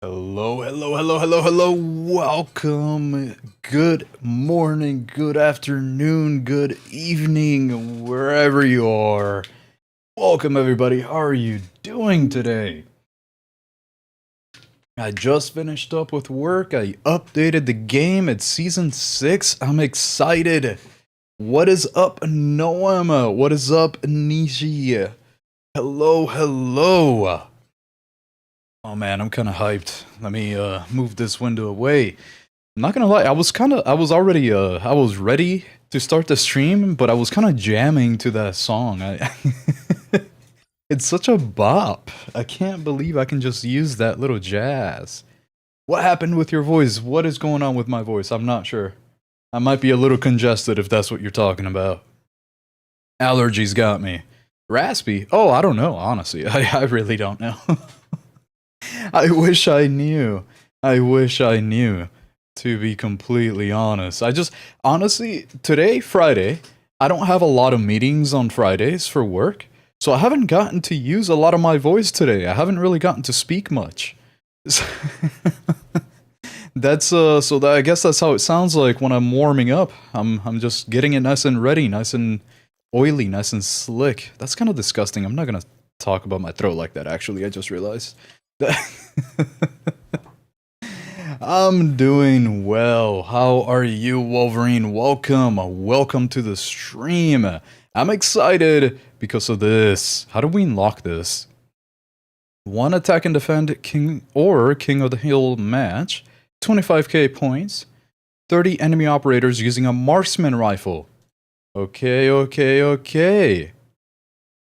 Hello, hello, hello, hello, hello. Welcome. Good morning, good afternoon, good evening, wherever you are. Welcome, everybody. How are you doing today? I just finished up with work. I updated the game at Season 6. I'm excited. What is up, Noema? What is up, Nishi? Hello, hello. Oh man, I'm kind of hyped. Let me move this window away. I'm not gonna lie, I was ready to start the stream, but I was kind of jamming to that song. It's such a bop. I can't believe I can just use that little jazz. What happened with your voice? What is going on with my voice? I'm not sure. I might be a little congested if that's what you're talking about. Allergies got me. Raspy? Oh, I don't know, honestly. I really don't know. I wish I knew. I wish I knew, to be completely honest. Honestly, today, Friday, I don't have a lot of meetings on Fridays for work, so I haven't gotten to use a lot of my voice today. I haven't really gotten to speak much. I guess that's how it sounds like when I'm warming up. I'm just getting it nice and ready, nice and oily, nice and slick. That's kind of disgusting. I'm not gonna talk about my throat like that, actually. I just realized. I'm doing well. How are you, Wolverine? Welcome to the stream. I'm excited because of this. How do we unlock this? 1 attack and defend King of the Hill match, 25k points, 30 enemy operators using a marksman rifle. Okay.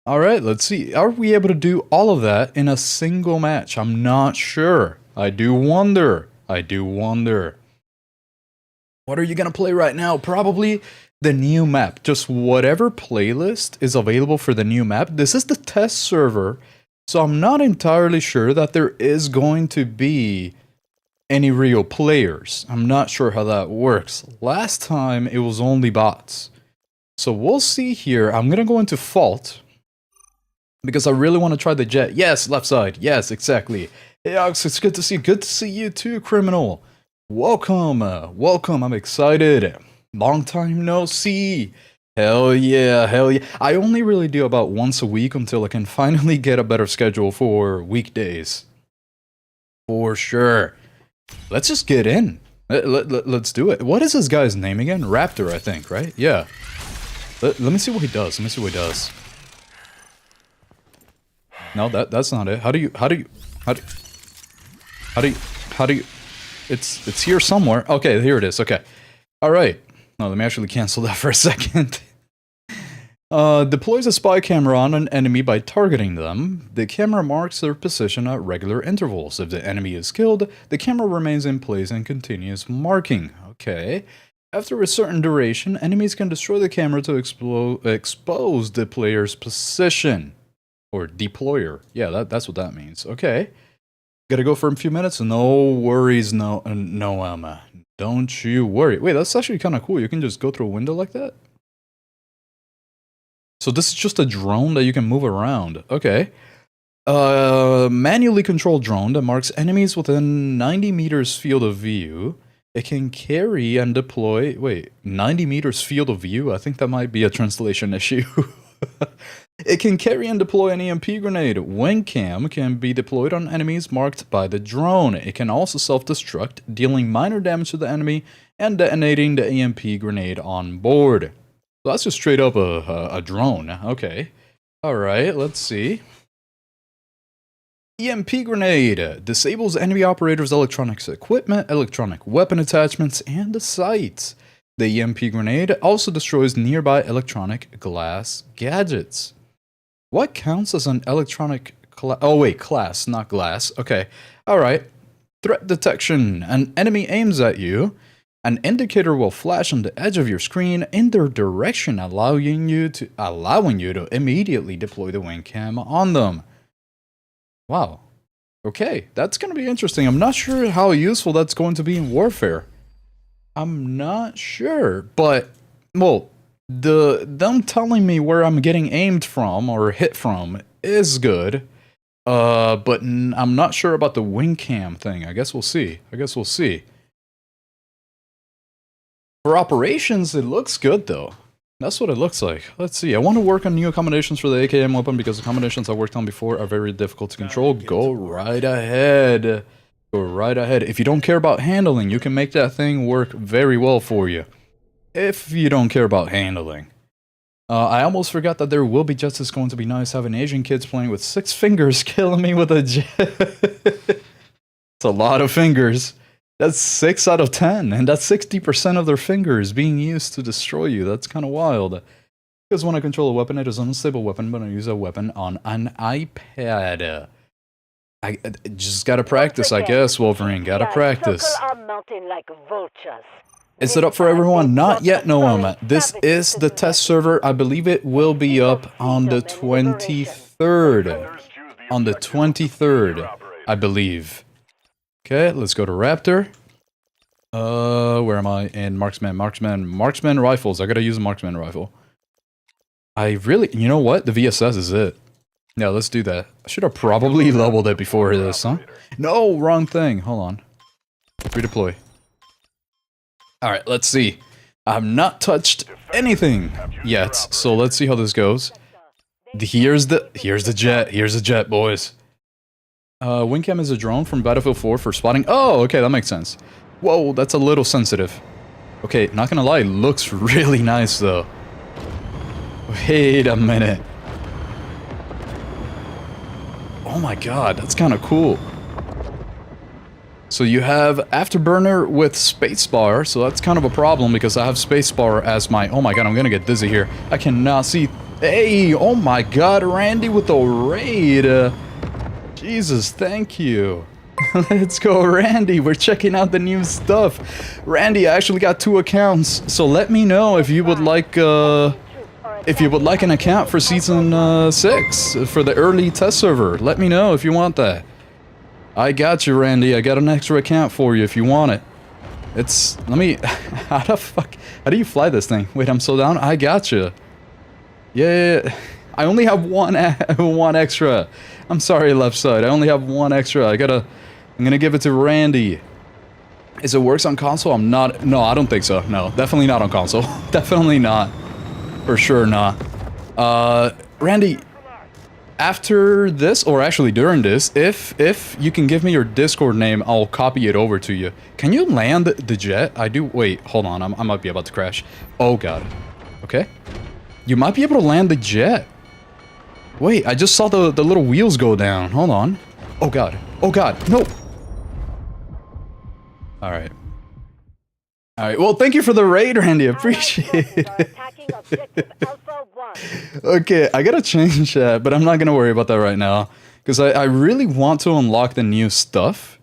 Alright, let's see. Are we able to do all of that in a single match? I'm not sure. I do wonder. What are you gonna play right now? Probably the new map. Just whatever playlist is available for the new map. This is the test server, so I'm not entirely sure that there is going to be any real players. I'm not sure how that works. Last time, it was only bots. So we'll see here. I'm gonna go into Fault, because I really want to try the jet. Yes, left side. Yes, exactly. Hey, Ox, it's good to see you. Good to see you too, criminal. Welcome. I'm excited. Long time no see. Hell yeah. I only really do about once a week until I can finally get a better schedule for weekdays. For sure. Let's just get in. Let's do it. What is this guy's name again? Raptor, I think, right? Yeah. Let me see what he does. No, that's not it. How do you it's here somewhere. Okay, here it is. Okay. Alright. No, let me actually cancel that for a second. Deploys a spy camera on an enemy by targeting them. The camera marks their position at regular intervals. If the enemy is killed, the camera remains in place and continues marking. Okay. After a certain duration, enemies can destroy the camera to expose the player's position. Or deployer. Yeah, that's what that means. Okay. Gotta go for a few minutes. No worries, no Emma. Don't you worry. Wait, that's actually kind of cool. You can just go through a window like that? So this is just a drone that you can move around. Okay. Manually controlled drone that marks enemies within 90 meters field of view. It can carry and deploy... Wait, 90 meters field of view? I think that might be a translation issue. It can carry and deploy an EMP grenade. Wing cam can be deployed on enemies marked by the drone. It can also self-destruct, dealing minor damage to the enemy and detonating the EMP grenade on board. So that's just straight up a drone. Okay. Alright, let's see. EMP grenade disables enemy operators' electronics equipment, electronic weapon attachments, and the sights. The EMP grenade also destroys nearby electronic glass gadgets. What counts as an electronic class, not glass. Okay. Alright. Threat detection. An enemy aims at you. An indicator will flash on the edge of your screen in their direction, allowing you to immediately deploy the wing cam on them. Wow. Okay, that's going to be interesting. I'm not sure how useful that's going to be in warfare. I'm not sure, but, well, them telling me where I'm getting aimed from or hit from is good. But I'm not sure about the wing cam thing. I guess we'll see. For operations, it looks good though. That's what it looks like. Let's see. I want to work on new accommodations for the AKM weapon because the accommodations I worked on before are very difficult to control. Go right ahead. Go right ahead. If you don't care about handling, you can make that thing work very well for you. If you don't care about handling. I almost forgot that there will be just as going to be nice having Asian kids playing with 6 fingers killing me with a jet. It's a lot of fingers. That's 6 out of 10, and that's 60% of their fingers being used to destroy you. That's kind of wild. Because when I control a weapon, it is an unstable weapon, but I use a weapon on an iPad. I just gotta practice, I guess, Wolverine. Gotta practice. Is it up for everyone? Not yet, Noam. This is the test server. I believe it will be up on the 23rd. On the 23rd, I believe. Okay, let's go to Raptor. Where am I? And Marksman rifles. I gotta use a Marksman rifle. You know what? The VSS is it. Yeah, let's do that. I should have probably leveled it before this, huh? No, wrong thing. Hold on. Redeploy. Alright, let's see. I've not touched anything yet, so let's see how this goes. Here's the jet, boys. Wingcam is a drone from Battlefield 4 for spotting. Oh, okay, that makes sense. Whoa, that's a little sensitive. Okay, not gonna lie, looks really nice though. Wait a minute. Oh my god, that's kind of cool. So you have Afterburner with spacebar, so that's kind of a problem because I have spacebar as my... Oh my god, I'm gonna get dizzy here. I cannot see... Hey, oh my god, Randy with the raid. Jesus, thank you. Let's go, Randy. We're checking out the new stuff. Randy, I actually got 2 accounts, so let me know if you would like an account for season 6 for the early test server. Let me know if you want that. I got you, Randy. I got an extra account for you if you want it. Let me... How do you fly this thing? Wait, I'm so down. I got you. Yeah. I only have one extra. I'm sorry, left side. I only have 1 extra. I'm gonna give it to Randy. Is it works on console? No, I don't think so. No, definitely not on console. Definitely not. For sure not. Randy, after this, or actually during this, if you can give me your Discord name, I'll copy it over to you. Can you land the jet? Wait, hold on. I might be about to crash. Oh god. Okay. You might be able to land the jet. Wait, I just saw the little wheels go down. Hold on. Oh god. Oh god. No. Alright. Alright, well, thank you for the raid, Randy. I appreciate it. Okay, I gotta change that, but I'm not gonna worry about that right now. Because I really want to unlock the new stuff.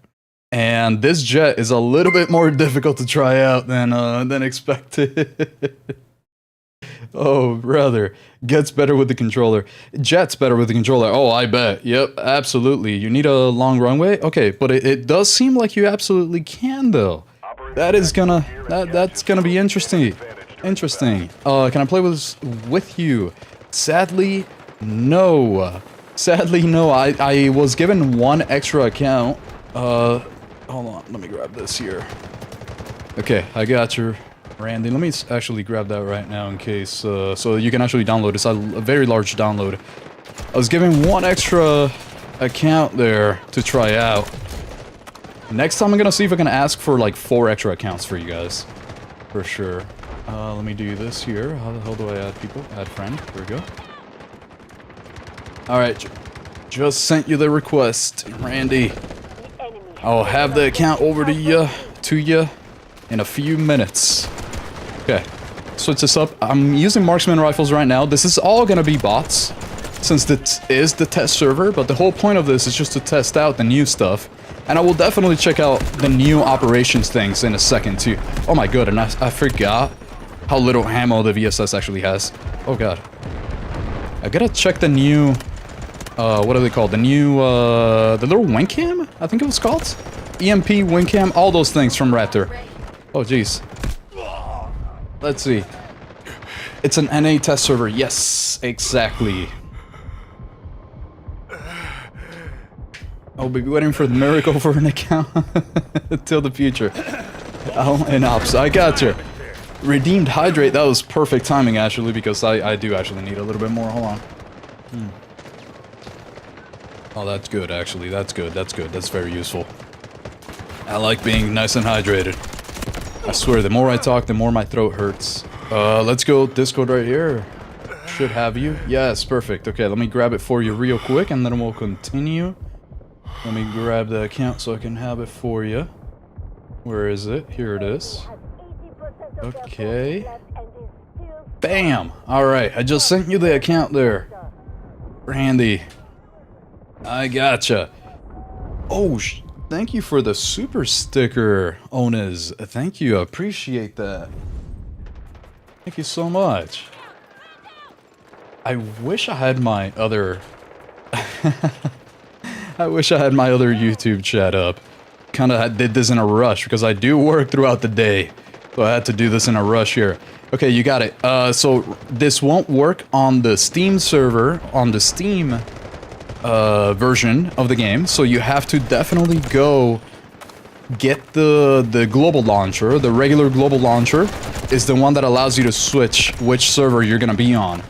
And this jet is a little bit more difficult to try out than expected. Oh, brother. Gets better with the controller. Jet's better with the controller. Oh, I bet. Yep, absolutely. You need a long runway? Okay, but it does seem like you absolutely can, though. That's gonna be interesting. Interesting. Can I play with you? Sadly, no. Sadly, no. I was given 1 extra account. Hold on. Let me grab this here. Okay, I got your... Randy, let me actually grab that right now in case, so you can actually download. It's a very large download. I was given 1 extra account there to try out. Next time I'm gonna see if I can ask for like 4 extra accounts for you guys. For sure. Let me do this here. How the hell do I add people? Add friend. There we go. Alright, just sent you the request, Randy. I'll have the account over to you in a few minutes. Okay, switch this up. I'm using marksman rifles right now. This is all gonna be bots, since this is the test server, but the whole point of this is just to test out the new stuff. And I will definitely check out the new operations things in a second too. Oh my god, and I forgot how little ammo the VSS actually has. Oh god. I gotta check the new, what are they called? The new, the little wing cam? I think it was called? EMP, wing cam, all those things from Raptor. Oh jeez. Let's see. It's an NA test server. Yes, exactly. I'll be waiting for the miracle for an account till the future. Oh, and ops, I gotcha. Redeemed hydrate, that was perfect timing actually, because I do actually need a little bit more. Hold on. Oh, that's good actually. That's good. That's good. That's very useful. I like being nice and hydrated. I swear, the more I talk, the more my throat hurts. Let's go Discord right here. Should have you. Yes, perfect. Okay, let me grab it for you real quick, and then we'll continue. Let me grab the account so I can have it for you. Where is it? Here it is. Okay. Bam! Alright, I just sent you the account there. Randy. I gotcha. Oh, thank you for the super sticker, Ones. Thank you, I appreciate that. Thank you so much. I wish I had my other... I wish I had my other YouTube chat up. Kinda did this in a rush, because I do work throughout the day. So I had to do this in a rush here. Okay, you got it. So this won't work on the Steam server, on the Steam version of the game. So you have to definitely go get the global launcher. The regular global launcher is the one that allows you to switch which server you're gonna be on.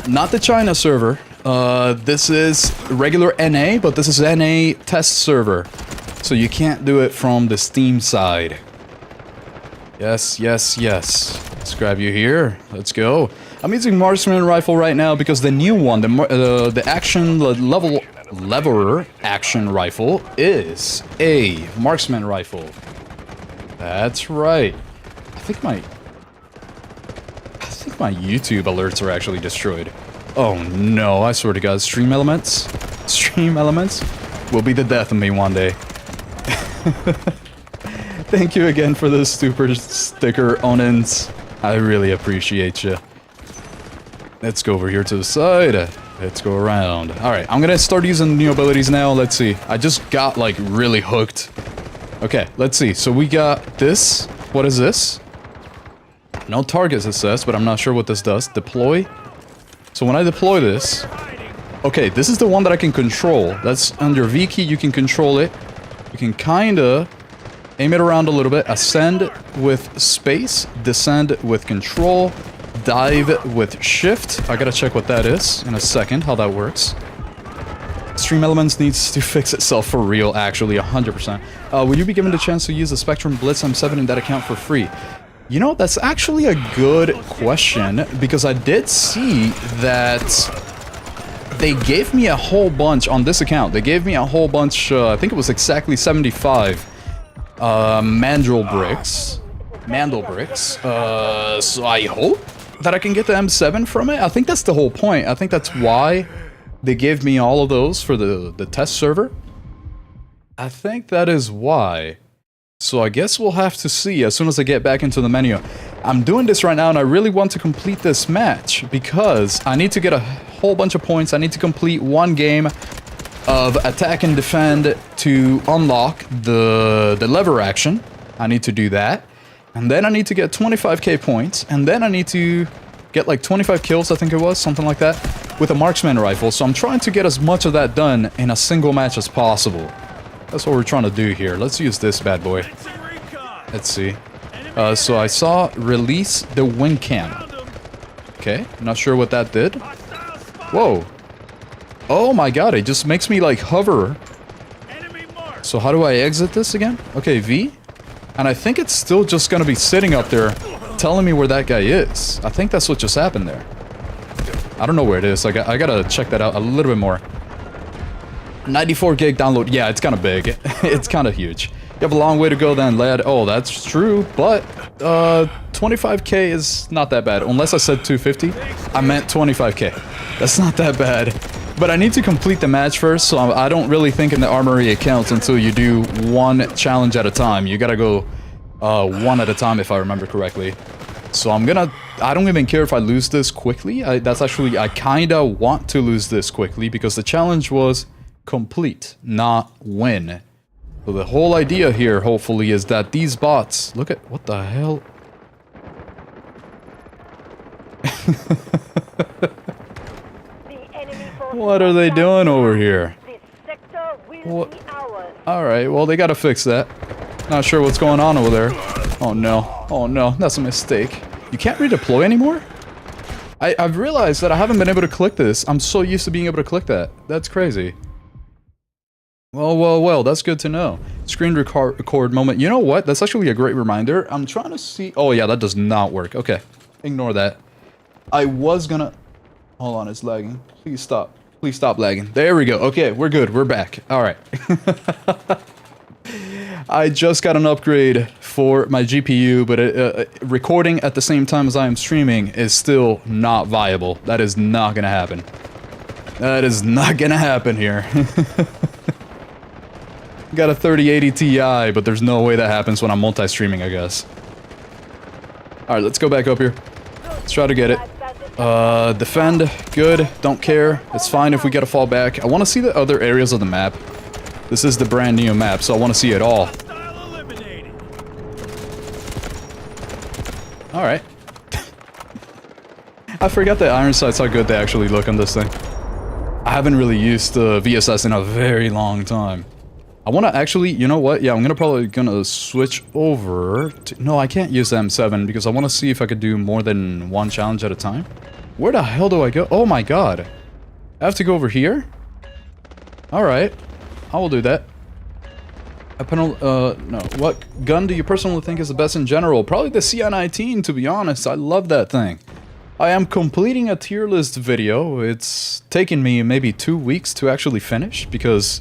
Not the China server. This is regular NA, but this is NA test server. So you can't do it from the Steam side. Yes, yes, yes. Let's grab you here. Let's go. I'm using marksman rifle right now because the new one, the action leveler action rifle is a marksman rifle. That's right. I think my YouTube alerts are actually destroyed. Oh no, I swear to God, stream elements will be the death of me one day. Thank you again for the super sticker, Onins. I really appreciate you. Let's go over here to the side. Let's go around. Alright, I'm gonna start using new abilities now. Let's see. I just got, like, really hooked. Okay, let's see. So we got this. What is this? No targets, it says, but I'm not sure what this does. Deploy. So when I deploy this... Okay, this is the one that I can control. That's under V key, you can control it. You can kinda aim it around a little bit. Ascend with space. Descend with control. Dive with shift. I gotta check what that is in a second, how that works. Stream Elements needs to fix itself for real, actually, 100%. Will you be given the chance to use the Spectrum Blitz M7 in that account for free? You know, that's actually a good question, because I did see that they gave me a whole bunch on this account. They gave me a whole bunch, I think it was exactly 75 Mandrel bricks. So I hope that I can get the M7 from it. I think that's the whole point. I think that's why they gave me all of those for the test server. I think that is why. So I guess we'll have to see as soon as I get back into the menu. I'm doing this right now and I really want to complete this match because I need to get a whole bunch of points. I need to complete one game of attack and defend to unlock the lever action. I need to do that. And then I need to get 25k points. And then I need to get like 25 kills, I think it was, something like that, with a marksman rifle. So I'm trying to get as much of that done in a single match as possible. That's what we're trying to do here. Let's use this bad boy. Let's see. So I saw release the wing cam. Okay, not sure what that did. Whoa. Oh my god, it just makes me like hover. So how do I exit this again? Okay, V. And I think it's still just gonna be sitting up there telling me where that guy is. I think that's what just happened there. I don't know where it is. I gotta check that out a little bit more. 94 gig download. Yeah, it's kind of big. It's kind of huge. You have a long way to go then, lad. Oh, that's true, but 25k is not that bad. Unless I said 250, I meant 25k. That's not that bad. But I need to complete the match first, so I don't really think in the armory it counts until you do one challenge at a time. You gotta go one at a time if I remember correctly. So I don't even care if I lose this quickly. I kinda want to lose this quickly because the challenge was complete, not win. So the whole idea here, hopefully, is that these bots... Look at... What the hell? What are they doing over here? Alright, well, they gotta fix that. Not sure what's going on over there. Oh no. Oh no, that's a mistake. You can't redeploy anymore? I've realized that I haven't been able to click this. I'm so used to being able to click that. That's crazy. Well, that's good to know. Screen record moment. You know what? That's actually a great reminder. I'm trying to see... Oh yeah, that does not work. Okay, ignore that. I was gonna... Hold on, it's lagging. Please stop. Please stop lagging. There we go. Okay, we're good. We're back. Alright. I just got an upgrade for my GPU, but recording at the same time as I am streaming is still not viable. That is not gonna happen. That is not gonna happen here. Got a 3080 Ti, but there's no way that happens when I'm multi-streaming, I guess. Alright, let's go back up here. Let's try to get it. Defend. Good. Don't care. It's fine if we get a fall back. I want to see the other areas of the map. This is the brand new map, so I want to see it all. Alright. I forgot that iron sights, how good they actually look on this thing. I haven't really used VSS in a very long time. I want to actually, you know what? Yeah, I'm probably gonna switch over to... No, I can't use the M7 because I want to see if I could do more than one challenge at a time. Where the hell do I go? Oh my god. I have to go over here? Alright. I will do that. No. What gun do you personally think is the best in general? Probably the CI-19, to be honest. I love that thing. I am completing a tier list video. It's taken me maybe 2 weeks to actually finish because...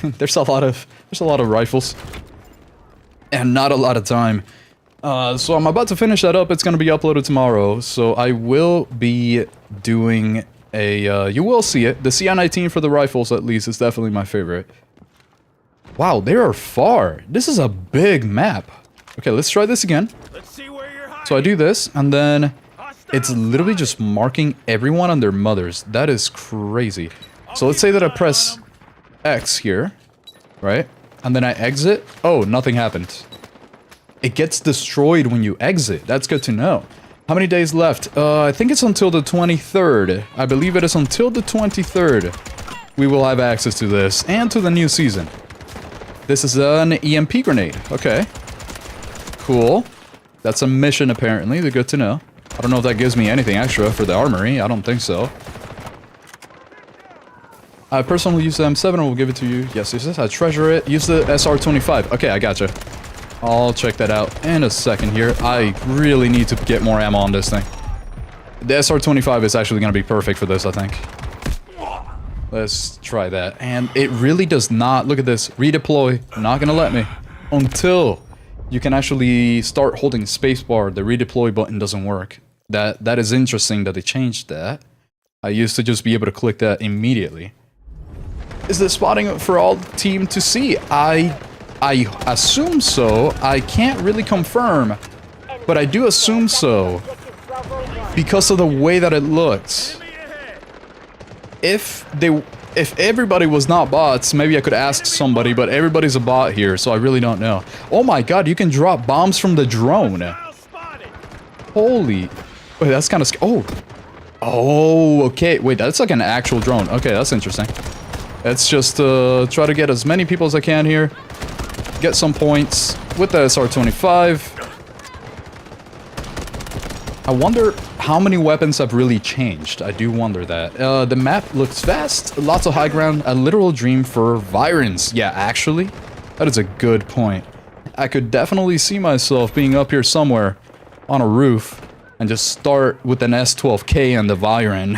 there's a lot of rifles and not a lot of time, so I'm about to finish that up. It's gonna be uploaded tomorrow, so I will be doing a you will see it. The CI-19 for the rifles, at least, is definitely my favorite. Wow, they are far. This is a big map. Okay, let's try this again. So I do this, and then it's literally just marking everyone and their mothers. That is crazy. So let's say that I press X here, right? And then I exit. Oh, nothing happened. It gets destroyed when you exit. That's good to know. How many days left? I think it's until the 23rd. I believe it is until the 23rd. We will have access to this and to the new season. This is an EMP grenade. Okay. Cool. That's a mission, apparently. They're good to know. I don't know if that gives me anything extra for the armory. I don't think so. I personally use the M7 and will give it to you. Yes, I treasure it. Use the SR25. Okay, I gotcha. I'll check that out in a second here. I really need to get more ammo on this thing. The SR25 is actually going to be perfect for this, I think. Let's try that. And it really does not... Look at this. Redeploy. Not going to let me. Until you can actually start holding spacebar, the redeploy button doesn't work. That is interesting that they changed that. I used to just be able to click that immediately. Is the spotting for all team to see? I assume so. I can't really confirm, but I do assume so because of the way that it looks. If everybody was not bots, maybe I could ask somebody, but everybody's a bot here, so I really don't know. Oh my god, you can drop bombs from the drone. Holy... Wait, that's kind of scary. Oh, okay. Wait, that's like an actual drone. Okay, that's interesting. Let's just try to get as many people as I can here. Get some points with the SR25. I wonder how many weapons have really changed. I do wonder that. The map looks vast. Lots of high ground. A literal dream for Virons. Yeah, actually, that is a good point. I could definitely see myself being up here somewhere on a roof and just start with an S12K and the Viron.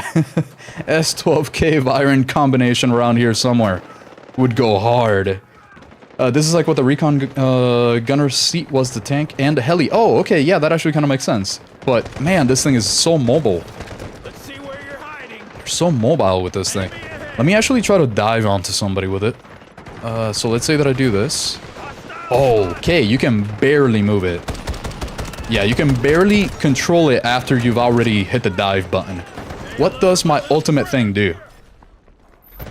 S12K Viron combination around here somewhere would go hard. This is like what the recon gunner seat was, the tank and the heli. Oh, okay, yeah, that actually kind of makes sense. But man, this thing is so mobile. Let's see where you're hiding. You're so mobile with this thing. Let me actually try to dive onto somebody with it. So let's say that I do this. Okay, you can barely move it. Yeah, you can barely control it after you've already hit the dive button. What does my ultimate thing do?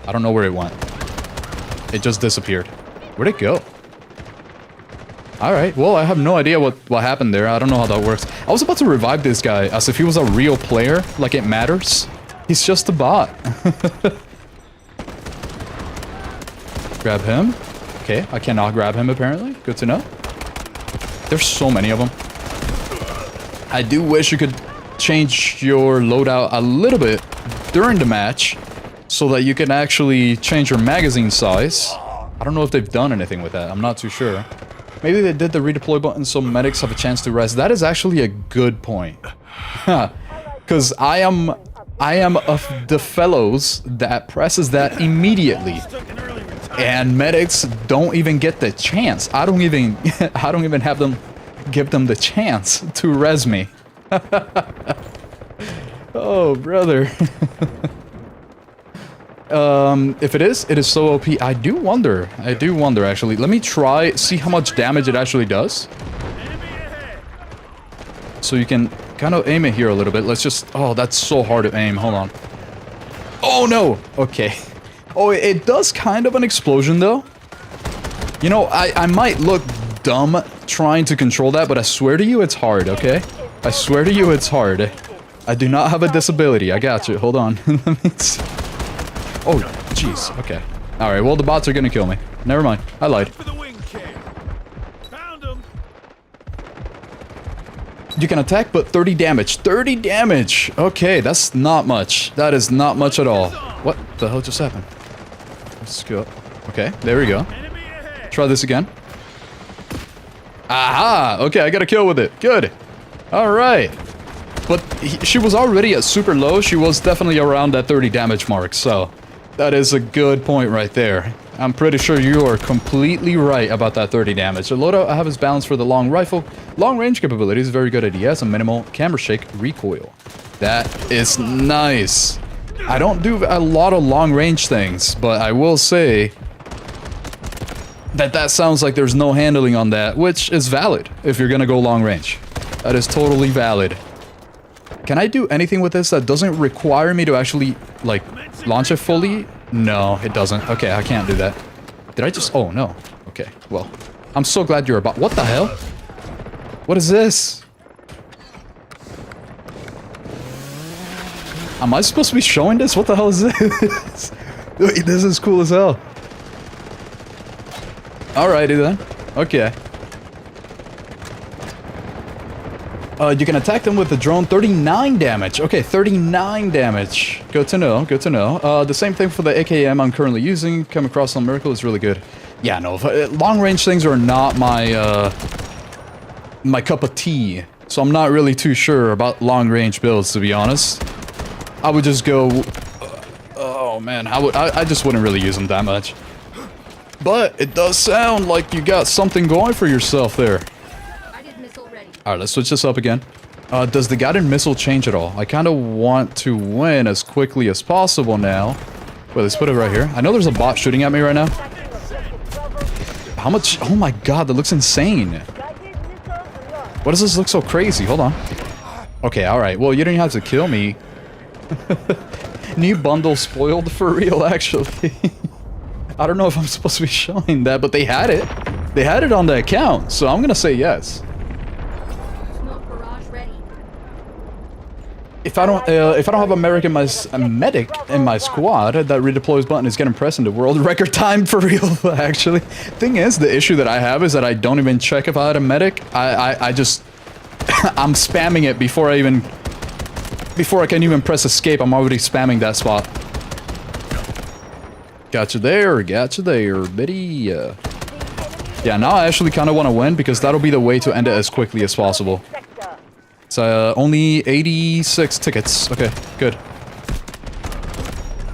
I don't know where it went. It just disappeared. Where'd it go? Alright, well, I have no idea what happened there. I don't know how that works. I was about to revive this guy as if he was a real player, like it matters. He's just a bot. Grab him. Okay, I cannot grab him apparently. Good to know. There's so many of them. I do wish you could change your loadout a little bit during the match so that you can actually change your magazine size. I don't know if they've done anything with that. I'm not too sure. Maybe they did the redeploy button so medics have a chance to rest. That is actually a good point. Because I am of the fellows that presses that immediately. And medics don't even get the chance. I don't even have them give them the chance to res me. Oh, brother. If it is so OP. I do wonder actually. Let me try, see how much damage it actually does. So you can kind of aim it here a little bit. Let's just, oh, that's so hard to aim. Hold on. Oh, no. Okay. Oh, it does kind of an explosion, though. You know, I might look dumb trying to control that, but I swear to you, it's hard, okay? I swear to you, it's hard. I do not have a disability. I got you. Hold on. Let me see. Oh, jeez. Okay. Alright, well, the bots are gonna kill me. Never mind. I lied. You can attack, but 30 damage. 30 damage! Okay, that's not much. That is not much at all. What the hell just happened? Let's go. Okay, there we go. Try this again. Aha! Okay, I got a kill with it. Good. Alright. But she was already at super low. She was definitely around that 30 damage mark, so that is a good point right there. I'm pretty sure you are completely right about that 30 damage. The loadout I have is balanced for the long rifle. Long range capabilities, very good ADS, and minimal camera shake recoil. That is nice. I don't do a lot of long range things, but I will say that sounds like there's no handling on that, which is valid if you're gonna go long range. That is totally valid. Can I do anything with this that doesn't require me to actually, like, launch it fully? No, it doesn't. Okay, I can't do that. Did I just... Oh, no. Okay, well. I'm so glad you're about... What the hell? What is this? Am I supposed to be showing this? What the hell is this? Wait, this is cool as hell. Alrighty then. Okay. You can attack them with the drone. 39 damage. Okay, 39 damage. Good to know. Good to know. The same thing for the AKM I'm currently using. Come across on Miracle is really good. Yeah, no. Long range things are not my my cup of tea. So I'm not really too sure about long range builds, to be honest. I would just go. Oh man, I just wouldn't really use them that much. But it does sound like you got something going for yourself there. Alright, let's switch this up again. Does the guided missile change at all? I kind of want to win as quickly as possible now. Wait, let's put it right here. I know there's a bot shooting at me right now. How much? Oh my god, that looks insane. Why does this look so crazy? Hold on. Okay, alright. Well, you didn't have to kill me. New bundle spoiled for real, actually. I don't know if I'm supposed to be showing that, but they had it. They had it on the account, so I'm gonna say yes. If I don't have a medic in my squad, that redeploys button is getting pressed into world record time for real. Actually, thing is, the issue that I have is that I don't even check if I had a medic. I just I'm spamming it before I can even press escape. I'm already spamming that spot. Gotcha there, bitty. Yeah, now I actually kind of want to win because that'll be the way to end it as quickly as possible. It's only 86 tickets. Okay, good.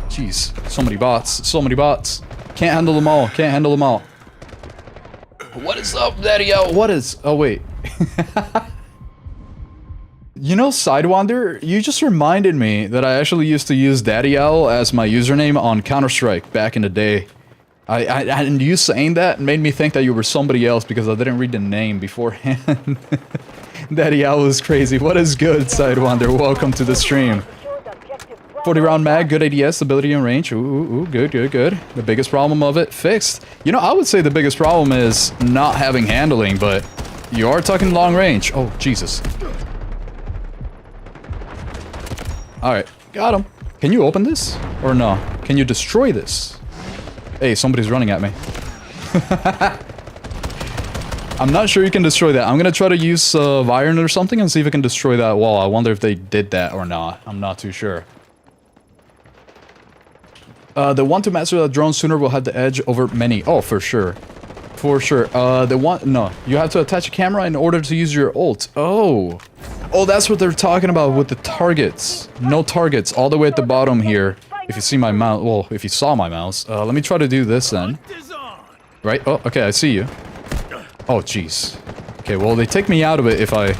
Jeez, so many bots. So many bots. Can't handle them all. Can't handle them all. What is up, Daddy-O? What is... Oh, wait. You know, Sidewander, you just reminded me that I actually used to use Daddy-O as my username on Counter-Strike back in the day. And you saying that made me think that you were somebody else because I didn't read the name beforehand. Daddy-O is crazy. What is good, Sidewander? Welcome to the stream. 40 round mag, good ADS, stability and range. Ooh, good. The biggest problem of it, fixed. You know, I would say the biggest problem is not having handling, but you are talking long range. Oh, Jesus. Alright, got him. Can you open this? Or no? Can you destroy this? Hey, somebody's running at me. I'm not sure you can destroy that. I'm gonna try to use iron or something and see if I can destroy that wall. I wonder if they did that or not. I'm not too sure. The one to master that drone sooner will have the edge over many. Oh, for sure. For sure. No. You have to attach a camera in order to use your ult. Oh. Oh, that's what they're talking about with the targets. No targets all the way at the bottom here. If you see my mouse, well, if you saw my mouse. Let me try to do this then. Right? Oh, okay, I see you. Oh, jeez. Okay, well, they take me out of it if I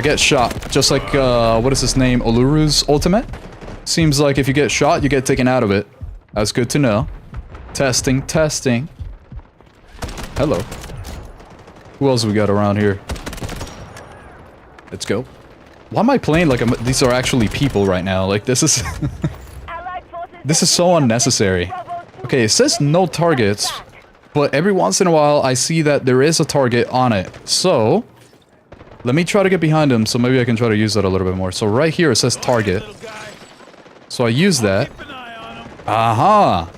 get shot. Just like, what is his name? Oluru's ultimate? Seems like if you get shot, you get taken out of it. That's good to know. Testing, testing. Hello. Who else we got around here? Let's go. Why am I playing like these are actually people right now? Like, this is... this is so unnecessary. Okay, it says no targets. But every once in a while, I see that there is a target on it. So, let me try to get behind him, so maybe I can try to use that a little bit more. So right here, it says target. So I use that. Aha!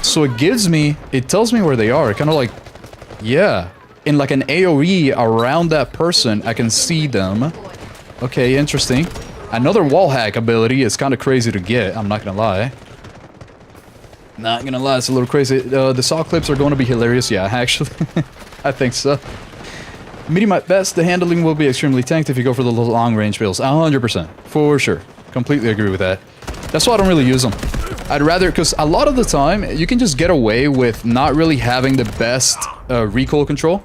So it tells me where they are. Kind of like, yeah. In like an AoE around that person, I can see them. Okay, interesting. Another wall hack ability is kind of crazy to get, I'm not gonna lie. Not gonna lie, it's a little crazy. The saw clips are going to be hilarious. Yeah, actually. I think so. Meeting my best, the handling will be extremely tanked if you go for the long range builds. 100%. For sure. Completely agree with that. That's why I don't really use them. I'd rather, because a lot of the time, you can just get away with not really having the best recoil control.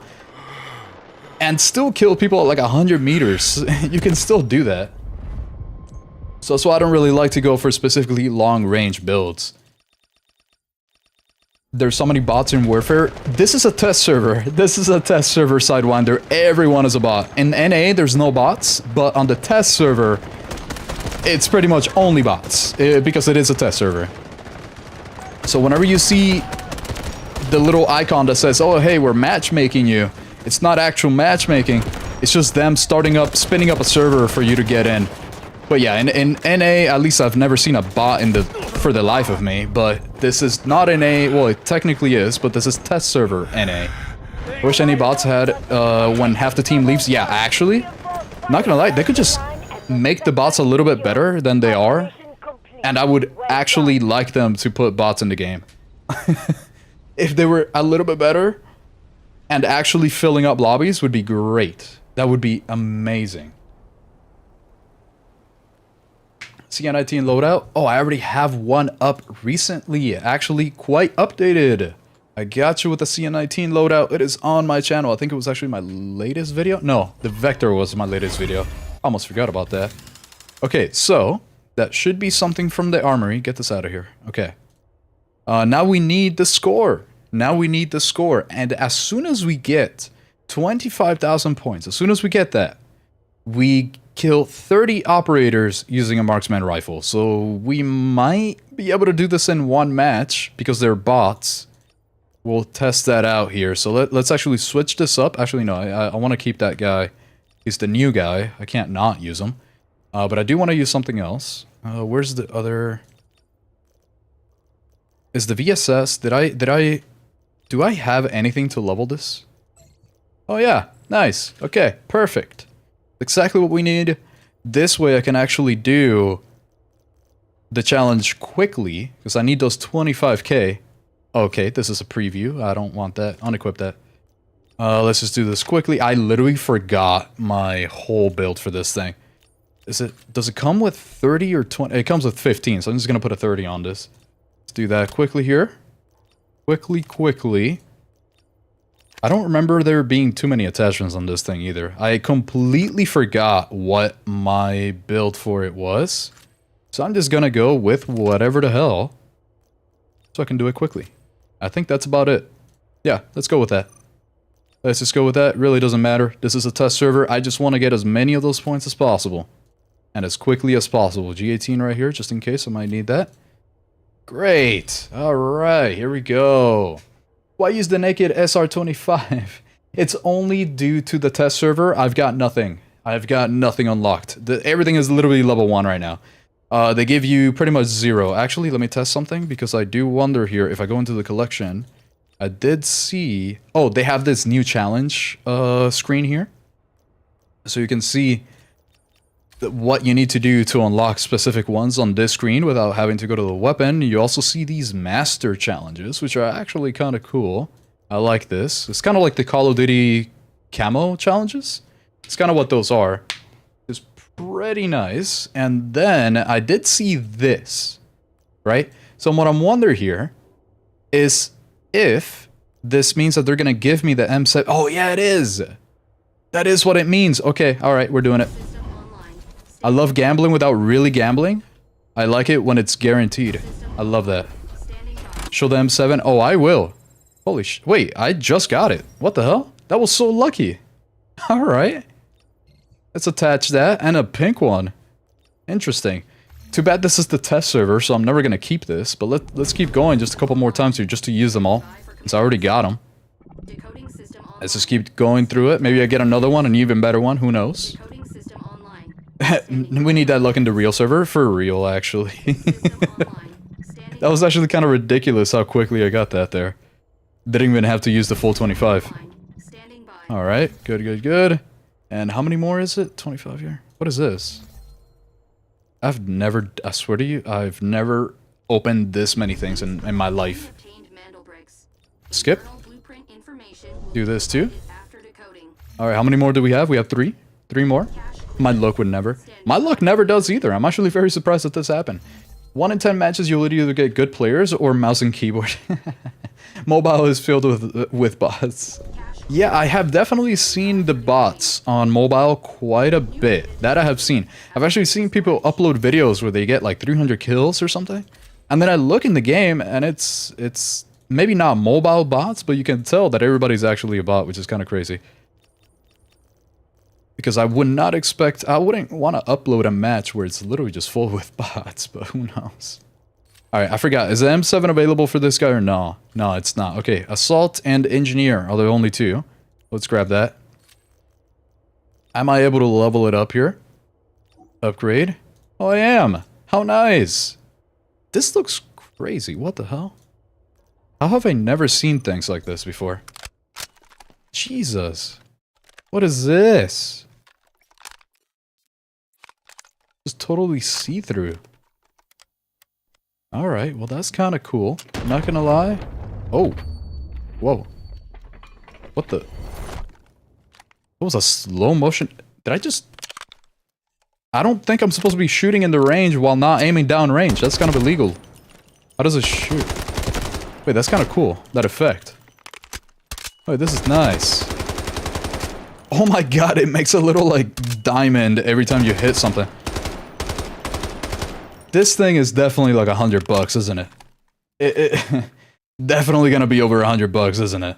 And still kill people at like 100 meters. You can still do that. So that's why I don't really like to go for specifically long range builds. There's so many bots in Warfare. This is a test server. This is a test server, Sidewinder. Everyone is a bot. In NA, there's no bots, but on the test server, it's pretty much only bots, because it is a test server. So whenever you see the little icon that says, oh, hey, we're matchmaking you, it's not actual matchmaking. It's just them spinning up a server for you to get in. But yeah, in NA, at least I've never seen a bot for the life of me, but this is not NA, well, it technically is, but this is test server NA. I wish any bots had, when half the team leaves. Yeah, actually, not gonna lie, they could just make the bots a little bit better than they are, and I would actually like them to put bots in the game. If they were a little bit better, and actually filling up lobbies would be great. That would be amazing. CN19 loadout. Oh, I already have one up recently. Actually, quite updated. I got you with the CN19 loadout. It is on my channel. I think it was actually my latest video. No, the Vector was my latest video. Almost forgot about that. Okay, so that should be something from the armory. Get this out of here. Okay. Now we need the score. Now we need the score. And as soon as we get 25,000 points, as soon as we get that, we kill 30 operators using a marksman rifle. So we might be able to do this in one match because they're bots. We'll test that out here. So let's actually switch this up. Actually, no, I want to keep that guy. He's the new guy. I can't not use him. But I do want to use something else. Where's the other... Is the VSS... Do I have anything to level this? Oh yeah, nice. Okay, perfect. Exactly what we need. This way I can actually do the challenge quickly, because I need those 25k. Okay, this is a preview. I don't want that. Unequip that. Let's just do this quickly. I literally forgot my whole build for this thing. Does it come with 30 or 20? It comes with 15, so I'm just going to put a 30 on this. Let's do that quickly here. Quickly. I don't remember there being too many attachments on this thing either. I completely forgot what my build for it was. So I'm just gonna go with whatever the hell, so I can do it quickly. I think that's about it. Yeah, let's go with that. Let's just go with that. Really doesn't matter. This is a test server. I just want to get as many of those points as possible. And as quickly as possible. G18 right here, just in case I might need that. Great. Alright, here we go. Why use the naked SR25? It's only due to the test server. I've got nothing. I've got nothing unlocked. Everything is literally level 1 right now. They give you pretty much 0. Actually, let me test something, because I do wonder here, if I go into the collection, I did see... Oh, they have this new challenge screen here. So you can see what you need to do to unlock specific ones on this screen without having to go to the weapon. You also see these master challenges, which are actually kind of cool. I like this. It's kind of like the Call of Duty camo challenges. It's kind of what those are. It's pretty nice. And then I did see this, right? So what I'm wondering here is if this means that they're going to give me the M7. Oh, yeah, it is. That is what it means. Okay, all right, we're doing it. I love gambling without really gambling. I like it when it's guaranteed. I love that. Show the M7. Oh, I will. Holy sh... Wait, I just got it. What the hell? That was so lucky. All right. Let's attach that and a pink one. Interesting. Too bad this is the test server, so I'm never going to keep this. But let's keep going just a couple more times here just to use them all. Since I already got them. Let's just keep going through it. Maybe I get another one, an even better one. Who knows? We need that luck in the real server. For real, actually. That was actually kind of ridiculous how quickly I got that there. Didn't even have to use the full 25. Alright, good, good, good. And how many more is it? 25 here? What is this? I've never, I swear to you, I've never opened this many things in my life. Skip. Do this too. Alright, how many more do we have? We have 3. 3 more. My luck would never. My luck never does either. I'm actually very surprised that this happened. 1 in 10 matches, you'll either get good players or mouse and keyboard. Mobile is filled with bots. Yeah, I have definitely seen the bots on mobile quite a bit. That I have seen. I've actually seen people upload videos where they get like 300 kills or something. And then I look in the game and it's maybe not mobile bots, but you can tell that everybody's actually a bot, which is kind of crazy. Because I would not expect, I wouldn't want to upload a match where it's literally just full with bots, but who knows. Alright, I forgot. Is the M7 available for this guy or no? No, it's not. Okay, Assault and Engineer are the only 2. Let's grab that. Am I able to level it up here? Upgrade? Oh, I am. How nice. This looks crazy. What the hell? How have I never seen things like this before? Jesus. What is this? Just totally see-through. Alright, well that's kind of cool. I'm not gonna lie. Oh. Whoa. What the? What was a slow motion? Did I just... I don't think I'm supposed to be shooting in the range while not aiming down range. That's kind of illegal. How does it shoot? Wait, that's kind of cool. That effect. Wait, this is nice. Oh my god, it makes a little, like, diamond every time you hit something. This thing is definitely like $100, isn't it? It definitely gonna be over $100, isn't it?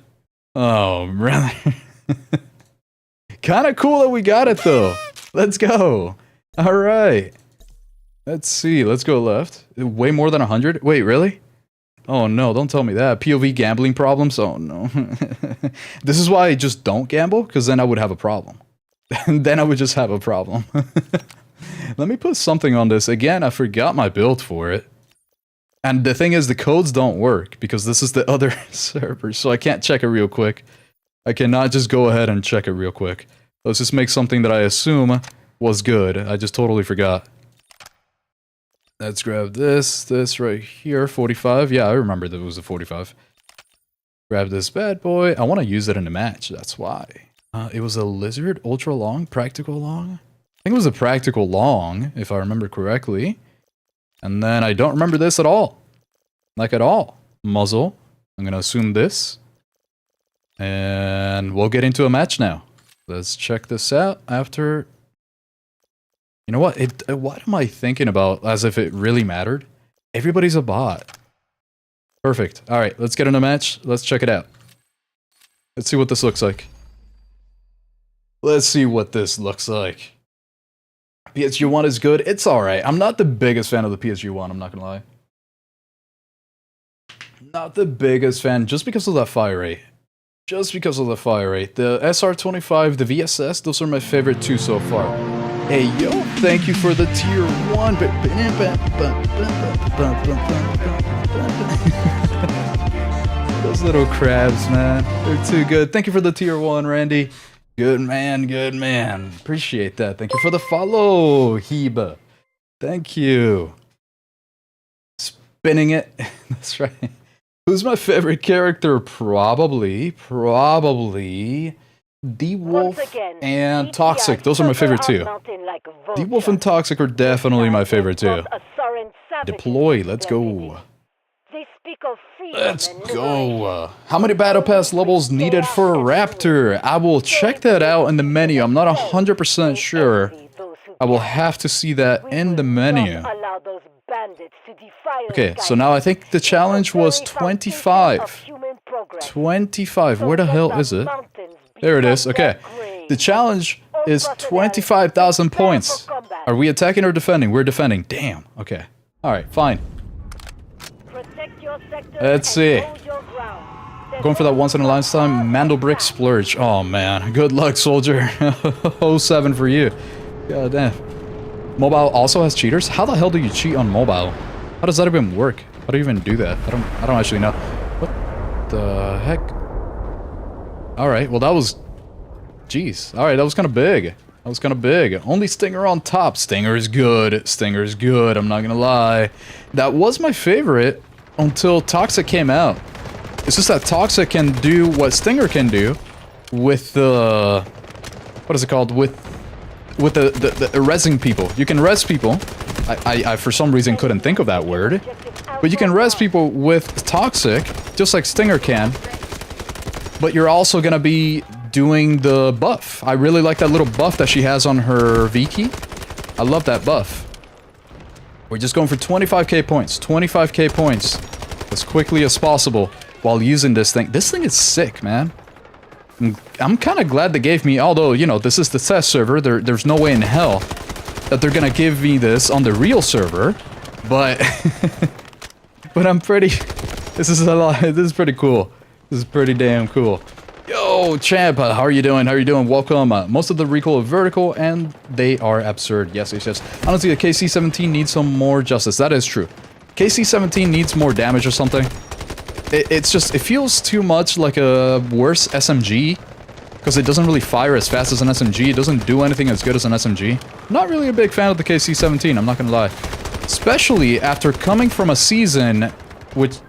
Oh, really? Kind of cool that we got it, though. Let's go. All right. Let's see. Let's go left. Way more than 100? Wait, really? Oh, no. Don't tell me that. POV gambling problems? Oh, no. This is why I just don't gamble, because then I would have a problem. Then I would just have a problem. Let me put something on this. Again, I forgot my build for it. And the thing is, the codes don't work, because this is the other server, so I can't check it real quick. I cannot just go ahead and check it real quick. Let's just make something that I assume was good. I just totally forgot. Let's grab this right here, 45. Yeah, I remember that it was a 45. Grab this bad boy. I want to use it in a match, that's why. It was a lizard, ultra long, practical long. I think it was a practical long, if I remember correctly. And then I don't remember this at all. Like at all. Muzzle. I'm going to assume this. And we'll get into a match now. Let's check this out after... You know what? What am I thinking about as if it really mattered? Everybody's a bot. Perfect. Alright, let's get in a match. Let's check it out. Let's see what this looks like. Let's see what this looks like. PSG-1 is good. It's alright. I'm not the biggest fan of the PSG-1, I'm not gonna lie. Not the biggest fan, just because of that fire rate. Just because of the fire rate. The SR-25, the VSS, those are my favorite two so far. Hey yo, thank you for the tier 1. Those little crabs, man. They're too good. Thank you for the tier 1, Randy. Good man, good man. Appreciate that. Thank you for the follow, Heba. Thank you. Spinning it. That's right. Who's my favorite character? Probably D-Wolf and Toxic. Those are my favorite too. D-Wolf and Toxic are definitely my favorite too. Deploy, let's go. Let's go. How many battle pass levels needed for a Raptor? I will check that out in the menu. I'm not 100% sure. I will have to see that in the menu. Okay, so now I think the challenge was 25. 25, where the hell is it? There it is, okay. The challenge is 25,000 points. Are we attacking or defending? We're defending. Damn, okay. Alright, fine. Let's see. Going for that once in a lifetime Mandelbrick Splurge. Oh man, good luck, soldier. 07 for you. God damn. Mobile also has cheaters? How the hell do you cheat on mobile? How does that even work? How do you even do that? I don't actually know. What the heck? Alright, well that was... Jeez. Alright, that was kind of big. That was kind of big. Only Stinger on top. Stinger's good. Stinger's good, I'm not gonna lie. That was my favorite until Toxic came out. It's just that Toxic can do what Stinger can do with the... What is it called? With the rezzing people. You can res people. I for some reason couldn't think of that word. But you can res people with Toxic, just like Stinger can. But you're also gonna be doing the buff. I really like that little buff that she has on her V-key. I love that buff. We're just going for 25k points. 25k points. As quickly as possible while using this thing. This thing is sick, man. I'm kind of glad they gave me, although, you know, this is the test server. There's no way in hell that they're gonna give me this on the real server. But... but I'm pretty... This is a lot... This is pretty cool. This is pretty damn cool. Yo, champ, how are you doing? How are you doing? Welcome. Most of the recoil are vertical, and they are absurd. Yes, yes, yes. Honestly, the KC-17 needs some more justice. That is true. KC-17 needs more damage or something. It's just, it feels too much like a worse SMG, because it doesn't really fire as fast as an SMG. It doesn't do anything as good as an SMG. Not really a big fan of the KC-17, I'm not gonna lie. Especially after coming from a season, which,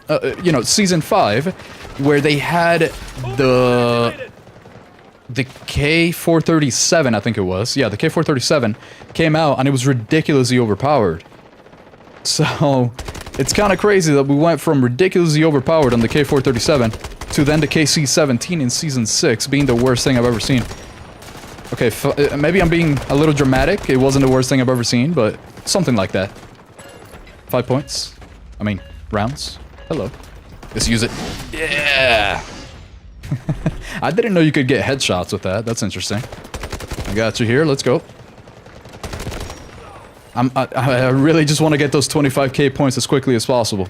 you know, season 5, where they had the K437, I think it was. Yeah, the K437 came out, and it was ridiculously overpowered. So... It's kind of crazy that we went from ridiculously overpowered on the K437 to then the KC-17 in Season 6 being the worst thing I've ever seen. Okay, maybe I'm being a little dramatic. It wasn't the worst thing I've ever seen, but something like that. 5 points. I mean, rounds. Hello. Let's use it. Yeah! I didn't know you could get headshots with that. That's interesting. I got you here. Let's go. I really just want to get those 25k points as quickly as possible.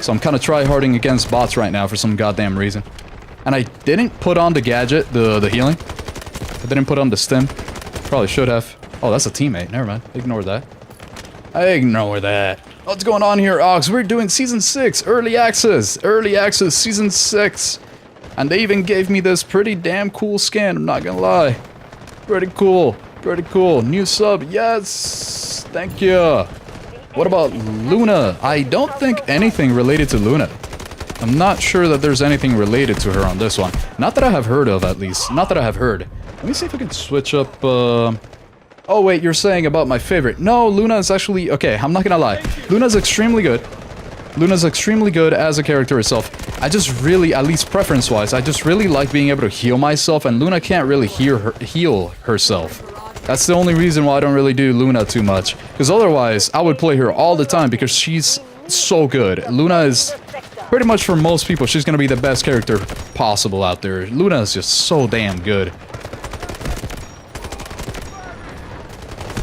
So I'm kind of try-harding against bots right now for some goddamn reason. And I didn't put on the gadget, the healing. I didn't put on the stim. Probably should have. Oh, that's a teammate. Never mind. Ignore that. I ignore that. What's going on here, Aux? We're doing Season 6. Early Access. Early Access Season 6. And they even gave me this pretty damn cool skin. I'm not gonna lie. Pretty cool. Pretty cool. New sub. Yes. Thank you. What about Luna? I don't think anything related to Luna. I'm not sure that there's anything related to her on this one. Not that I have heard of, at least. Not that I have heard. Let me see if I can switch up, Oh, wait, you're saying about my favorite. No, Luna is actually... Okay, I'm not gonna lie. Luna's extremely good. Luna's extremely good as a character herself. I just really, at least preference-wise, I just really like being able to heal myself, and Luna can't really heal herself. That's the only reason why I don't really do Luna too much. Because otherwise, I would play her all the time because she's so good. Luna is, pretty much for most people, she's gonna be the best character possible out there. Luna is just so damn good.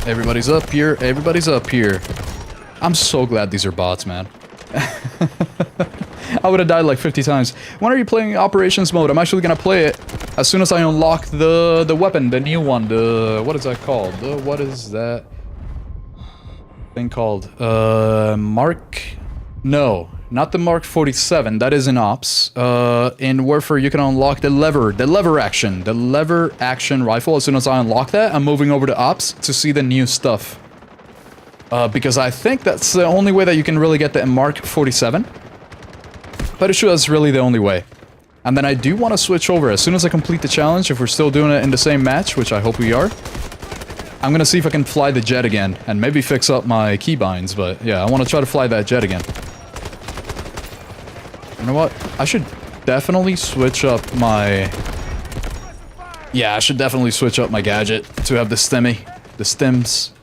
Everybody's up here. Everybody's up here. I'm so glad these are bots, man. I would have died like 50 times. When are you playing operations mode? I'm actually gonna play it as soon as I unlock the weapon, the new one. What is that called? What is that thing called? No, not the Mark 47. That is in Ops. In Warfare, you can unlock the lever action rifle. As soon as I unlock that, I'm moving over to Ops to see the new stuff. Because I think that's the only way that you can really get the Mark 47. But sure, that's really the only way. And then I do want to switch over as soon as I complete the challenge. If we're still doing it in the same match, which I hope we are, I'm gonna see if I can fly the jet again and maybe fix up my keybinds. But yeah, I want to try to fly that jet again. You know what? I should definitely switch up my... Yeah, I should definitely switch up my gadget to have the stemmy. The stems.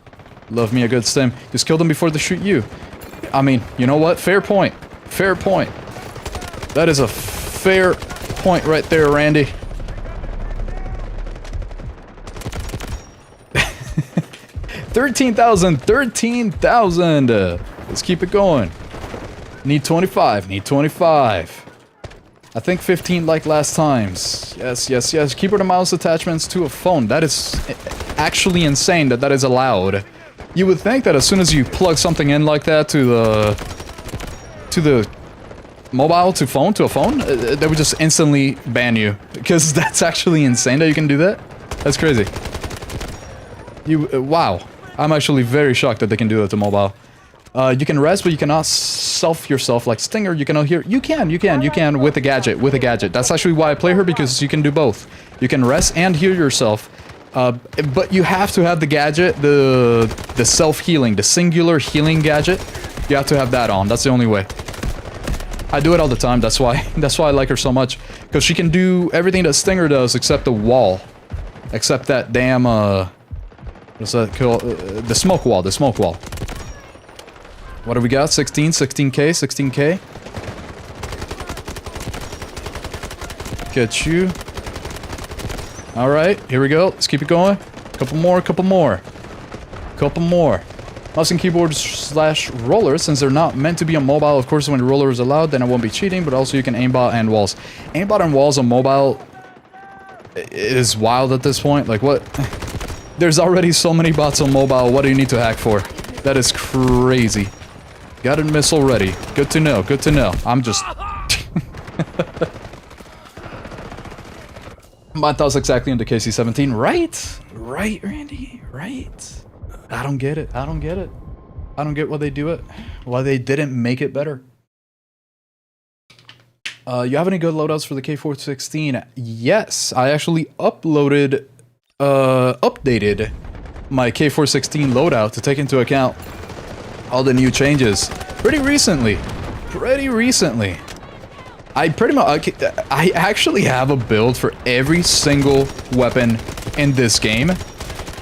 Love me a good stem. Just kill them before they shoot you. I mean, you know what? Fair point. Fair point. That is a fair point right there, Randy. $13,000. Let's keep it going. Need 25. Need 25. I think 15 like last times. Yes, yes, yes. Keyboard and mouse attachments to a phone. That is actually insane that that is allowed. You would think that as soon as you plug something in like that to the mobile, to a phone, they would just instantly ban you. Because that's actually insane that you can do that. That's crazy. Wow. I'm actually very shocked that they can do that to mobile. You can rest, but you cannot self yourself like Stinger. You cannot hear. You can with a gadget. That's actually why I play her, because you can do both. You can rest and heal yourself. But you have to have the gadget, the self-healing, the singular healing gadget. You have to have that on. That's the only way. I do it all the time. That's why I like her so much, because she can do everything that Stinger does except the wall, except that damn what's that called? The smoke wall. What do we got? 16k. Get you. Alright, here we go. Let's keep it going. Couple more. Mouse and keyboard / roller, since they're not meant to be on mobile. Of course, when the roller is allowed, then it won't be cheating, but also you can aimbot and walls. Aimbot and walls on mobile is wild at this point. Like, what? There's already so many bots on mobile. What do you need to hack for? That is crazy. Got a missile ready. Good to know. I'm just... My thoughts exactly on the KC-17. Right, Randy? Right? I don't get it. I don't get why they do it. Why they didn't make it better. You have any good loadouts for the K416? Yes, I actually updated my K416 loadout to take into account all the new changes pretty recently. I actually have a build for every single weapon in this game,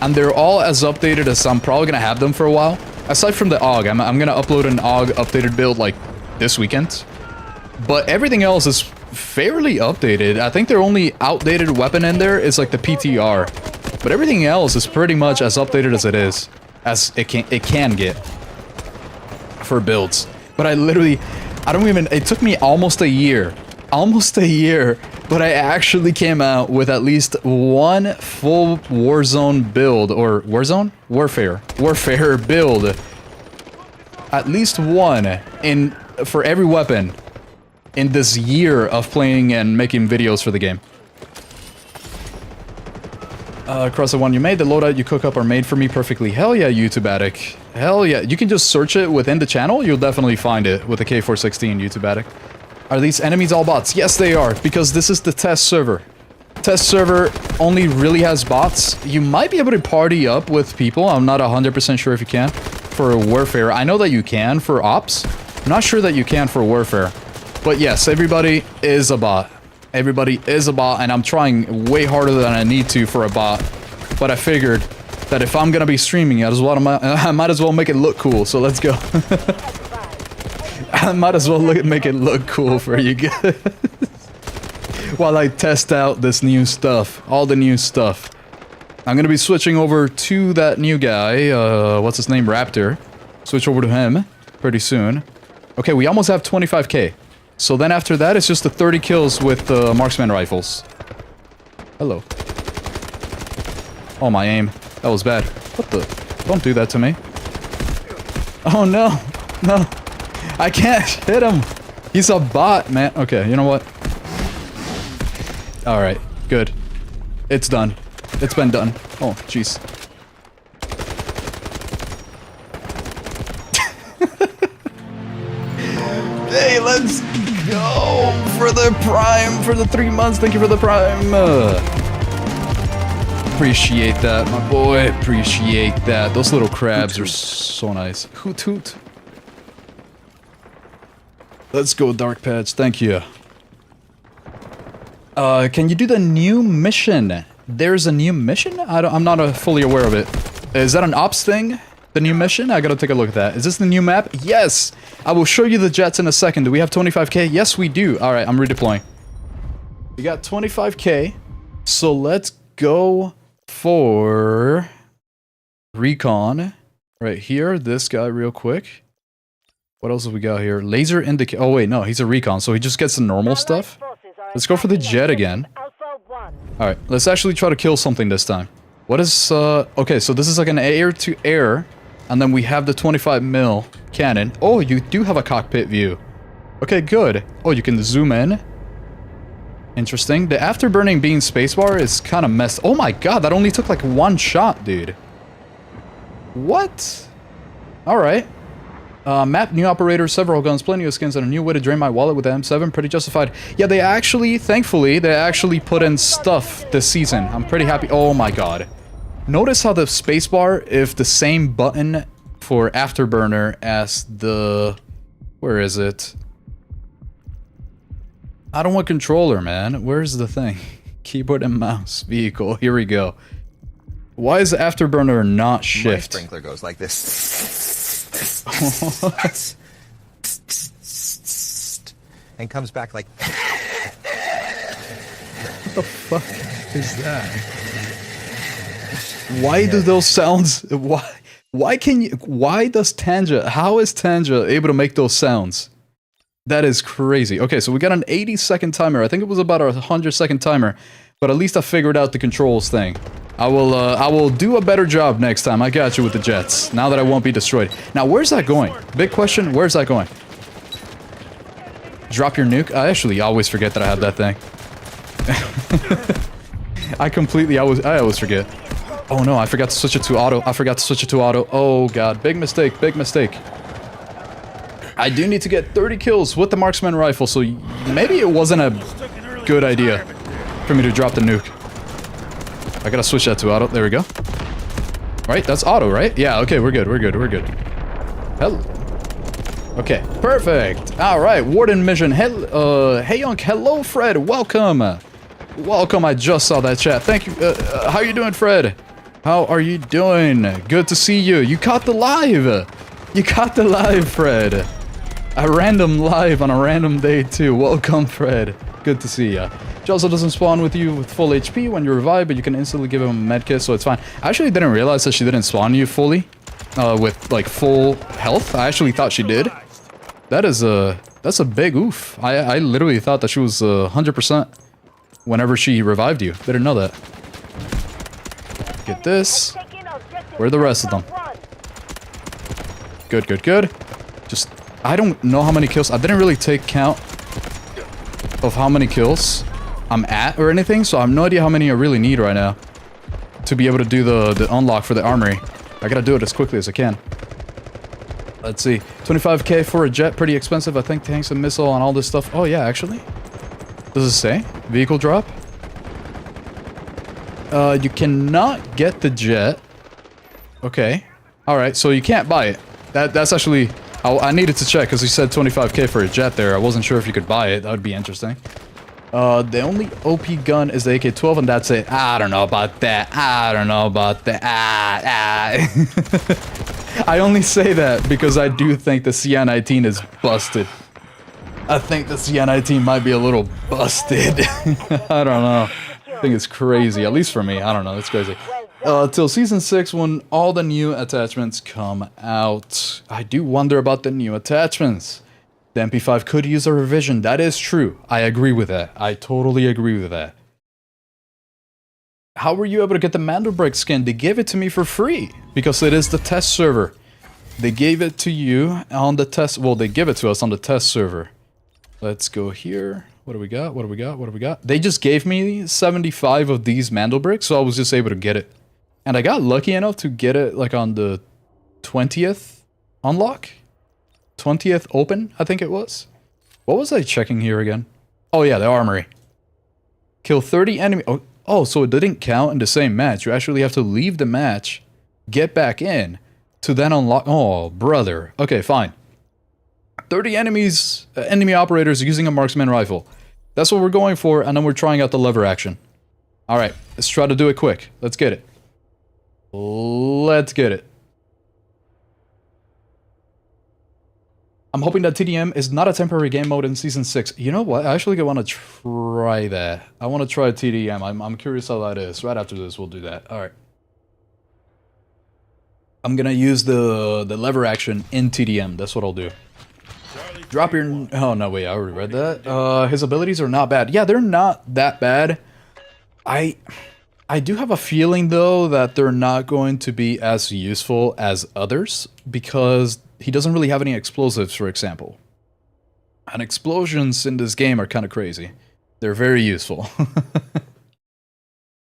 and they're all as updated as I'm probably gonna have them for a while. Aside from the AUG, I'm gonna upload an AUG updated build like this weekend, but everything else is fairly updated. I think their only outdated weapon in there is like the PTR, but everything else is pretty much as updated as it can get for builds. But it took me almost a year, but I actually came out with at least one full Warzone build, or Warfare build. At least one for every weapon in this year of playing and making videos for the game. Across the one you made, the loadout you cook up are made for me perfectly. Hell yeah, YouTube Addict. Hell yeah. You can just search it within the channel. You'll definitely find it with the K416, YouTube Addict. Are these enemies all bots? Yes, they are, because this is the test server. Test server only really has bots. You might be able to party up with people. I'm not 100% sure if you can for Warfare. I know that you can for Ops. I'm not sure that you can for Warfare. But yes, everybody is a bot. Everybody is a bot, and I'm trying way harder than I need to for a bot. But I figured that if I'm gonna be streaming, I might as well make it look cool. So let's go. I might as well make it look cool for you guys. While I test out this new stuff, all the new stuff. I'm gonna be switching over to that new guy, what's his name, Raptor. Switch over to him pretty soon. Okay, we almost have 25k. So then after that, it's just the 30 kills with the marksman rifles. Hello. Oh, my aim. That was bad. What the? Don't do that to me. Oh, no. No. I can't hit him. He's a bot, man. Okay, you know what? Alright, good. It's done. It's been done. Oh, jeez. Hey, let's go for the Prime, for the 3 months. Thank you for the Prime. Appreciate that, my boy. Appreciate that. Those little crabs are so nice. Hoot hoot. Let's go, Dark Patch. Thank you. Can you do the new mission? There's a new mission? I'm not fully aware of it. Is that an ops thing? The new mission? I gotta take a look at that. Is this the new map? Yes! I will show you the jets in a second. Do we have 25k? Yes, we do. Alright, I'm redeploying. We got 25k. So let's go for recon. Right here. This guy real quick. What else have we got here? Laser indicator. Oh wait, no, he's a recon, so he just gets the normal stuff. Let's go for the jet again. Alright, let's actually try to kill something this time. What is, okay, so this is like an air-to-air, and then we have the 25mm cannon. Oh, you do have a cockpit view. Okay, good. Oh, you can zoom in. Interesting. The afterburning beam spacebar is kind of messed. Oh my god, that only took like one shot, dude. What? Alright. Map, new operator, several guns, plenty of skins, and a new way to drain my wallet with the M7. Pretty justified. Yeah, they actually, thankfully, they actually put in stuff this season. I'm pretty happy. Oh my god. Notice how the spacebar is the same button for Afterburner as the... Where is it? I don't want controller, man. Where's the thing? Keyboard and mouse. Vehicle. Here we go. Why is the Afterburner not shift? My sprinkler goes like this. And comes back like... What the fuck is that? Why do those sounds... Why can you... Why does Tanja... How is Tanja able to make those sounds? That is crazy. Okay, so we got an 80-second timer. I think it was about a 100-second timer. But at least I figured out the controls thing. I will do a better job next time. I got you with the jets. Now that I won't be destroyed. Now, where's that going? Big question, where's that going? Drop your nuke? I actually always forget that I have that thing. I always forget. Oh no, I forgot to switch it to auto. I forgot to switch it to auto. Oh god, big mistake, big mistake. I do need to get 30 kills with the marksman rifle, so maybe it wasn't a good idea for me to drop the nuke. I gotta switch that to auto. There we go. Right, that's auto, right? Yeah, okay, we're good, we're good, we're good. Hello. Okay, perfect. Alright, Warden mission. Hey, Young, hello, Fred. Welcome. Welcome, I just saw that chat. Thank you. How you doing, Fred? How are you doing? Good to see you. You caught the live. You caught the live, Fred. A random live on a random day, too. Welcome, Fred. Good to see ya. She also doesn't spawn with you with full HP when you revive, but you can instantly give him a medkit, so it's fine. I actually didn't realize that she didn't spawn you fully, with, like, full health. I actually thought she did. That's a big oof. I literally thought that she was 100% whenever she revived you. Didn't know that. Get this. Where are the rest of them? Good, good, good. Just, I don't know how many kills. I didn't really take count of how many kills I'm at or anything, so I have no idea how many I really need right now to be able to do the unlock for the armory. I gotta do it as quickly as I can. Let's see. 25k for a jet, pretty expensive. I think tanks and missile and all this stuff. Oh yeah, actually. Does it say? Vehicle drop? You cannot get the jet. Okay. Alright, so you can't buy it. That's actually... I needed to check because you said 25k for a jet there. I wasn't sure if you could buy it. That would be interesting. The only OP gun is the AK-12 and that's it. I don't know about that. I don't know about that. I only say that because I do think the CI-19 is busted. I think the CI-19 might be a little busted. I don't know. I think it's crazy. At least for me. I don't know. It's crazy. Till season 6 when all the new attachments come out. I do wonder about the new attachments. The MP5 could use a revision. That is true. I agree with that. I totally agree with that. How were you able to get the Mandelbrake skin? They gave it to me for free because it is the test server. They gave it to you on the test. Well, they give it to us on the test server. Let's go here. What do we got? What do we got? What do we got? They just gave me 75 of these Mandelbrakes, so I was just able to get it. And I got lucky enough to get it like on the 20th unlock. 20th open, I think it was. What was I checking here again? Oh yeah, the armory. Kill 30 enemy. Oh, so it didn't count in the same match. You actually have to leave the match, get back in, to then unlock. Oh, brother. Okay, fine. 30 enemies, enemy operators using a marksman rifle. That's what we're going for, and then we're trying out the lever action. Alright, let's try to do it quick. Let's get it. Let's get it. I'm hoping that TDM is not a temporary game mode in Season 6. You know what? I actually want to try that. I want to try TDM. I'm curious how that is. Right after this, we'll do that. Alright. I'm gonna use the lever action in TDM. That's what I'll do. Drop your... Oh, no, wait. I already read that. His abilities are not bad. Yeah, they're not that bad. I do have a feeling, though, that they're not going to be as useful as others, because he doesn't really have any explosives, for example. And explosions in this game are kind of crazy. They're very useful.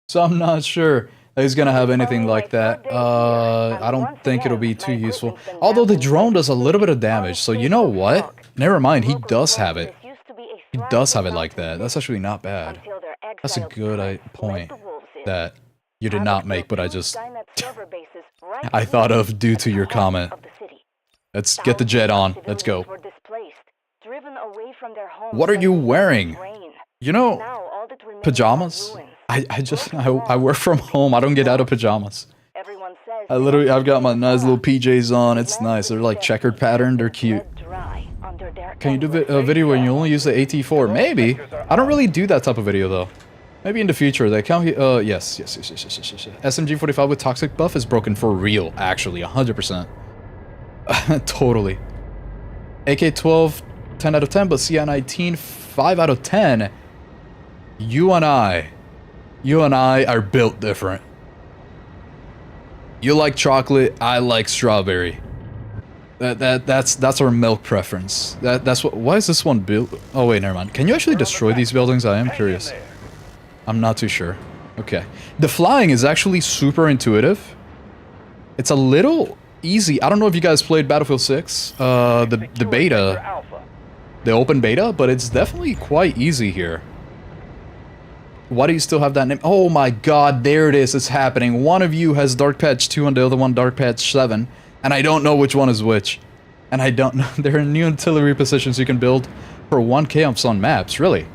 So I'm not sure that he's gonna have anything like that. I don't think it'll be too useful. Although the drone does a little bit of damage, so you know what? Never mind, he does have it. He does have it like that. That's actually not bad. That's a good point that you did not make, but I just... I thought of due to your comment. Let's get the jet on. Let's go. What are you wearing? You know, pajamas? I work from home. I don't get out of pajamas. I've got my nice little PJs on. It's nice. They're like checkered pattern. They're cute. Can you do a video where you only use the AT4? Maybe. I don't really do that type of video though. Maybe in the future. They count. Yes. SMG45 with toxic buff is broken for real. Actually, 100%. Totally. AK12, 10 out of 10, but CI19, 5 out of 10. You and I are built different. You like chocolate, I like strawberry. That's our milk preference. That's what. Why is this one built? Oh wait, never mind. Can you actually destroy these buildings? I am curious. I'm not too sure. Okay. The flying is actually super intuitive. It's a little easy. I don't know if you guys played Battlefield 6, the beta, the open beta, but it's definitely quite easy here. Why do you still have that name? Oh my god, there it is. It's happening. One of you has Dark Patch 2 and the other one Dark Patch 7. And I don't know which one is which. And I don't know. There are new artillery positions you can build for 1k on some maps. Really?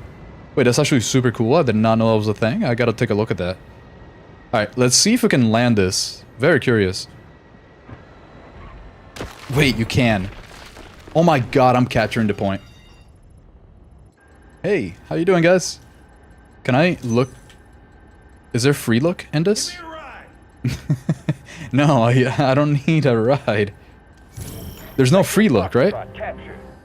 Wait, that's actually super cool. I did not know that was a thing. I gotta take a look at that. Alright, let's see if we can land this. Very curious. Wait, you can. Oh my god, I'm capturing the point. Hey, how you doing, guys? Can I look? Is there free look in this? No, I don't need a ride. There's no free look, right?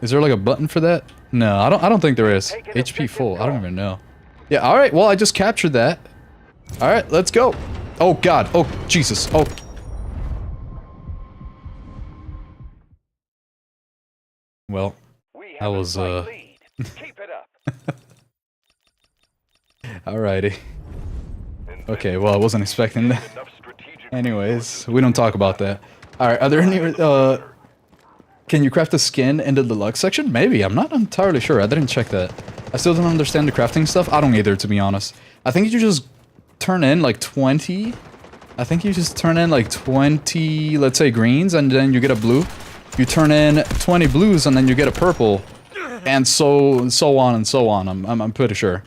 Is there like a button for that? No, I don't think there is. HP full. I don't even know. Yeah, all right. Well, I just captured that. All right, let's go. Oh god. Oh Jesus. Oh. Well, that was Keep it up. Alrighty. Okay, well, I wasn't expecting that. Anyways, we don't talk about that. Alright, are there any, can you craft a skin in the deluxe section? Maybe, I'm not entirely sure. I didn't check that. I still don't understand the crafting stuff. I don't either, to be honest. I think you just turn in like 20. I think you just turn in like 20, let's say, greens, and then you get a blue. You turn in 20 blues, and then you get a purple. And so on and so on. I'm pretty sure.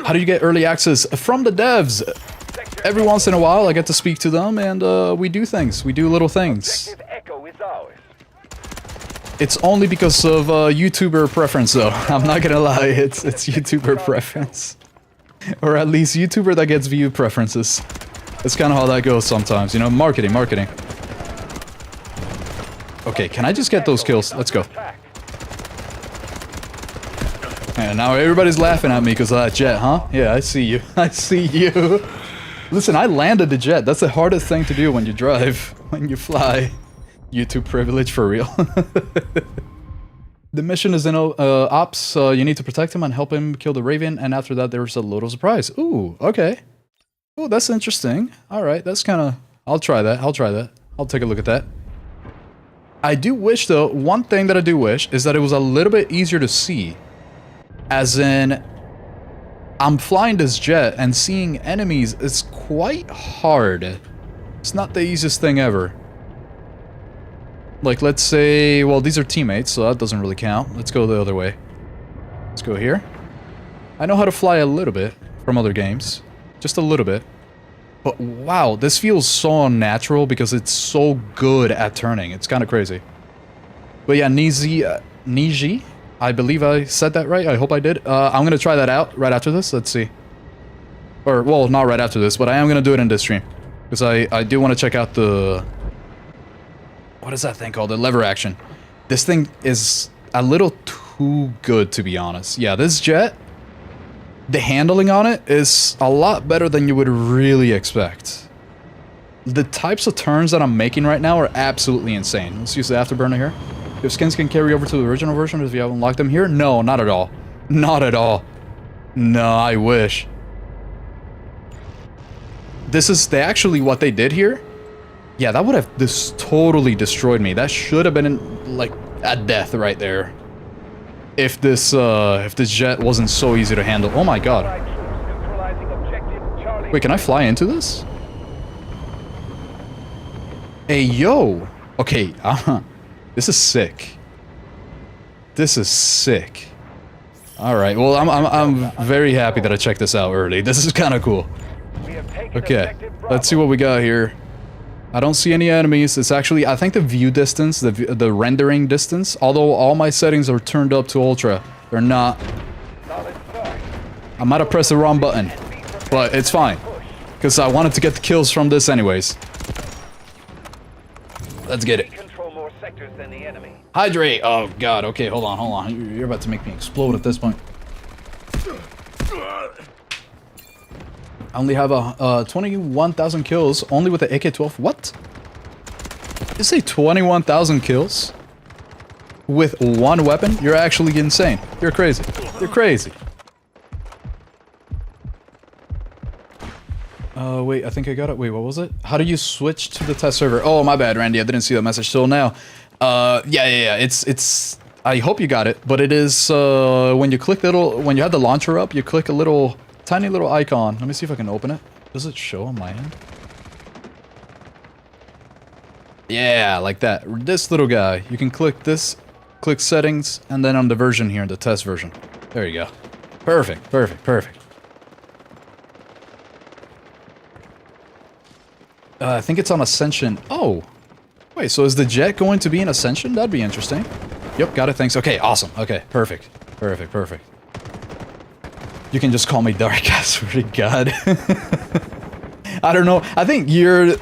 How do you get early access? From the devs. Every once in a while, I get to speak to them, and we do things. We do little things. It's only because of YouTuber preference, though. I'm not gonna lie, it's YouTuber preference. Or at least YouTuber that gets view preferences. That's kind of how that goes sometimes, you know? Marketing. Okay, can I just get those kills? Let's go. And now everybody's laughing at me because of that jet, huh? Yeah, I see you. I see you. Listen, I landed the jet. That's the hardest thing to do when you drive, when you fly. YouTube privilege for real. The mission is in Ops. You need to protect him and help him kill the Raven. And after that, there's a little surprise. Ooh, okay. Ooh, that's interesting. All right, that's kind of... I'll try that. I'll try that. I'll take a look at that. I do wish, though, one thing that I do wish is that it was a little bit easier to see. As in, I'm flying this jet and seeing enemies is quite hard. It's not the easiest thing ever. Like, let's say, well, these are teammates, so that doesn't really count. Let's go the other way. Let's go here. I know how to fly a little bit from other games. Just a little bit. But wow, this feels so unnatural because it's so good at turning. It's kind of crazy. But yeah, Niji, I believe I said that right. I hope I did. I'm going to try that out right after this. Let's see. Or, well, not right after this, but I am going to do it in this stream. Because I do want to check out the... What is that thing called? The lever action. This thing is a little too good, to be honest. Yeah, this jet... The handling on it is a lot better than you would really expect. The types of turns that I'm making right now are absolutely insane. Let's use the afterburner here. If skins can carry over to the original version if you haven't unlocked them here? No, not at all. Not at all. No, I wish. This is actually what they did here. Yeah, that would have totally destroyed me. That should have been like a death right there. If this jet wasn't so easy to handle. Oh my god. Wait, can I fly into this? Hey, yo. Okay, this is sick. This is sick. All right. Well, I'm very happy that I checked this out early. This is kind of cool. Okay, let's see what we got here. I don't see any enemies. It's actually, I think the view distance, the rendering distance, although all my settings are turned up to ultra, they're not. I might have pressed the wrong button, but it's fine. Because I wanted to get the kills from this anyways. Let's get it. Hydrate! Oh god, okay, hold on. You're about to make me explode at this point. I only have 21,000 kills only with the AK-12. What? You say 21,000 kills? With one weapon? You're actually insane. You're crazy. You're crazy. Wait, I think I got it. Wait, what was it? How do you switch to the test server? Oh, my bad, Randy. I didn't see that message till now. Yeah. It's... I hope you got it, but it is, when you click when you have the launcher up, you click a little... Tiny little icon. Let me see if I can open it. Does it show on my end? Yeah, like that. This little guy. You can click this, click settings, and then on the version here, the test version. There you go. Perfect, perfect, perfect. I think it's on Ascension. Oh! Wait, so is the jet going to be in Ascension? That'd be interesting. Yep, got it, thanks. Okay, awesome. Okay, perfect. Perfect, perfect. You can just call me Dark, I swear to God. I don't know. I think you're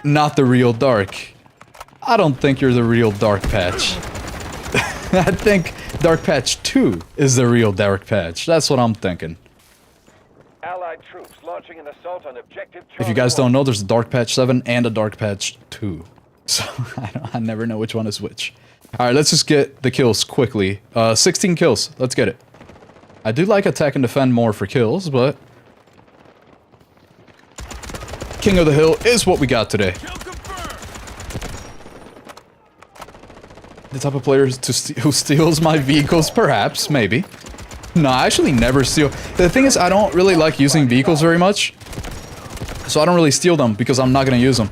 not the real Dark. I don't think you're the real Dark Patch. I think Dark Patch 2 is the real Dark Patch. That's what I'm thinking. Allied troops launching an assault on objective Charlie. If you guys don't know, there's a Dark Patch 7 and a Dark Patch 2. So I never know which one is which. Alright, let's just get the kills quickly. 16 kills. Let's get it. I do like attack and defend more for kills, but... King of the Hill is what we got today. The type of player who steals my vehicles, perhaps, maybe. No, I actually never steal. The thing is, I don't really like using vehicles very much. So I don't really steal them, because I'm not gonna use them.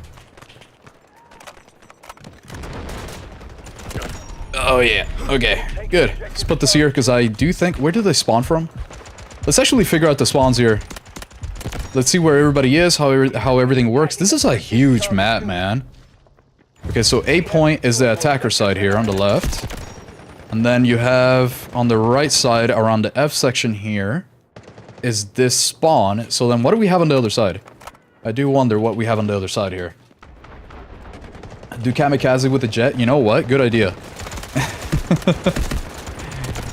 Oh yeah, okay, good. Let's put this here, because I do think... Where do they spawn from? Let's actually figure out the spawns here. Let's see where everybody is, how everything works. This is a huge map, man. Okay, so A point is the attacker side here on the left. And then you have on the right side, around the F section here, is this spawn. So then what do we have on the other side? I do wonder what we have on the other side here. Do kamikaze with the jet? You know what? Good idea.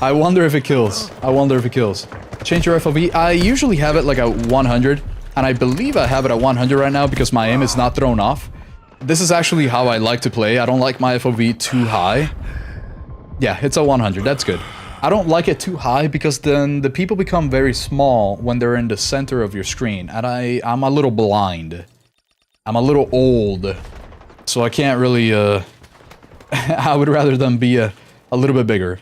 I wonder if it kills. I wonder if it kills. Change your FOV. I usually have it like at 100. And I believe I have it at 100 right now because my aim is not thrown off. This is actually how I like to play. I don't like my FOV too high. Yeah, it's a 100. That's good. I don't like it too high because then the people become very small when they're in the center of your screen. And I'm a little blind. I'm a little old. So I can't really, I would rather them be a little bit bigger.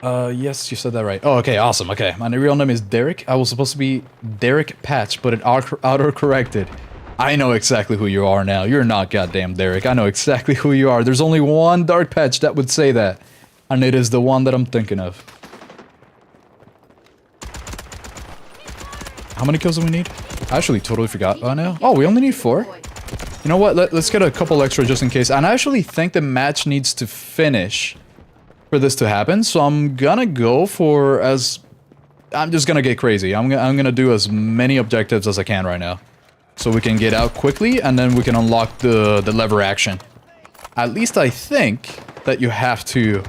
Yes, you said that right. Oh, okay, awesome. Okay, my real name is Derek. I was supposed to be Derek Patch, but it auto-corrected. I know exactly who you are now. You're not goddamn Derek. I know exactly who you are. There's only one dark patch that would say that. And it is the one that I'm thinking of. How many kills do we need? I actually totally forgot by now. Oh, we only need 4? You know what? Let's get a couple extra just in case. And I actually think the match needs to finish for this to happen, so I'm gonna go for I'm just gonna get crazy. I'm gonna do as many objectives as I can right now, so we can get out quickly, and then we can unlock the lever action. At least I think that you have to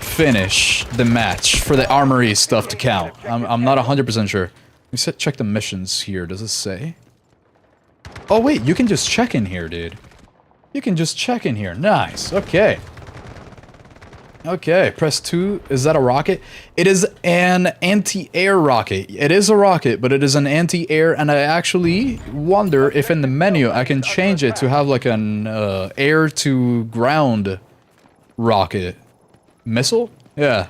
finish the match for the armory stuff to count. I'm not 100% sure. Let me check the missions here. Does it say? Oh wait, you can just check in here, dude. You can just check in here. Nice. Okay. Okay, press 2. Is that a rocket? It is an anti-air rocket. It is a rocket, but it is an anti-air, and I actually wonder if in the menu I can change it to have like an air-to-ground rocket. Missile? Yeah.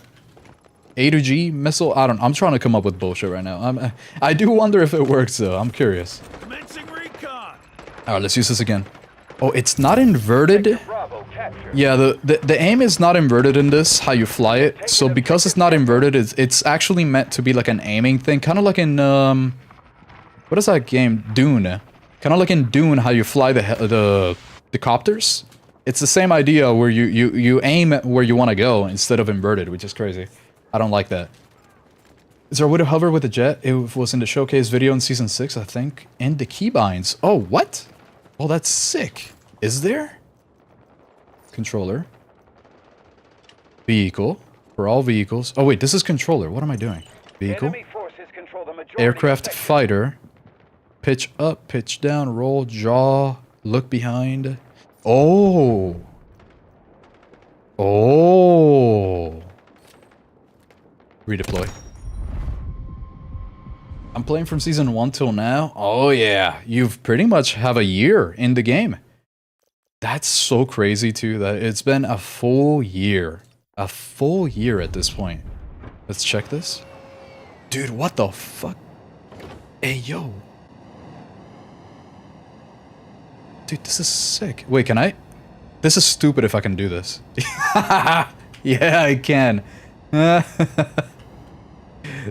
A to G missile? I'm trying to come up with bullshit right now. I do wonder if it works though. I'm curious. Alright, let's use this again. Oh, it's not inverted? Yeah, the aim is not inverted in this, how you fly it. So because it's not inverted, it's actually meant to be like an aiming thing. Kind of like in, what is that game? Dune. Kind of like in Dune, how you fly the copters. It's the same idea where you aim at where you want to go instead of inverted, which is crazy. I don't like that. Is there a way to hover with a jet? It was in the showcase video in Season 6, I think. And the keybinds. Oh, what? Oh, that's sick. Is there? Controller. Vehicle. For all vehicles. Oh, wait, this is controller. What am I doing? Vehicle. Aircraft fighter. Pitch up, pitch down, roll, jaw, look behind. Oh. Oh. Redeploy. I'm playing from Season 1 till now. Oh yeah, you've pretty much have a year in the game. That's so crazy too, that it's been a full year. A full year at this point. Let's check this. Dude, what the fuck? Hey, yo. Dude, this is sick. Wait, can I? This is stupid if I can do this. Yeah, I can.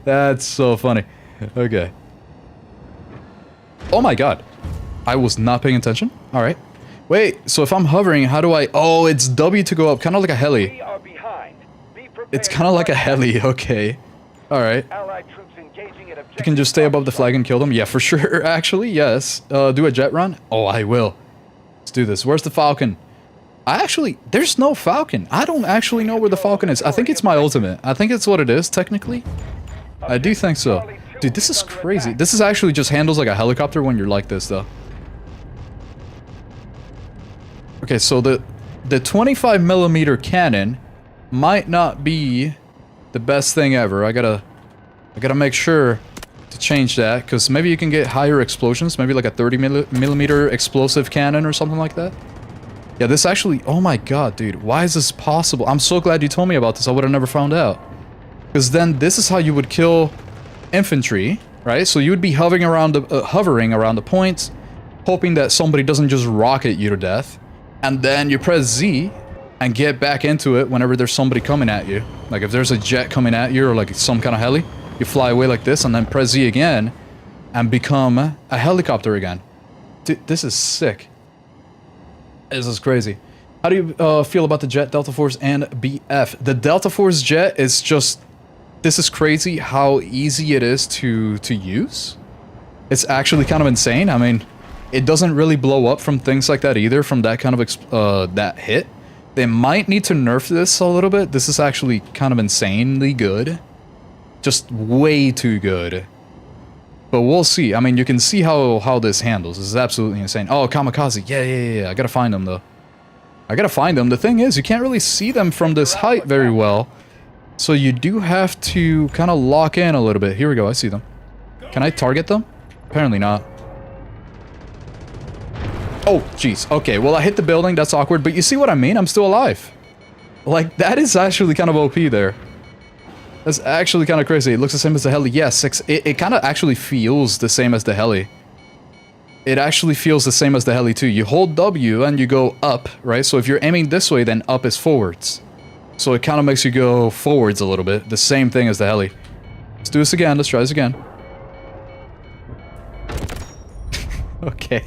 That's so funny. Okay. Oh my god. I was not paying attention. Alright. Wait, so if I'm hovering, how do I... Oh, it's W to go up. Kind of like a heli. It's kind of like a heli. Okay. Alright. You can just stay above the flag and kill them? Yeah, for sure. Actually, yes. Do a jet run? Oh, I will. Let's do this. Where's the Falcon? There's no Falcon. I don't actually know where the Falcon is. I think it's my ultimate. I think it's what it is, technically. I do think so. Dude, this is crazy. This is actually just handles like a helicopter when you're like this, though. Okay, so the 25mm cannon might not be the best thing ever. I gotta make sure to change that, because maybe you can get higher explosions. Maybe like a 30mm explosive cannon or something like that. Yeah, this actually... Oh my god, dude. Why is this possible? I'm so glad you told me about this. I would have never found out. Because then this is how you would kill infantry, right? So you would be hovering around the points, hoping that somebody doesn't just rocket you to death. And then you press Z and get back into it whenever there's somebody coming at you. Like if there's a jet coming at you or like some kind of heli, you fly away like this and then press Z again and become a helicopter again. Dude, this is sick. This is crazy. How do you feel about the jet, Delta Force, and BF? The Delta Force jet is just... This is crazy how easy it is to use. It's actually kind of insane. I mean, it doesn't really blow up from things like that either, from that kind of that hit. They might need to nerf this a little bit. This is actually kind of insanely good. Just way too good. But we'll see. I mean, you can see how this handles. This is absolutely insane. Oh, kamikaze. Yeah. I gotta find them, though. I gotta find them. The thing is, you can't really see them from this height very well. So you do have to kind of lock in a little bit. Here we go. I see them. Can I target them? Apparently not. Oh, jeez. Okay, well, I hit the building. That's awkward. But you see what I mean? I'm still alive. Like, that is actually kind of OP there. That's actually kind of crazy. It looks the same as the heli. Yes, it kind of actually feels the same as the heli. It actually feels the same as the heli, too. You hold W and you go up, right? So if you're aiming this way, then up is forwards. So it kind of makes you go forwards a little bit. The same thing as the heli. Let's do this again. Let's try this again. Okay.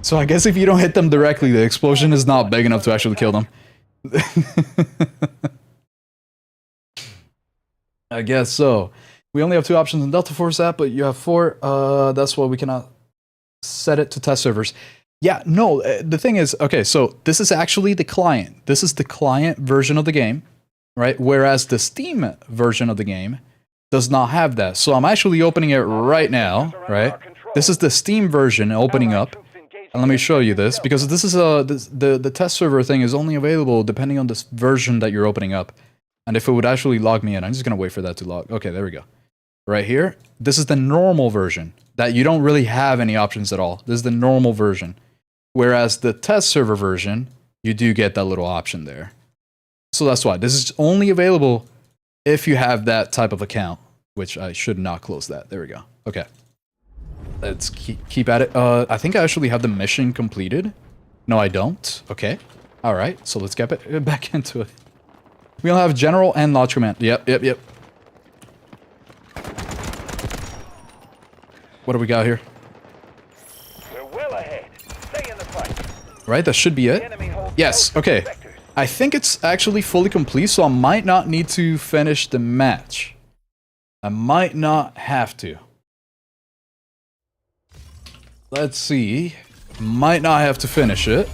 So I guess if you don't hit them directly, the explosion is not big enough to actually kill them. I guess so. We only have 2 options in Delta Force app, but you have 4. That's why we cannot set it to test servers. Yeah, no, the thing is, okay, so this is actually the client. This is the client version of the game, right? Whereas the Steam version of the game does not have that. So I'm actually opening it right now, right? This is the Steam version opening up. And let me show you this, because this is the test server thing is only available depending on this version that you're opening up. And if it would actually log me in, I'm just going to wait for that to log. Okay, there we go. Right here, this is the normal version that you don't really have any options at all. This is the normal version. Whereas the test server version, you do get that little option there. So that's why. This is only available if you have that type of account, which I should not close that. There we go. Okay. Let's keep at it. I think I actually have the mission completed. No, I don't. Okay. All right. So let's get back into it. We all have general and launch command. Yep. What do we got here? We're well ahead. Stay in the fight. Right, that should be it. Yes, okay. I think it's actually fully complete, so I might not need to finish the match. I might not have to. Let's see. Might not have to finish it.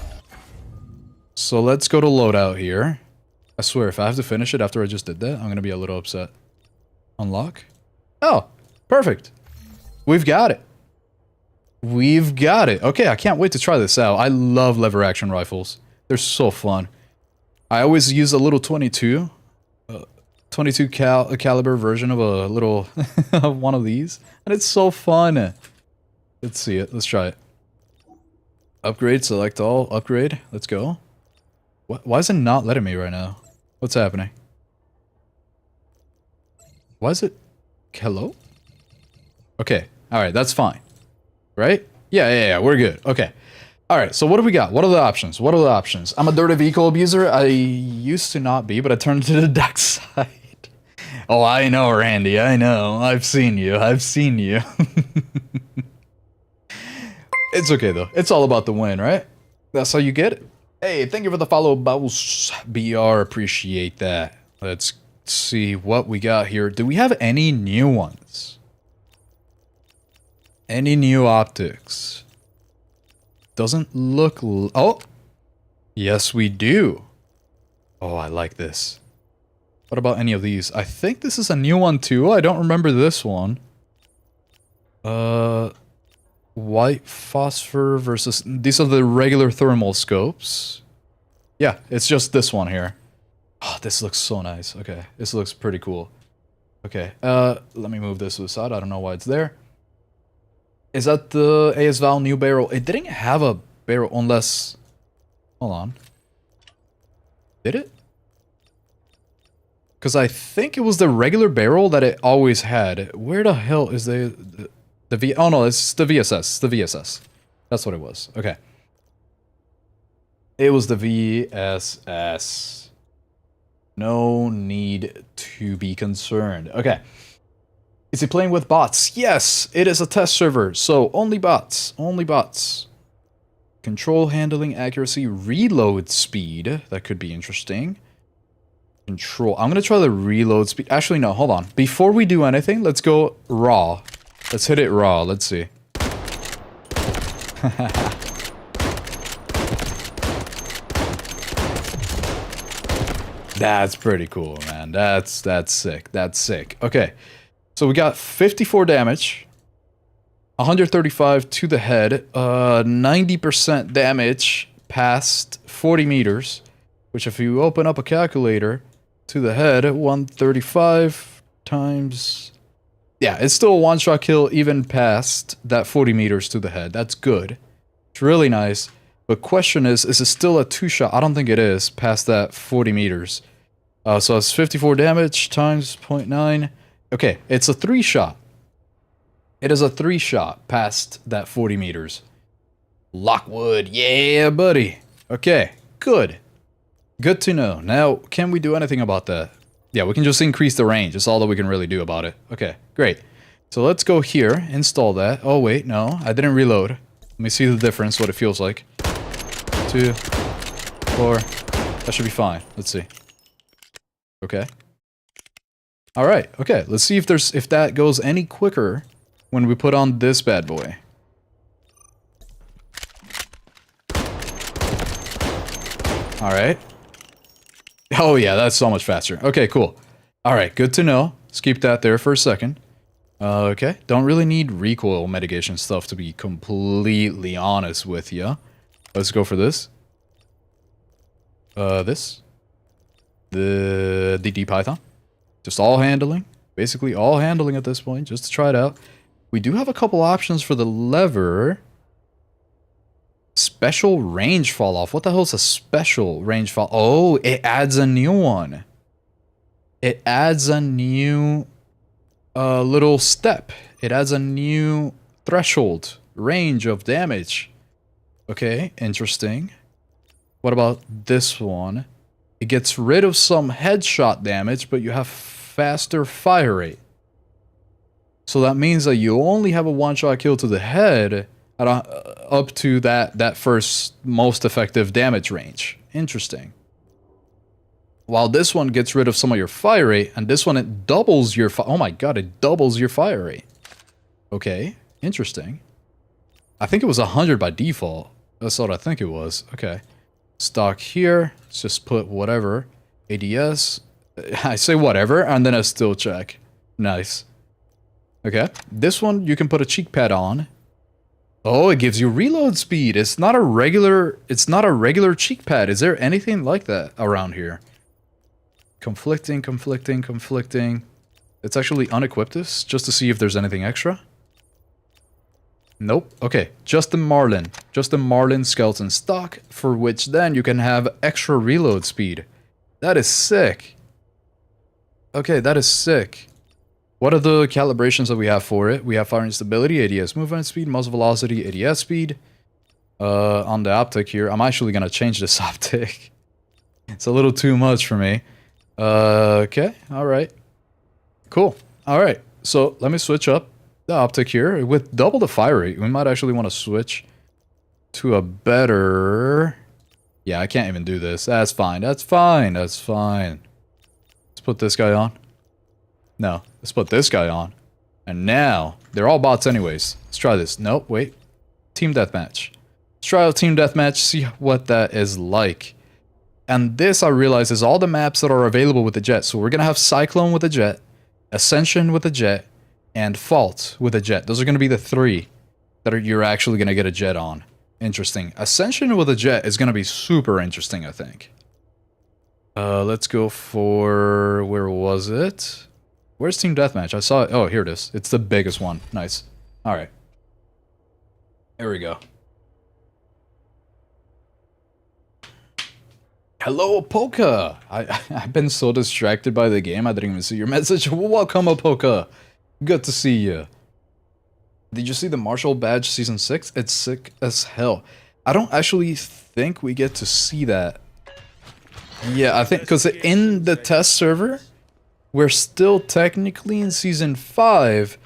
So let's go to loadout here. I swear, if I have to finish it after I just did that, I'm gonna be a little upset. Unlock? Oh, perfect. We've got it. We've got it. Okay, I can't wait to try this out. I love lever action rifles. They're so fun. I always use a little 22 caliber version of a little one of these, and it's so fun. Let's see it. Let's try it. Upgrade, select all, upgrade. Let's go. Why is it not letting me right now? What's happening? Why is it... Hello? Okay. Alright, that's fine. Right? Yeah, we're good. Okay. Alright, so what do we got? What are the options? What are the options? I'm a dirty vehicle abuser. I used to not be, but I turned to the dark side. Oh, I know, Randy. I know. I've seen you. I've seen you. It's okay, though. It's all about the win, right? That's how you get it. Hey, thank you for the follow, Bubbles BR. Appreciate that. Let's see what we got here. Do we have any new ones? Any new optics? Doesn't look... Oh! Yes, we do. Oh, I like this. What about any of these? I think this is a new one, too. I don't remember this one. White phosphor versus... These are the regular thermal scopes. Yeah, it's just this one here. Oh, this looks so nice. Okay, this looks pretty cool. Okay, let me move this to the side. I don't know why it's there. Is that the ASVAL new barrel? It didn't have a barrel unless... Hold on. Did it? Because I think it was the regular barrel that it always had. Where the hell is the oh no, it's the VSS. It's the VSS. That's what it was. Okay. It was the VSS. No need to be concerned. Okay. Is he playing with bots? Yes, it is a test server, so only bots. Only bots. Control handling accuracy, reload speed. That could be interesting. Control. I'm going to try the reload speed. Actually, no, hold on. Before we do anything, let's go raw. Let's hit it raw. Let's see. That's pretty cool, man. That's sick. That's sick. Okay. So we got 54 damage. 135 to the head. 90% damage past 40 meters. Which if you open up a calculator to the head, 135 times... Yeah, it's still a one-shot kill even past that 40 meters to the head. That's good. It's really nice. But question is it still a two-shot? I don't think it is past that 40 meters. So it's 54 damage times 0.9. Okay, it's a three-shot. It is a three-shot past that 40 meters. Lockwood, yeah, buddy. Okay, good. Good to know. Now, can we do anything about that? Yeah, we can just increase the range. That's all that we can really do about it. Okay, great. So let's go here, install that. Oh, wait, no, I didn't reload. Let me see the difference, what it feels like. 2, 4. That should be fine. Let's see. Okay. All right. Okay. Let's see if that goes any quicker when we put on this bad boy. All right. Oh yeah, that's so much faster. Okay, cool. All right, good to know. Let's keep that there for a second. Okay. Don't really need recoil mitigation stuff to be completely honest with you. Let's go for this. This. The DD Python. Just all handling. Basically all handling at this point, just to try it out. We do have a couple options for the lever. Special range fall off. What the hell is a special range fall? Oh, it adds a new one. It adds a new little step. It adds a new threshold range of damage. Okay, interesting. What about this one? It gets rid of some headshot damage, but you have faster fire rate. So that means that you only have a one-shot kill to the head at up to that first most effective damage range. Interesting. While this one gets rid of some of your fire rate, and this one it doubles your oh my god, it doubles your fire rate. Okay, interesting. I think it was 100 by default. That's what I think it was. Okay. Stock here. Let's just put whatever. ADS. I say whatever, and then I still check. Nice. Okay. This one you can put a cheek pad on. Oh, it gives you reload speed. It's not a regular cheek pad. Is there anything like that around here? Conflicting. Let's actually unequip this just to see if there's anything extra. Nope. Okay, just the Marlin skeleton stock, for which then you can have extra reload speed. That is sick. Okay, that is sick. What are the calibrations that we have for it? We have firing stability, ADS movement speed, muzzle velocity, ADS speed. On the optic here, I'm actually gonna change this optic. It's a little too much for me. Okay, alright. Cool. Alright, so let me switch up the optic here. With double the fire rate, we might actually want to switch to a better... Yeah, I can't even do this. That's fine. That's fine. That's fine. Let's put this guy on. No, let's put this guy on. And now, they're all bots anyways. Let's try this. Nope, wait. Team deathmatch. Let's try out team deathmatch, see what that is like. And this, I realize, is all the maps that are available with the jet. So we're going to have Cyclone with a jet, Ascension with a jet, and Fault with a jet. Those are going to be the three that you're actually going to get a jet on. Interesting. Ascension with a jet is going to be super interesting, I think. Let's go for... Where was it? Where's Team Deathmatch? I saw it. Oh, here it is. It's the biggest one. Nice. Alright. There we go. Hello, Apoka! I've been so distracted by the game, I didn't even see your message. Welcome, Apoka! Good to see you. Did you see the Marshall Badge Season 6? It's sick as hell. I don't actually think we get to see that. Yeah, I think, because in the test server, we're still technically in Season 5,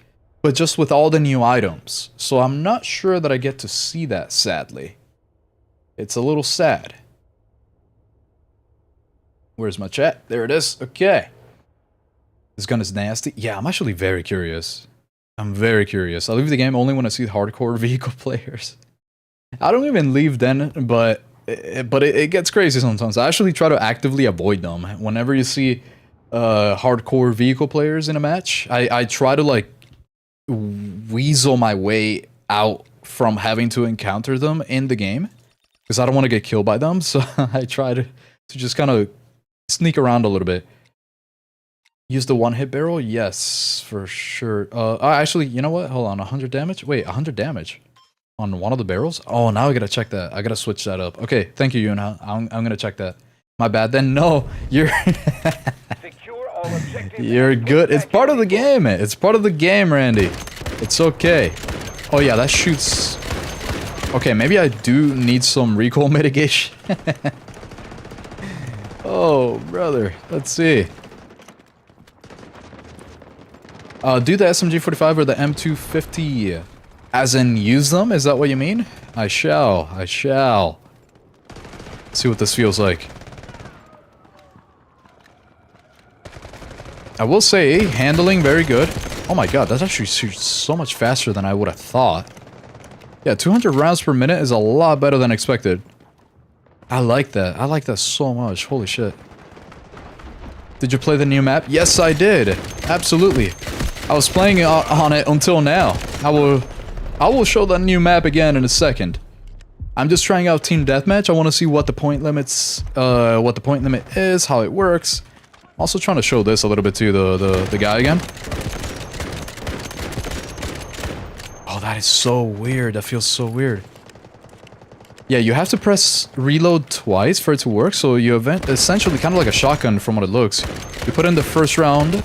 but just with all the new items. So I'm not sure that I get to see that, sadly. It's a little sad. Where's my chat? There it is. Okay. This gun is nasty. Yeah, I'm actually very curious. I'm very curious. I leave the game only when I see hardcore vehicle players. I don't even leave then, but it gets crazy sometimes. I actually try to actively avoid them. Whenever you see hardcore vehicle players in a match, I try to like weasel my way out from having to encounter them in the game because I don't want to get killed by them. So I try to just kind of sneak around a little bit. Use the one-hit barrel? Yes, for sure. Actually, you know what? Hold on, 100 damage? Wait, 100 damage? On one of the barrels? Oh, now I gotta check that. I gotta switch that up. Okay, thank you, Yuna. I'm gonna check that. My bad then. No, you're... Secure all objectives. You're good. It's part of the game, man. It's part of the game, Randy. It's okay. Oh yeah, that shoots... Okay, maybe I do need some recoil mitigation. Oh, brother. Let's see. Do the SMG-45 or the M250. As in, use them? Is that what you mean? I shall. I shall. See what this feels like. I will say, handling very good. Oh my god, that's actually so much faster than I would have thought. Yeah, 200 rounds per minute is a lot better than expected. I like that. I like that so much. Holy shit. Did you play the new map? Yes, I did. Absolutely. I was playing on it until now. I will show that new map again in a second. I'm just trying out Team Deathmatch. I want to see what the point limit is, how it works. I'm also trying to show this a little bit to the guy again. Oh, that is so weird. That feels so weird. Yeah, you have to press reload twice for it to work, so you essentially kind of like a shotgun from what it looks. You put in the first round,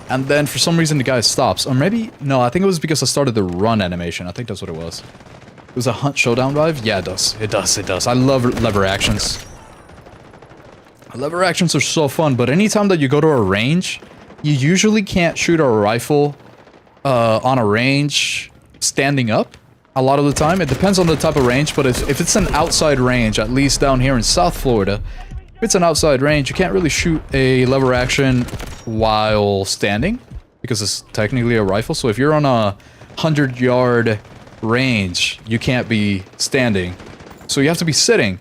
and then for some reason the guy stops. Or maybe, no, I think it was because I started the run animation. I think that's what it was. It was a hunt showdown vibe? Yeah, it does. It does, it does. I love lever actions. Lever actions are so fun, but anytime that you go to a range, you usually can't shoot a rifle on a range standing up. A lot of the time, it depends on the type of range, but if it's an outside range, at least down here in South Florida, if it's an outside range, you can't really shoot a lever action while standing, because it's technically a rifle. So if you're on a 100-yard range, you can't be standing. So you have to be sitting.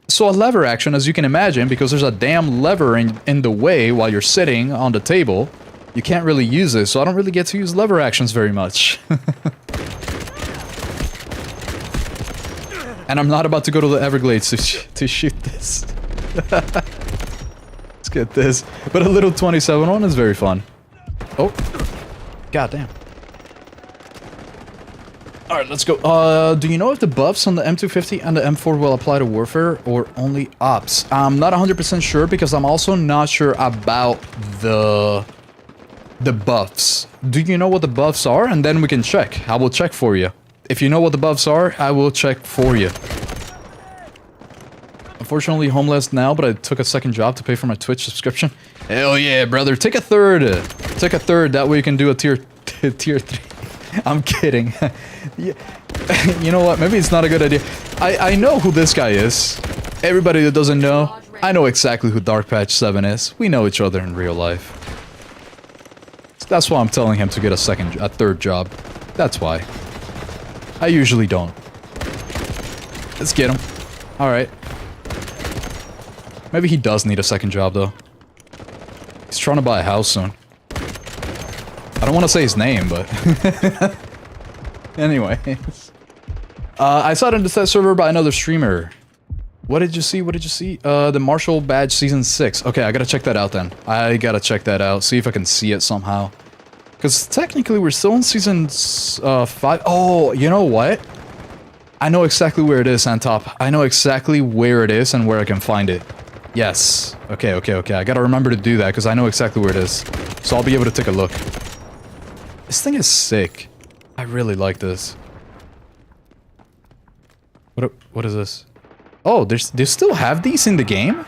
So a lever action, as you can imagine, because there's a damn lever in the way while you're sitting on the table, you can't really use it. So I don't really get to use lever actions very much. And I'm not about to go to the Everglades to shoot this. Let's get this. But a little 27 one is very fun. Oh. Goddamn. Alright, let's go. Do you know if the buffs on the M250 and the M4 will apply to Warfare or only Ops? I'm not 100% sure because I'm also not sure about the buffs. Do you know what the buffs are? And then we can check. I will check for you. If you know what the buffs are, I will check for you. Unfortunately, homeless now, but I took a second job to pay for my Twitch subscription. Hell yeah, brother. Take a third. Take a third. That way you can do a tier 3. I'm kidding. Yeah. You know what? Maybe it's not a good idea. I know who this guy is. Everybody that doesn't know, I know exactly who Dark Patch 7 is. We know each other in real life. That's why I'm telling him to get a third job. That's why. I usually don't. Let's get him. Alright. Maybe he does need a second job, though. He's trying to buy a house soon. I don't want to say his name, but... Anyways. I saw it in the test server by another streamer. What did you see? What did you see? The Marshall Badge Season 6. Okay, I gotta check that out then. I gotta check that out. See if I can see it somehow. Because technically we're still in Season 5. Oh, you know what? I know exactly where it is, Antop. I know exactly where it is and where I can find it. Yes. Okay. I gotta remember to do that because I know exactly where it is. So I'll be able to take a look. This thing is sick. I really like this. What is this? Oh, they still have these in the game?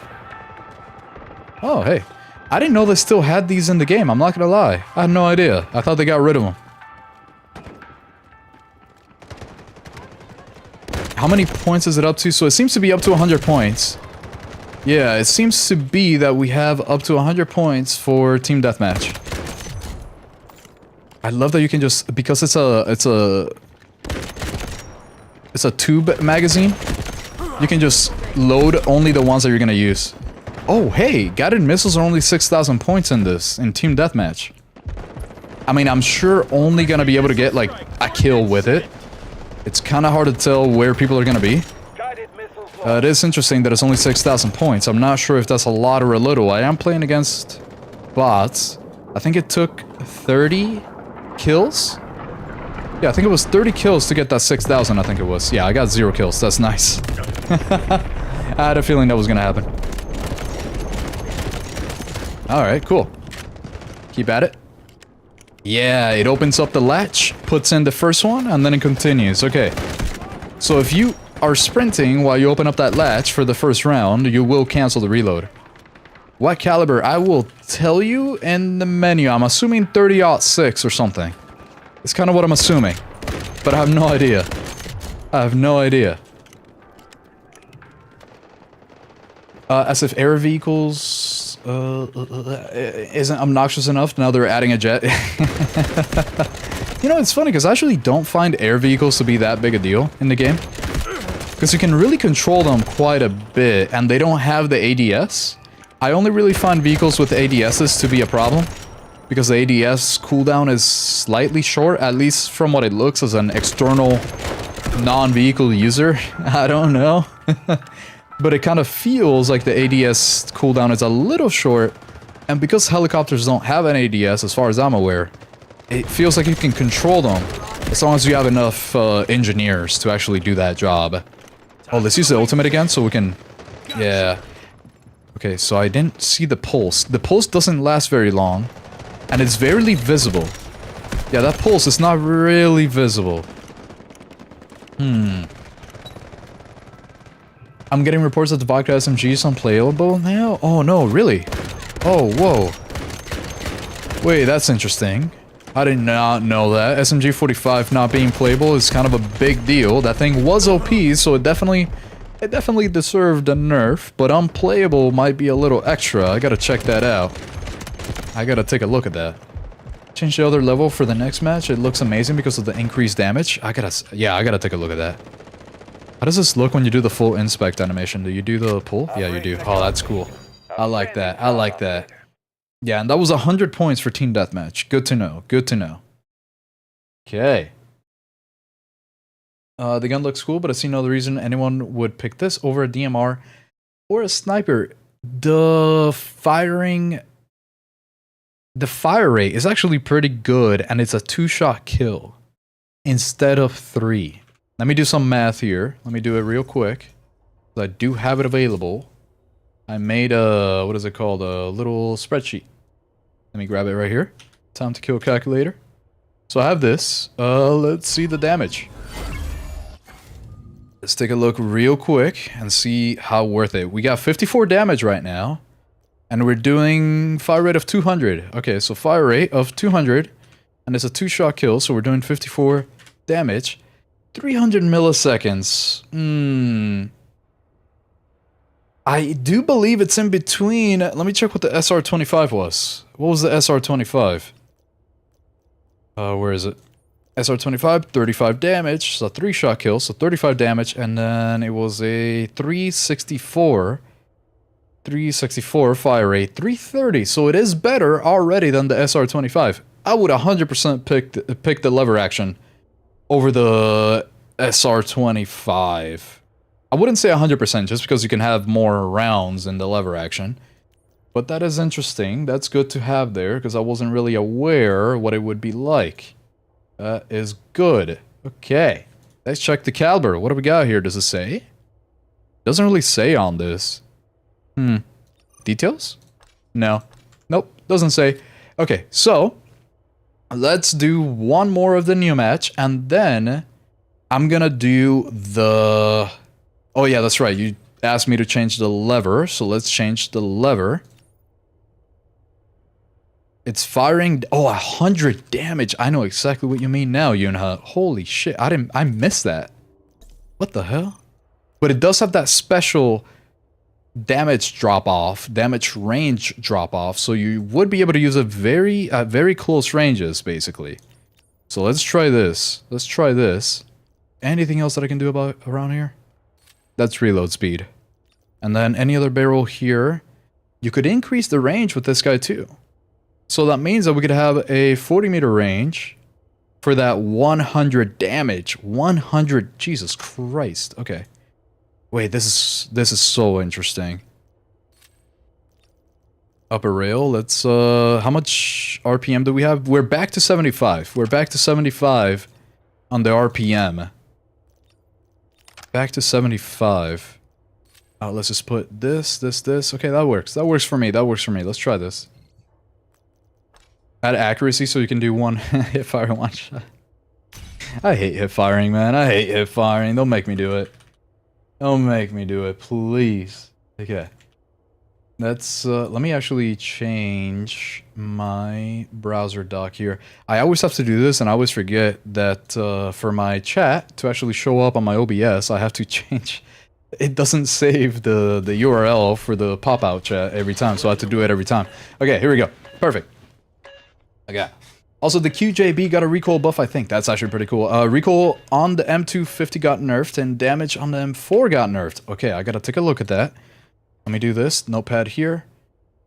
Oh, hey. I didn't know they still had these in the game, I'm not gonna lie. I had no idea. I thought they got rid of them. How many points is it up to? So it seems to be up to 100 points. Yeah, it seems to be that we have up to 100 points for Team Deathmatch. I love that you can just... Because it's it's a tube magazine. You can just load only the ones that you're gonna use. Oh, hey, guided missiles are only 6,000 points in this, in Team Deathmatch. I mean, I'm sure only gonna be able to get, like, a kill with it. It's kind of hard to tell where people are gonna be. It is interesting that it's only 6,000 points. I'm not sure if that's a lot or a little. I am playing against bots. I think it took 30 kills? Yeah, I think it was 30 kills to get that 6,000, I think it was. Yeah, I got 0 kills. That's nice. I had a feeling that was gonna happen. Alright, cool. Keep at it. Yeah, it opens up the latch, puts in the first one, and then it continues. Okay. So if you are sprinting while you open up that latch for the first round, you will cancel the reload. What caliber? I will tell you in the menu. I'm assuming 30-06 or something. It's kind of what I'm assuming. But I have no idea. I have no idea. As if air vehicles isn't obnoxious enough, now they're adding a jet. You know, it's funny because I actually don't find air vehicles to be that big a deal in the game. Because you can really control them quite a bit, and they don't have the ADS. I only really find vehicles with ADSs to be a problem. Because the ADS cooldown is slightly short, at least from what it looks as an external non-vehicle user. I don't know. But it kind of feels like the ADS cooldown is a little short. And because helicopters don't have an ADS, as far as I'm aware, it feels like you can control them. As long as you have enough engineers to actually do that job. Oh, let's use the ultimate again so we can... Yeah. Okay, so I didn't see the pulse. The pulse doesn't last very long. And it's barely visible. Yeah, that pulse is not really visible. I'm getting reports that the vodka SMG is unplayable now? Oh no, really? Oh, whoa. Wait, that's interesting. I did not know that. SMG-45 not being playable is kind of a big deal. That thing was OP, so it definitely deserved a nerf, but unplayable might be a little extra. I gotta check that out. I gotta take a look at that. Change the other level for the next match. It looks amazing because of the increased damage. I gotta take a look at that. How does this look when you do the full inspect animation? Do you do the pull? Yeah, you do. Oh, that's cool. I like that. I like that. Yeah, and that was 100 points for Team Deathmatch. Good to know. Good to know. Okay. The gun looks cool, but I see no other reason anyone would pick this over a DMR or a sniper. The fire rate is actually pretty good, and it's a 2-shot kill instead of 3. Let me do some math here. Let me do it real quick. I do have it available. I made a, what is it called? A little spreadsheet. Let me grab it right here. Time to kill calculator. So I have this. Let's see the damage. Let's take a look real quick and see how worth it. We got 54 damage right now. And we're doing fire rate of 200. Okay, so fire rate of 200. And it's a 2-shot kill, so we're doing 54 damage. 300 milliseconds. I do believe it's in between. Let me check what the SR-25 was. What was the SR-25? Where is it? SR-25, 35 damage. So 3-shot kill, so 35 damage. And then it was a 364 fire rate, 330. So it is better already than the SR-25. I would 100% pick the lever action over the SR-25. I wouldn't say 100% just because you can have more rounds in the lever action. But that is interesting. That's good to have there because I wasn't really aware what it would be like. That is good. Okay. Let's check the caliber. What do we got here? Does it say? Doesn't really say on this. Details? No. Nope. Doesn't say. Okay, so let's do one more of the new match, and then I'm gonna do the... Oh yeah, that's right. You asked me to change the lever, so let's change the lever. It's firing... Oh, 100 damage. I know exactly what you mean now, Yunha. Holy shit, I missed that. What the hell? But it does have that special damage drop-off, damage range drop-off, so you would be able to use it very close ranges, basically. So let's try this. Let's try this. anything else that I can do about around here? That's reload speed. And then any other barrel here. You could increase the range with this guy too. So that means that we could have a 40-meter range for that 100 damage. 100, Jesus Christ. Okay. Wait, this is so interesting. Upper rail, let's how much RPM do we have? We're back to 75. We're back to 75 on the RPM. Back to 75. Let's just put this. Okay, that works. That works for me. That works for me. Let's try this. Add accuracy so you can do one hip fire, one shot. I hate hip firing, man. I hate hip firing. Don't make me do it. Don't make me do it, please. Okay. Let's, let me actually change my browser dock here. I always have to do this, and I always forget that for my chat to actually show up on my OBS, I have to change. It doesn't save the URL for the pop-out chat every time, so I have to do it every time. Okay, here we go. Perfect. Okay. Also, the QJB got a recoil buff, I think. That's actually pretty cool. Recoil on the M250 got nerfed, and damage on the M4 got nerfed. Okay, I gotta take a look at that. Let me do this. Notepad here.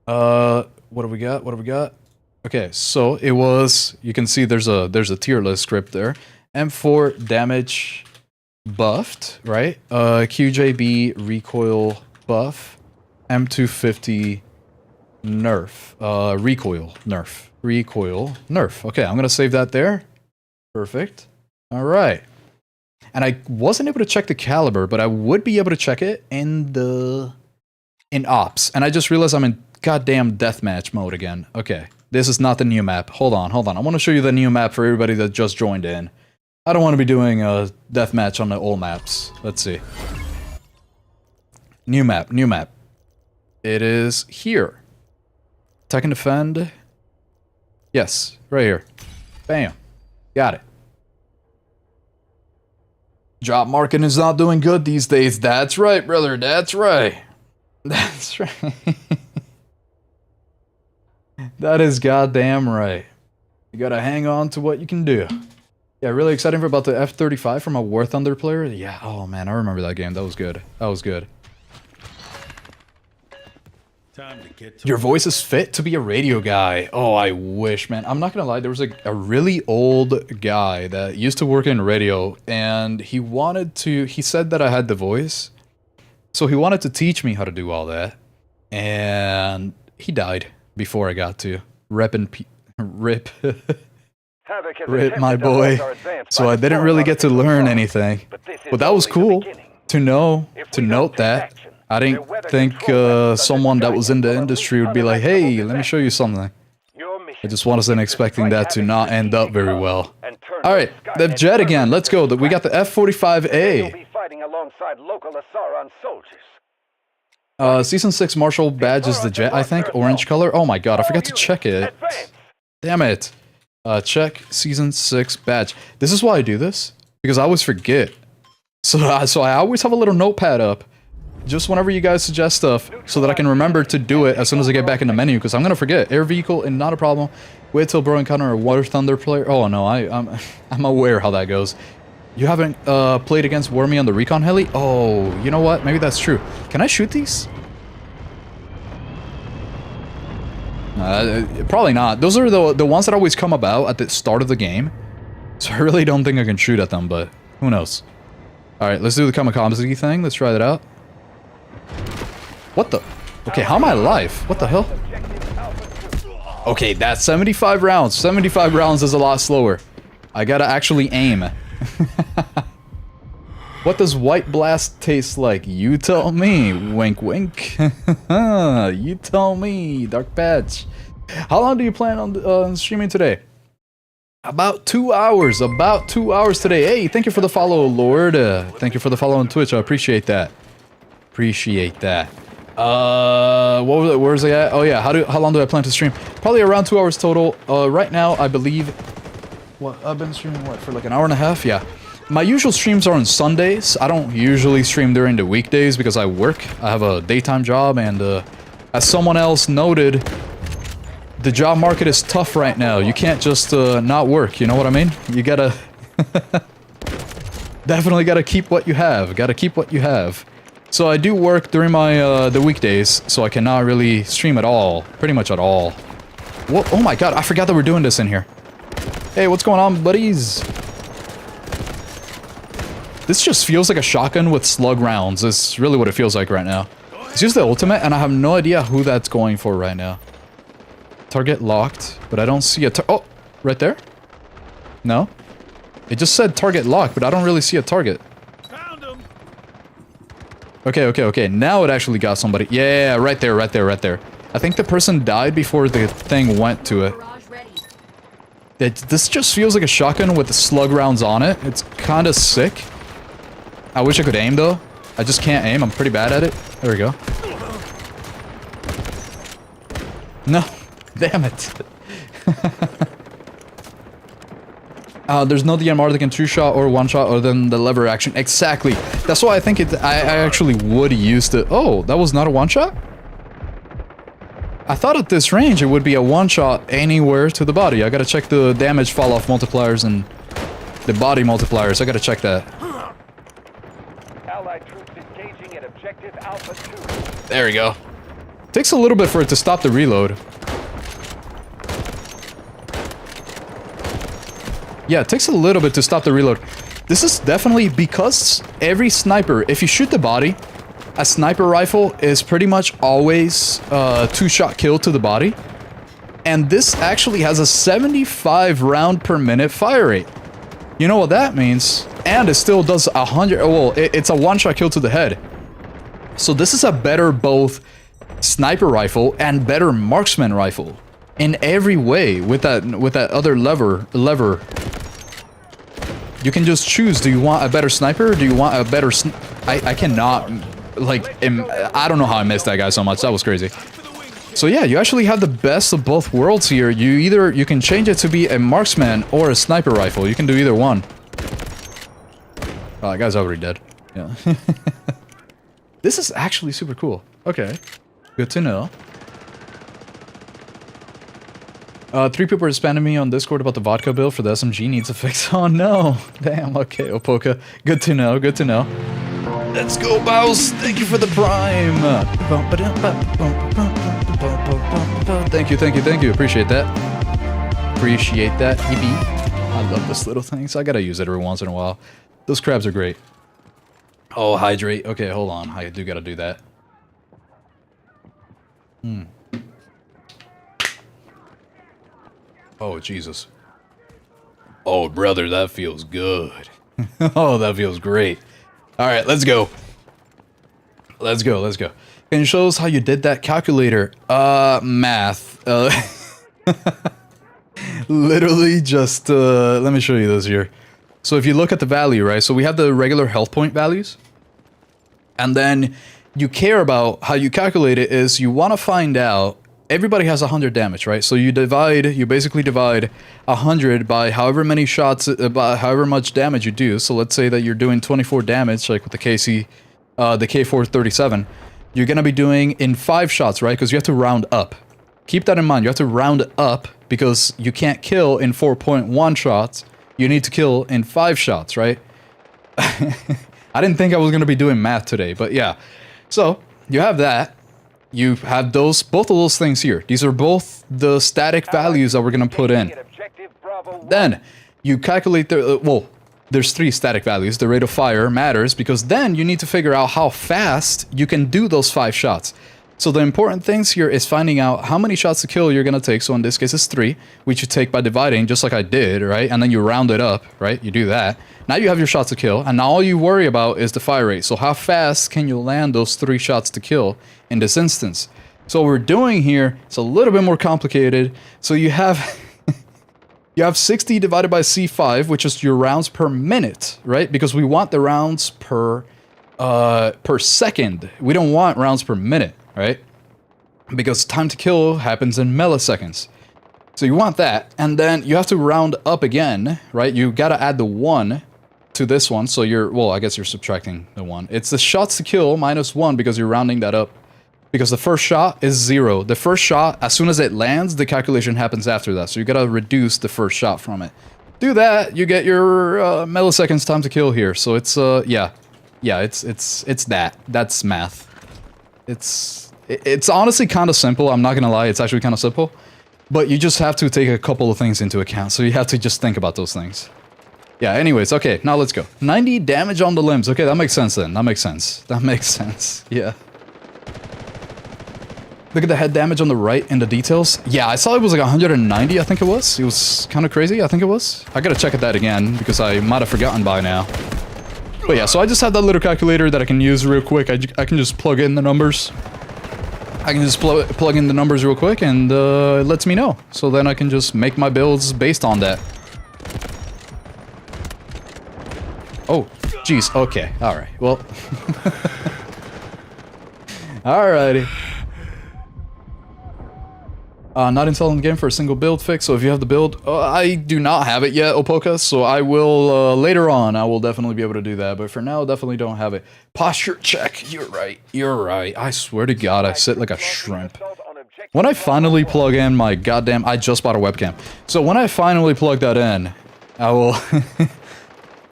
What do we got? What do we got? Okay, so it was... You can see there's a tier list script there. M4 damage buffed, right? QJB recoil buff. M250 nerf. Recoil nerf. Recoil nerf. Okay, I'm gonna save that there. Perfect. All right. And I wasn't able to check the caliber, but I would be able to check it in ops. And I just realized I'm in goddamn deathmatch mode again. Okay, this is not the new map. Hold on. I want to show you the new map for everybody that just joined in. I don't want to be doing a deathmatch on the old maps. Let's see. New map. It is here. Attack and defend. Yes, right here. Bam. Got it. Job market is not doing good these days. That's right, brother. That's right. That's right. That is goddamn right. You gotta hang on to what you can do. Yeah, really exciting for about the F-35 from a War Thunder player. Yeah, oh man, I remember that game. That was good. That was good. Time to get to Your voice is fit to be a radio guy. Oh, I wish, man. I'm not gonna lie, there was a really old guy that used to work in radio, and he said that I had the voice. So he wanted to teach me how to do all that, and he died before I got to. Rip. Rip, my boy. So I didn't really get to learn anything. But that was cool to note that. I didn't think someone that was in the industry would be like, hey, let me show you something. I just wasn't expecting that to not end up very well. Alright, the jet again, let's go. We got the F-45A. Season 6 Marshal badge is the jet, I think. Orange color. Oh my god, I forgot to check it. Damn it. Check Season 6 badge. This is why I do this. Because I always forget. So I always have a little notepad up. Just whenever you guys suggest stuff, so that I can remember to do it as soon as I get back in the menu, because I'm gonna forget. Air vehicle and not a problem. Wait till bro encounter a War Thunder player. Oh no, I'm aware how that goes. You haven't played against Wormy on the recon heli? Oh, you know what? Maybe that's true. Can I shoot these? Probably not. Those are the ones that always come about at the start of the game. So I really don't think I can shoot at them, but who knows? Alright, let's do the kamikaze thing. Let's try that out. What the? Okay, how am I alive? What the hell? Okay, that's 75 rounds. 75 rounds is a lot slower. I gotta actually aim. What does White Blast taste like? You tell me. Wink, wink. You tell me, Dark Patch. How long do you plan on streaming today? About 2 hours. About 2 hours today. Hey, thank you for the follow, Lord. Thank you for the follow on Twitch. I appreciate that. Appreciate that. Where's it at? Oh yeah, how long do I plan to stream? Probably around 2 hours total. Right now, I believe... What, I've been streaming, what, for like an hour and a half? Yeah. My usual streams are on Sundays. I don't usually stream during the weekdays because I work. I have a daytime job, and as someone else noted, the job market is tough right now. You can't just not work, you know what I mean? You gotta... Definitely gotta keep what you have. Gotta keep what you have. So I do work during my the weekdays, so I cannot really stream at all. Pretty much at all. Whoa, oh my god, I forgot that we're doing this in here. Hey, what's going on, buddies? This just feels like a shotgun with slug rounds. It's really what it feels like right now. It's just the ultimate, and I have no idea who that's going for right now. Target locked, but I don't see a oh, right there? No? It just said target locked, but I don't really see a target. Found him. Okay. Now it actually got somebody. Yeah, right there. I think the person died before the thing went to it. This just feels like a shotgun with the slug rounds on it. It's kind of sick. I wish I could aim, though. I just can't aim. I'm pretty bad at it. There we go. No. Damn it. There's no DMR that can two-shot or one-shot other than the lever action. Exactly. That's why I think I actually would use the... Oh, that was not a one-shot? I thought at this range it would be a one-shot anywhere to the body. I gotta check the damage fall-off multipliers and the body multipliers. I gotta check that. Allied troops engaging at objective Alpha 2. There we go. Takes a little bit for it to stop the reload. Yeah, it takes a little bit to stop the reload. This is definitely because every sniper, if you shoot the body, a sniper rifle is pretty much always two-shot kill to the body. And this actually has a 75 round per minute fire rate. You know what that means? And it still does 100, well, it's a one-shot kill to the head. So this is a better both sniper rifle and better marksman rifle. In every way, with that other lever. You can just choose, do you want a better sniper, or do you want a better I cannot, like, I don't know how I missed that guy so much, that was crazy. So yeah, you actually have the best of both worlds here. You can change it to be a marksman or a sniper rifle, you can do either one. Oh, that guy's already dead. Yeah. This is actually super cool. Okay, good to know. 3 people are spamming me on Discord about the vodka bill for the SMG needs a fix. Oh no! Damn, okay, Opoka. Good to know, good to know. Let's go, Bows! Thank you for the prime! Thank you. Appreciate that. Appreciate that, EB. I love this little thing, so I gotta use it every once in a while. Those crabs are great. Oh, hydrate. Okay, hold on. I do gotta do that. Oh, Jesus. Oh, brother, that feels good. Oh, that feels great. Alright, let's go. Let's go. Can you show us how you did that calculator? Math. Literally just, let me show you this here. So if you look at the value, right? So we have the regular health point values. And then you care about how you calculate it is you want to find out everybody has 100 damage, right? So you basically divide 100 by however many shots, by however much damage you do. So let's say that you're doing 24 damage, like with the the K437. You're gonna be doing in 5 shots, right? Because you have to round up. Keep that in mind. You have to round up because you can't kill in 4.1 shots. You need to kill in 5 shots, right? I didn't think I was gonna be doing math today, but yeah. So you have that. You have both of those things here. These are both the static values that we're going to put in. Then, you calculate well, there's 3 static values. The rate of fire matters because then you need to figure out how fast you can do those 5 shots. So the important things here is finding out how many shots to kill you're going to take. So in this case, it's 3, which you take by dividing, just like I did, right? And then you round it up, right? You do that. Now you have your shots to kill, and now all you worry about is the fire rate. So how fast can you land those 3 shots to kill in this instance? So what we're doing here, it's a little bit more complicated. So you have you have 60 divided by C5, which is your rounds per minute, right? Because we want the rounds per second. We don't want rounds per minute, right? Because time to kill happens in milliseconds. So you want that, and then you have to round up again, right? You gotta add the 1 to this one, so well, I guess you're subtracting the 1. It's the shots to kill minus 1 because you're rounding that up. Because the first shot is 0. The first shot, as soon as it lands, the calculation happens after that. So you gotta reduce the first shot from it. do that, you get your milliseconds time to kill here. So it's yeah, it's that. That's math. It's honestly kind of simple. I'm not gonna lie, it's actually kind of simple. But you just have to take a couple of things into account. So you have to just think about those things. Yeah, anyways, okay, now let's go. 90 damage on the limbs. Okay, that makes sense then. That makes sense. That makes sense. Yeah. Look at the head damage on the right in the details. Yeah, I saw it was like 190, I think it was. It was kind of crazy, I think it was. I gotta check that again, because I might have forgotten by now. But yeah, so I just have that little calculator that I can use real quick. I can just plug in the numbers. I can just plug in the numbers real quick, and it lets me know. So then I can just make my builds based on that. Oh, jeez, okay, alright, well. Alrighty. Not installing the game for a single build fix, so if you have the build, I do not have it yet, Opoka, so I will, later on, I will definitely be able to do that, but for now, definitely don't have it. Posture check, you're right, I swear to God, I sit like a shrimp. When I finally plug in my goddamn, I just bought a webcam, so when I finally plug that in, I will,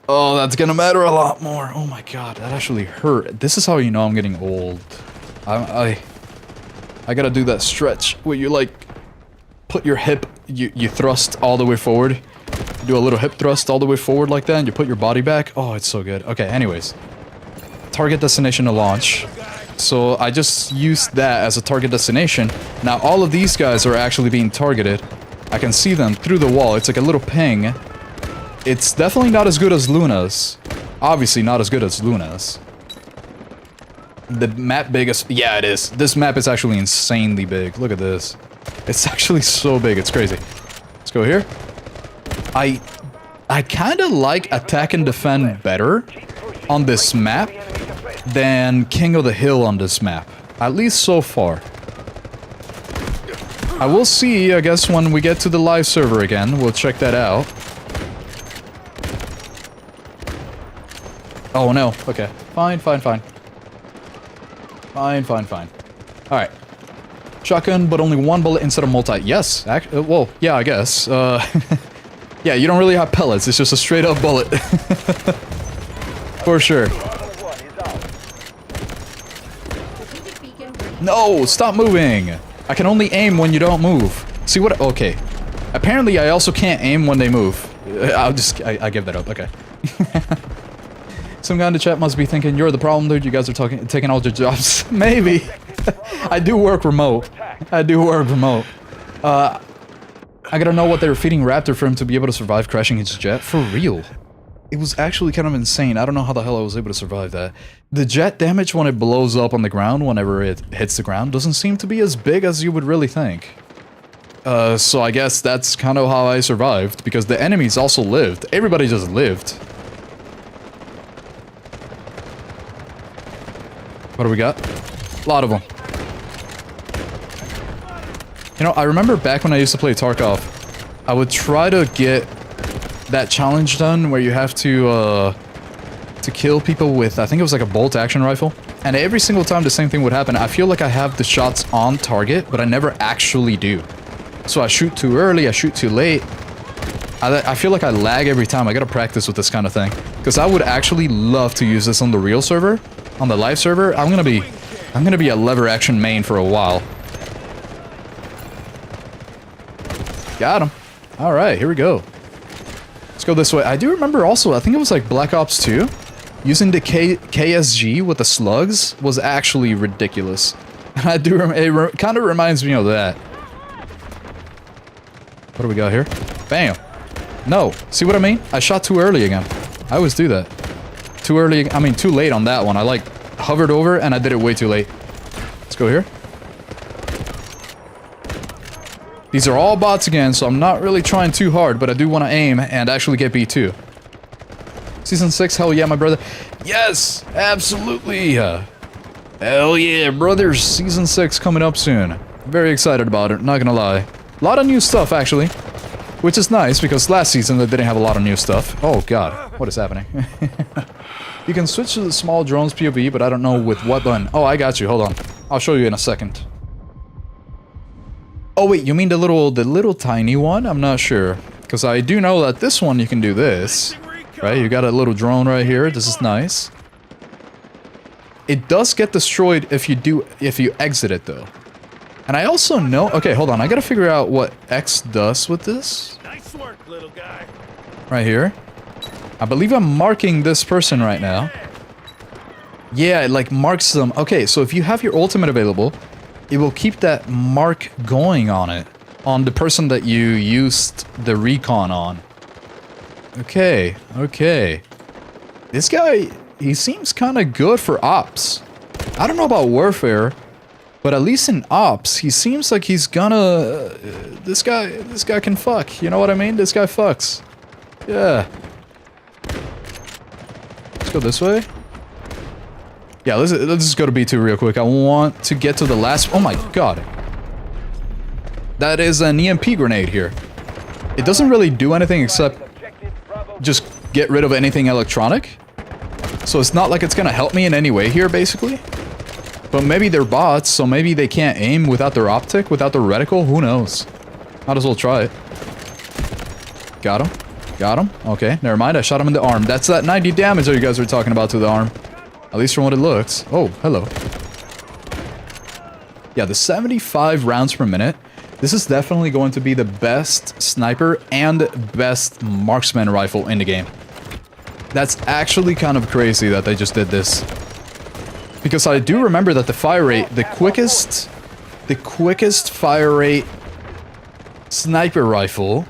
oh, that's gonna matter a lot more, oh my God, that actually hurt. This is how you know I'm getting old. I gotta do that stretch where you like put your hip, you thrust all the way forward. You do a little hip thrust all the way forward like that and you put your body back. Oh, it's so good. Okay, anyways. Target destination to launch. So I just used that as a target destination. Now all of these guys are actually being targeted. I can see them through the wall. It's like a little ping. It's definitely not as good as Luna's. Obviously not as good as Luna's. The map biggest, yeah it is. This map is actually insanely big. Look at this. It's actually so big, it's crazy. Let's go here. I kind of like attack and defend better on this map than King of the Hill on this map. At least so far. I will see, I guess, when we get to the live server again. We'll check that out. Oh no, okay. Fine. Alright. Shotgun, but only one bullet instead of multi. Yes, well, yeah, I guess. Yeah, you don't really have pellets, it's just a straight up bullet. For sure. No, stop moving! I can only aim when you don't move. See what? Okay. Apparently, I also can't aim when they move. I give that up, okay. Some guy in the chat must be thinking, you're the problem, dude. You guys are taking all your jobs. Maybe. I do work remote. I gotta know what they were feeding Raptor for him to be able to survive crashing his jet. For real. It was actually kind of insane. I don't know how the hell I was able to survive that. The jet damage when it blows up on the ground, whenever it hits the ground, doesn't seem to be as big as you would really think. So I guess that's kind of how I survived, because the enemies also lived. Everybody just lived. What do we got? A lot of them. You know, I remember back when I used to play Tarkov, I would try to get that challenge done where you have to kill people with, I think it was like a bolt action rifle. And every single time the same thing would happen. I feel like I have the shots on target, but I never actually do. So I shoot too early, I shoot too late. I feel like I lag every time. I gotta practice with this kind of thing. Because I would actually love to use this on the real server. On the live server, I'm gonna be a lever action main for a while. Got him. Alright, here we go. Let's go this way. I do remember also, I think it was like Black Ops 2. Using the KSG with the slugs was actually ridiculous. And I do it kind of reminds me of that. What do we got here? Bam. No. See what I mean? I shot too early again. I always do that. Too early, I mean too late on that one. I like hovered over and I did it way too late. Let's go here. These are all bots again, so I'm not really trying too hard, but I do want to aim and actually get B2. Season 6, hell yeah, my brother. Yes, absolutely. Hell yeah, brothers. Season 6 coming up soon. Very excited about it, not gonna lie. A lot of new stuff, actually. Which is nice, because last season they didn't have a lot of new stuff. Oh god, what is happening? You can switch to the small drones POV, but I don't know with what button. Oh, I got you, hold on. I'll show you in a second. Oh wait, you mean the little tiny one? I'm not sure. Because I do know that this one you can do this. Right, you got a little drone right here. This is nice. It does get destroyed if you exit it though. And I also know, okay, hold on. I gotta figure out what X does with this. Nice work, little guy. Right here. I believe I'm marking this person right now. Yeah, it like marks them. Okay, so if you have your ultimate available, it will keep that mark going on it. On the person that you used the recon on. Okay, okay. This guy, he seems kind of good for ops. I don't know about warfare, but at least in ops, he seems like he's gonna... this guy can fuck. You know what I mean? This guy fucks. Yeah. Let's go this way. Yeah, let's just go to B2 real quick. I want to get to the last... Oh my god. That is an EMP grenade here. It doesn't really do anything except just get rid of anything electronic. So it's not like it's gonna help me in any way here, basically. But maybe they're bots, so maybe they can't aim without their optic, without their reticle. Who knows? Might as well try it. Got him. Got him. Okay, never mind. I shot him in the arm. That's that 90 damage that you guys were talking about to the arm. At least from what it looks. Oh, hello. Yeah, the 75 rounds per minute. This is definitely going to be the best sniper and best marksman rifle in the game. That's actually kind of crazy that they just did this. Because I do remember that the fire rate, the quickest fire rate sniper rifle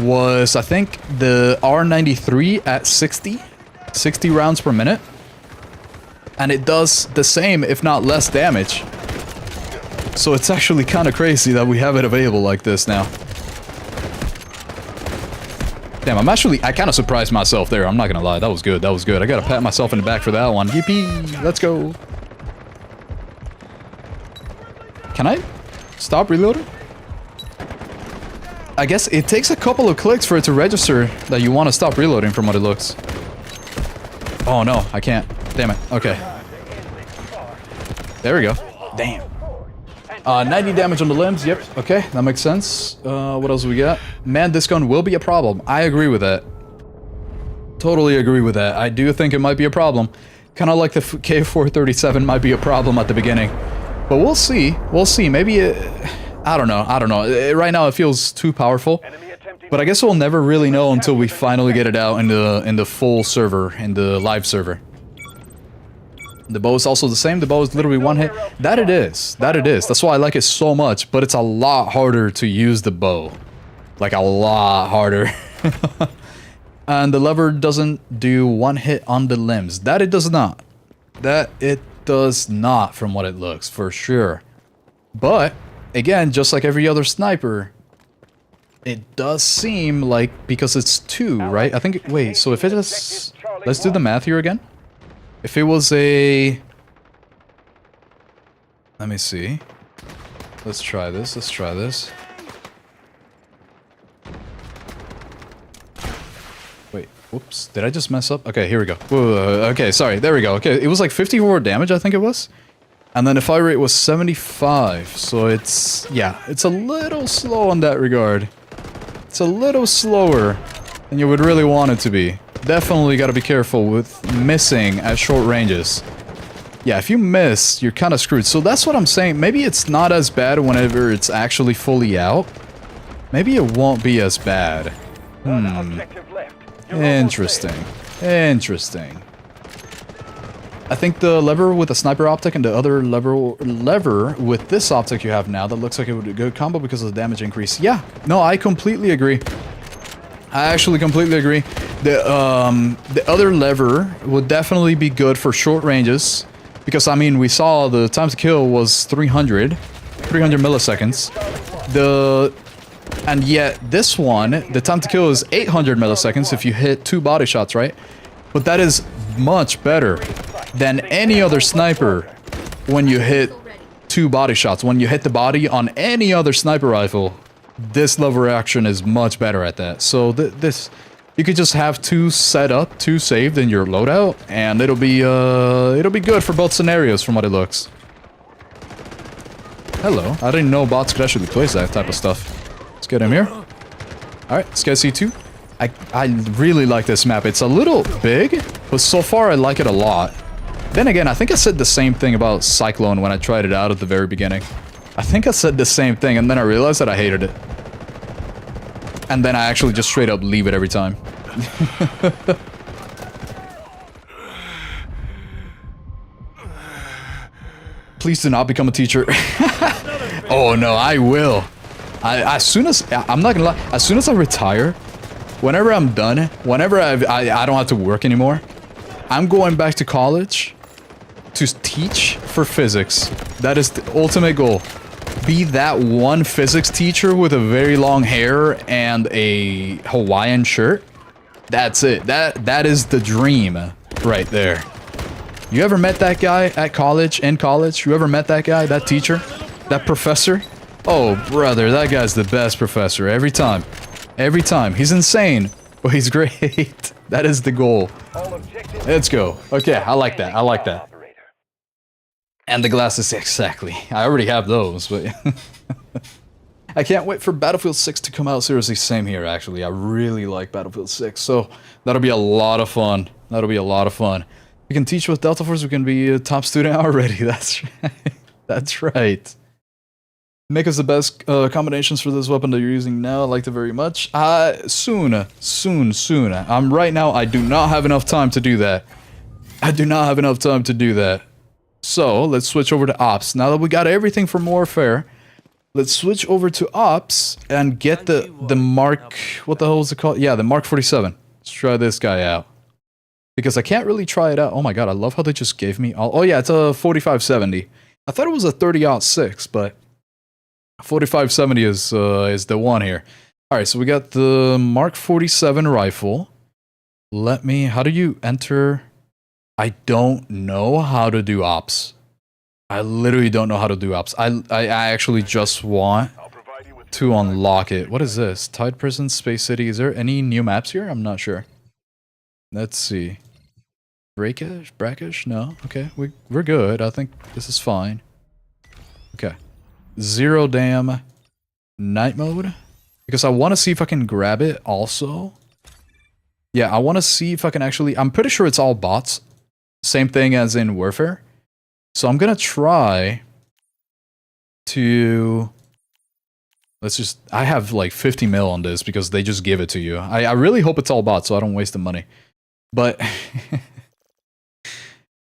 was, I think, the R93 at 60 rounds per minute. And it does the same, if not less damage. So it's actually kind of crazy that we have it available like this now. Damn, I kind of surprised myself there. I'm not gonna lie. That was good. That was good. I gotta pat myself in the back for that one. Yippee! Let's go. Can I stop reloading? I guess it takes a couple of clicks for it to register that you want to stop reloading from what it looks. Oh no, I can't. Damn it. Okay. There we go. Damn. 90 damage on the limbs. Yep. Okay, that makes sense. What else we got? Man, this gun will be a problem. I agree with that. Totally agree with that. I do think it might be a problem. Kind of like the K437 might be a problem at the beginning. But we'll see. We'll see. Maybe I don't know. I don't know. Right now it feels too powerful. But I guess we'll never really know until we finally get it out in the full server, in the live server. The bow is also the same. The bow is literally one hit. That it is. That it is. That's why I like it so much. But it's a lot harder to use the bow. Like a lot harder. And the lever doesn't do one hit on the limbs. That it does not. That it does not from what it looks, for sure. But, again, just like every other sniper, it does seem like, because it's 2, right? I think, wait, so if it is... Let's do the math here again. If it was a... Let me see. Let's try this. Let's try this. Wait, whoops. Did I just mess up? Okay, here we go. Whoa, okay, sorry. There we go. Okay, it was like 54 damage, I think it was. And then the fire rate was 75. So it's... Yeah, it's a little slow in that regard. It's a little slower than you would really want it to be. Definitely got to be careful with missing at short ranges. Yeah, if you miss, you're kind of screwed. So that's what I'm saying. Maybe it's not as bad whenever it's actually fully out. Maybe it won't be as bad. Interesting. Interesting. I think the lever with the sniper optic and the other lever with this optic you have now, that looks like it would be a good combo because of the damage increase. Yeah, no, I completely agree. I actually completely agree. The other lever would definitely be good for short ranges. Because, I mean, we saw the time to kill was 300 milliseconds. And yet, this one, the time to kill is 800 milliseconds if you hit 2 body shots, right? But that is much better than any other sniper when you hit 2 body shots. When you hit the body on any other sniper rifle, this lever action is much better at that. So this, you could just have 2 set up, 2 saved in your loadout, and it'll be good for both scenarios from what it looks. Hello, I didn't know bots could actually place that type of stuff. Let's get him here. Alright, Sky C2. I really like this map. It's a little big, but so far I like it a lot. Then again, I think I said the same thing about Cyclone when I tried it out at the very beginning. I think I said the same thing, and then I realized that I hated it. And then I actually just straight up leave it every time. Please do not become a teacher. Oh no, I will. As soon as I'm not gonna lie, as soon as I retire, whenever I'm done, whenever I don't have to work anymore, I'm going back to college to teach for physics. That is the ultimate goal. Be that one physics teacher with a very long hair and a Hawaiian shirt. That's it. That is the dream right there. You ever met that guy at college, in college? You ever met that guy, that teacher, that professor? Oh, brother, that guy's the best professor every time. Every time. He's insane, but he's great. That is the goal. Let's go. Okay, I like that. I like that. And the glasses, exactly. I already have those, but... I can't wait for Battlefield 6 to come out. Seriously, same here, actually. I really like Battlefield 6, so that'll be a lot of fun. That'll be a lot of fun. We can teach with Delta Force, we can be a top student already. That's right. That's right. Make us the best combinations for this weapon that you're using now. I liked it very much. Soon. Right now, I do not have enough time to do that. I do not have enough time to do that. So, let's switch over to Ops. Now that we got everything from Warfare, let's switch over to Ops and get the Mark... What the hell is it called? Yeah, the Mark 47. Let's try this guy out. Because I can't really try it out. Oh my god, I love how they just gave me all... Oh yeah, it's a 4570. I thought it was a 30-06, but 4570 is the one here. Alright, so we got the Mark 47 rifle. Let me... How do you enter... I don't know how to do Ops. I literally don't know how to do Ops. I actually just want to unlock it. What is this? Tide Prison, Space City. Is there any new maps here? I'm not sure. Let's see. Brackish? No. Okay, we're good. I think this is fine. Okay. Zero Dam Night Mode. Because I want to see if I can grab it also. Yeah, I want to see if I can actually... I'm pretty sure it's all bots. Same thing as in Warfare. So I'm gonna try to... Let's just... I have like 50 mil on this because they just give it to you. I really hope it's all bots so I don't waste the money. But...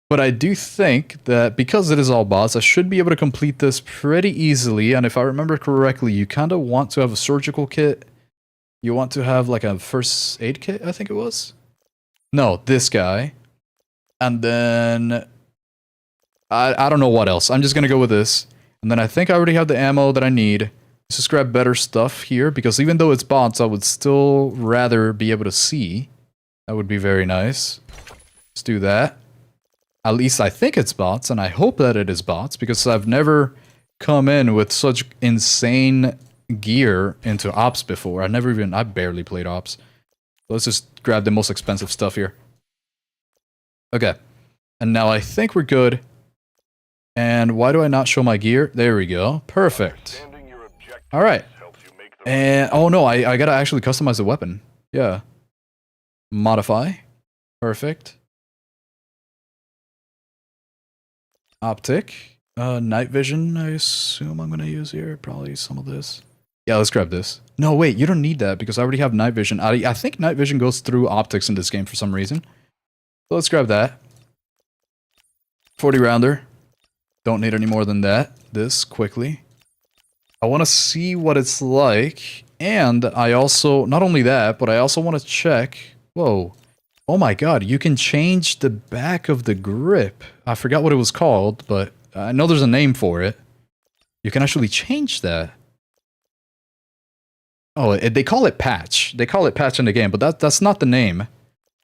but I do think that because it is all bots, I should be able to complete this pretty easily. And if I remember correctly, you kind of want to have a surgical kit. You want to have like a first aid kit, I think it was? No, this guy. And then... I don't know what else. I'm just gonna go with this. And then I think I already have the ammo that I need. Let's just grab better stuff here, because even though it's bots, I would still rather be able to see. That would be very nice. Let's do that. At least I think it's bots, and I hope that it is bots, because I've never come in with such insane gear into Ops before. I barely played Ops. Let's just grab the most expensive stuff here. Okay. And now I think we're good. And why do I not show my gear? There we go. Perfect. Alright. And, oh no, I gotta actually customize the weapon. Yeah. Modify. Perfect. Optic. Night vision, I assume I'm gonna use here. Probably some of this. Yeah, let's grab this. No, wait, you don't need that because I already have night vision. I think night vision goes through optics in this game for some reason. So let's grab that. 40 rounder. Don't need any more than that. This, quickly. I want to see what it's like. And I also, not only that, but I also want to check. Whoa. Oh my god, you can change the back of the grip. I forgot what it was called, but I know there's a name for it. You can actually change that. Oh, they call it patch. They call it patch in the game, but that's not the name.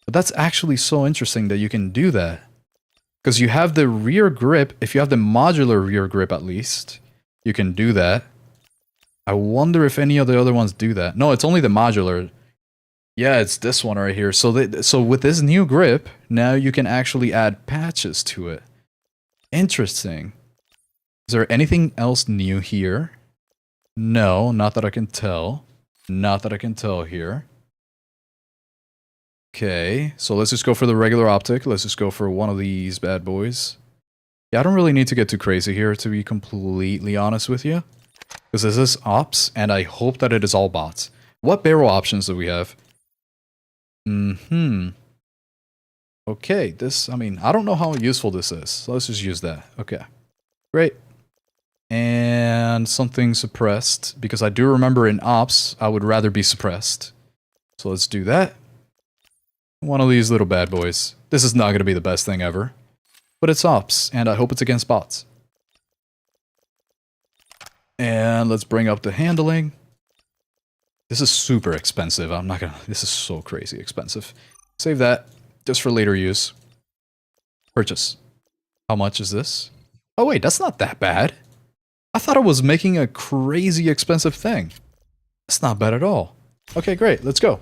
But that's actually so interesting that you can do that. Because you have the rear grip, if you have the modular rear grip at least, you can do that. I wonder if any of the other ones do that. No, it's only the modular. Yeah, it's this one right here. So with this new grip, now you can actually add patches to it. Interesting. Is there anything else new here? No, not that I can tell. Not that I can tell here. Okay, so let's just go for the regular optic. Let's just go for one of these bad boys. Yeah, I don't really need to get too crazy here, to be completely honest with you. Because this is ops, and I hope that it is all bots. What barrel options do we have? Okay, this, I mean, I don't know how useful this is. So let's just use that. Okay, great. And something suppressed, because I do remember in ops, I would rather be suppressed. So let's do that. One of these little bad boys. This is not going to be the best thing ever. But it's ops, and I hope it's against bots. And let's bring up the handling. This is super expensive. I'm not gonna... This is so crazy expensive. Save that, just for later use. Purchase. How much is this? Oh wait, that's not that bad. I thought I was making a crazy expensive thing. That's not bad at all. Okay, great, let's go.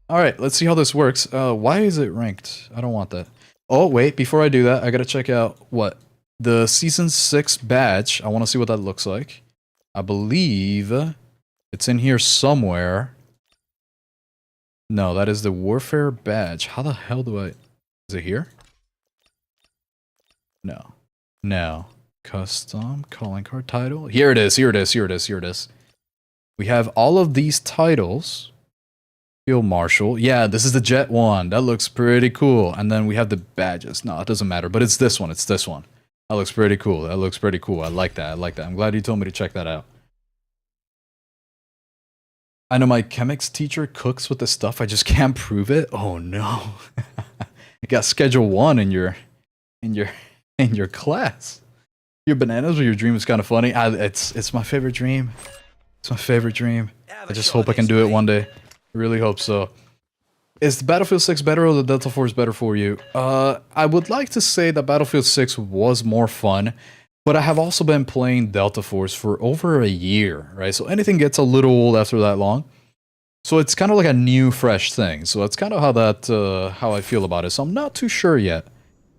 Alright, let's see how this works. Why is it ranked? I don't want that. Oh, wait, before I do that, I gotta check out what? The Season 6 badge. I want to see what that looks like. I believe it's in here somewhere. No, that is the Warfare badge. How the hell do I... Is it here? No. No. Custom, calling card title. Here it is, here it is, here it is, here it is. We have all of these titles. Field Marshal. Yeah, this is the Jet one. That looks pretty cool. And then we have the badges. No, it doesn't matter, but it's this one. It's this one. That looks pretty cool. That looks pretty cool. I like that. I like that. I'm glad you told me to check that out. I know my chemics teacher cooks with this stuff. I just can't prove it. Oh no. You got Schedule 1 in your class. Your bananas or your dream is kind of funny. It's my favorite dream. It's my favorite dream. I just hope I can do it one day. I really hope so. Is Battlefield 6 better or the Delta Force better for you? I would like to say that Battlefield 6 was more fun, but I have also been playing Delta Force for over a year, right? So anything gets a little old after that long. So it's kind of like a new, fresh thing. So that's kind of how I feel about it. So I'm not too sure yet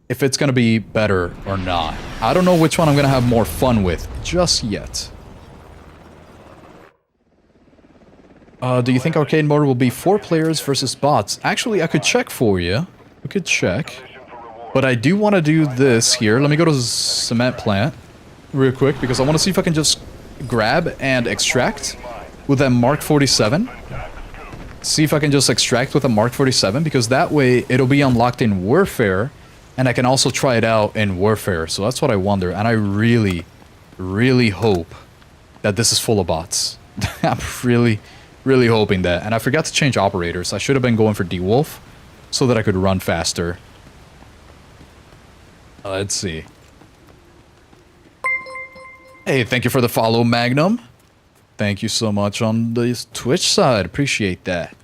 if it's going to be better or not. I don't know which one I'm going to have more fun with just yet. Do you think arcade mode will be 4 players versus bots? Actually, I could check for you. We could check. But I do want to do this here. Let me go to the cement plant real quick because I want to see if I can just grab and extract with that Mark 47. See if I can just extract with a Mark 47 because that way it'll be unlocked in Warfare and I can also try it out in Warfare. So that's what I wonder. And I really, really hope that this is full of bots. I'm really hoping that. And I forgot to change operators. I should have been going for D-Wolf so that I could run faster. Let's see. Hey, thank you for the follow, Magnum. Thank you so much on the Twitch side. Appreciate that.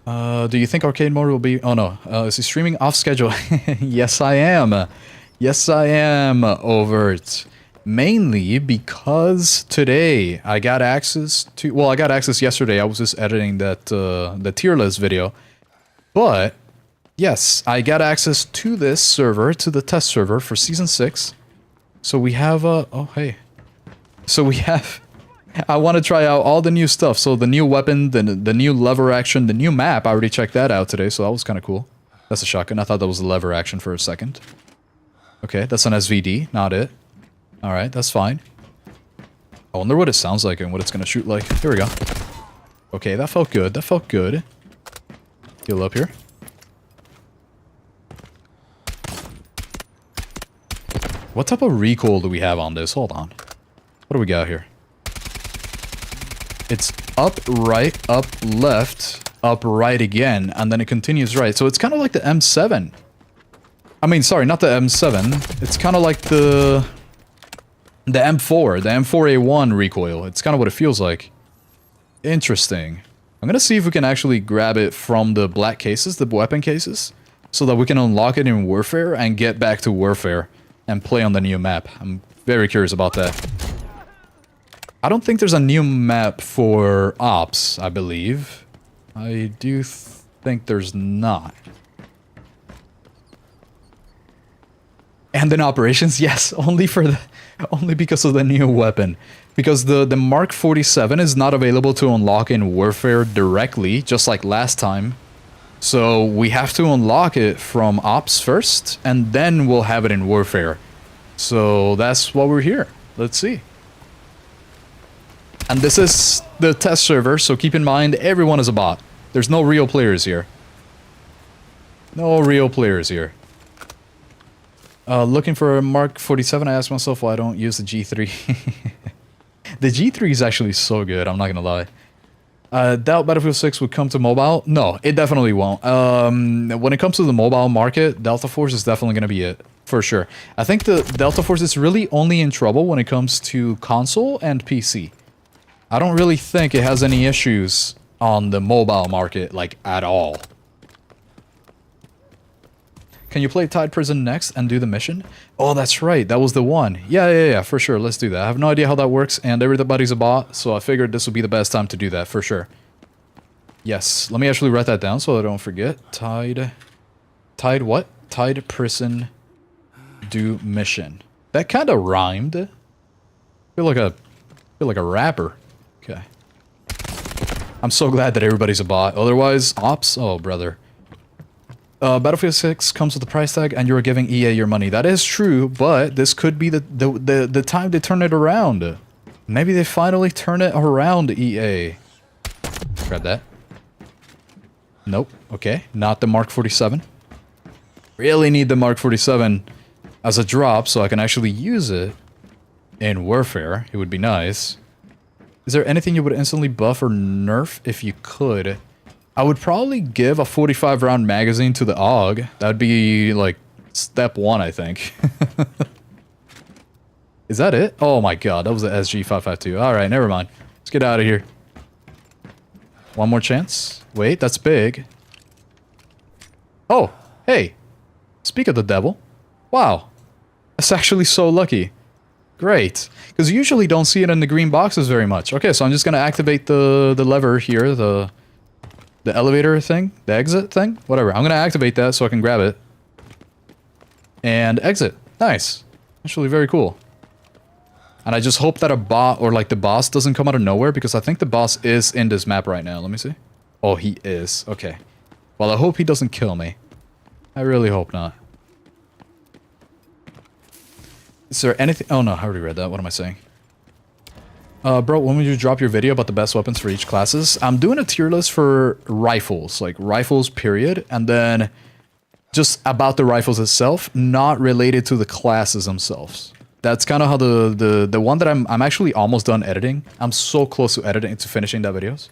Do you think arcade mode will be... Oh no, is he streaming off schedule? Yes, I am. Yes, I am, Overt. Mainly because today I got access to... Well, I got access yesterday. I was just editing that the tier list video. But, yes, I got access to this server, to the test server for Season 6. So we have... oh, hey. So we have... I want to try out all the new stuff. So the new weapon, the new lever action, the new map. I already checked that out today, so that was kind of cool. That's a shotgun. I thought that was the lever action for a second. Okay, that's an SVD, not it. Alright, that's fine. I wonder what it sounds like and what it's going to shoot like. Here we go. Okay, that felt good. That felt good. Heal up here. What type of recoil do we have on this? Hold on. What do we got here? It's up, right, up, left, up, right again, and then it continues right. So it's kind of like the M7. I mean, sorry, not the M7. It's kind of like the M4, the M4A1 recoil. It's kind of what it feels like. Interesting. I'm going to see if we can actually grab it from the black cases, the weapon cases, so that we can unlock it in Warfare and get back to Warfare and play on the new map. I'm very curious about that. I don't think there's a new map for Ops, I believe. I do think there's not. And in Operations, yes, only for Only because of the new weapon. Because the Mark 47 is not available to unlock in Warfare directly, just like last time. So we have to unlock it from Ops first, and then we'll have it in Warfare. So that's why we're here. Let's see. And this is the test server, so keep in mind everyone is a bot. There's no real players here. No real players here. Looking for a Mark 47, I asked myself why I don't use the G3. The G3 is actually so good, I'm not gonna lie. Doubt Battlefield 6 would come to mobile? No, it definitely won't. When it comes to the mobile market, Delta Force is definitely gonna be it, for sure. I think the Delta Force is really only in trouble when it comes to console and PC. I don't really think it has any issues on the mobile market, like, at all. Can you play Tide Prison next and do the mission? Oh, that's right. That was the one. Yeah, for sure. Let's do that. I have no idea how that works, and everybody's a bot, so I figured this would be the best time to do that, for sure. Yes. Let me actually write that down so I don't forget. Tide what? Tide Prison do mission. That kind of rhymed. I feel like a rapper. Okay. I'm so glad that everybody's a bot. Otherwise, Ops? Oh, brother. Battlefield 6 comes with a price tag, and you're giving EA your money. That is true, but this could be the time they turn it around. Maybe they finally turn it around, EA. Grab that. Nope. Okay. Not the Mark 47. Really need the Mark 47 as a drop so I can actually use it in Warfare. It would be nice. Is there anything you would instantly buff or nerf if you could? I would probably give a 45 round magazine to the AUG. That'd be like step 1, I think. Is that it? Oh my god, that was the SG552. Alright, never mind. Let's get out of here. One more chance. Wait, that's big. Oh, hey. Speak of the devil. Wow. That's actually so lucky. Great. Because you usually don't see it in the green boxes very much. Okay, so I'm just going to activate the lever here, the elevator thing, the exit thing, whatever. I'm going to activate that so I can grab it. And exit. Nice. Actually very cool. And I just hope that a bot or like the boss doesn't come out of nowhere because I think the boss is in this map right now. Let me see. Oh, he is. Okay. Well, I hope he doesn't kill me. I really hope not. Is there anything? Oh no, I already read that. What am I saying? Bro, when will you drop your video about the best weapons for each classes? I'm doing a tier list for rifles, like rifles period, and then just about the rifles itself, not related to the classes themselves. That's kind of how the one that I'm actually almost done editing. I'm so close to editing to finishing that videos.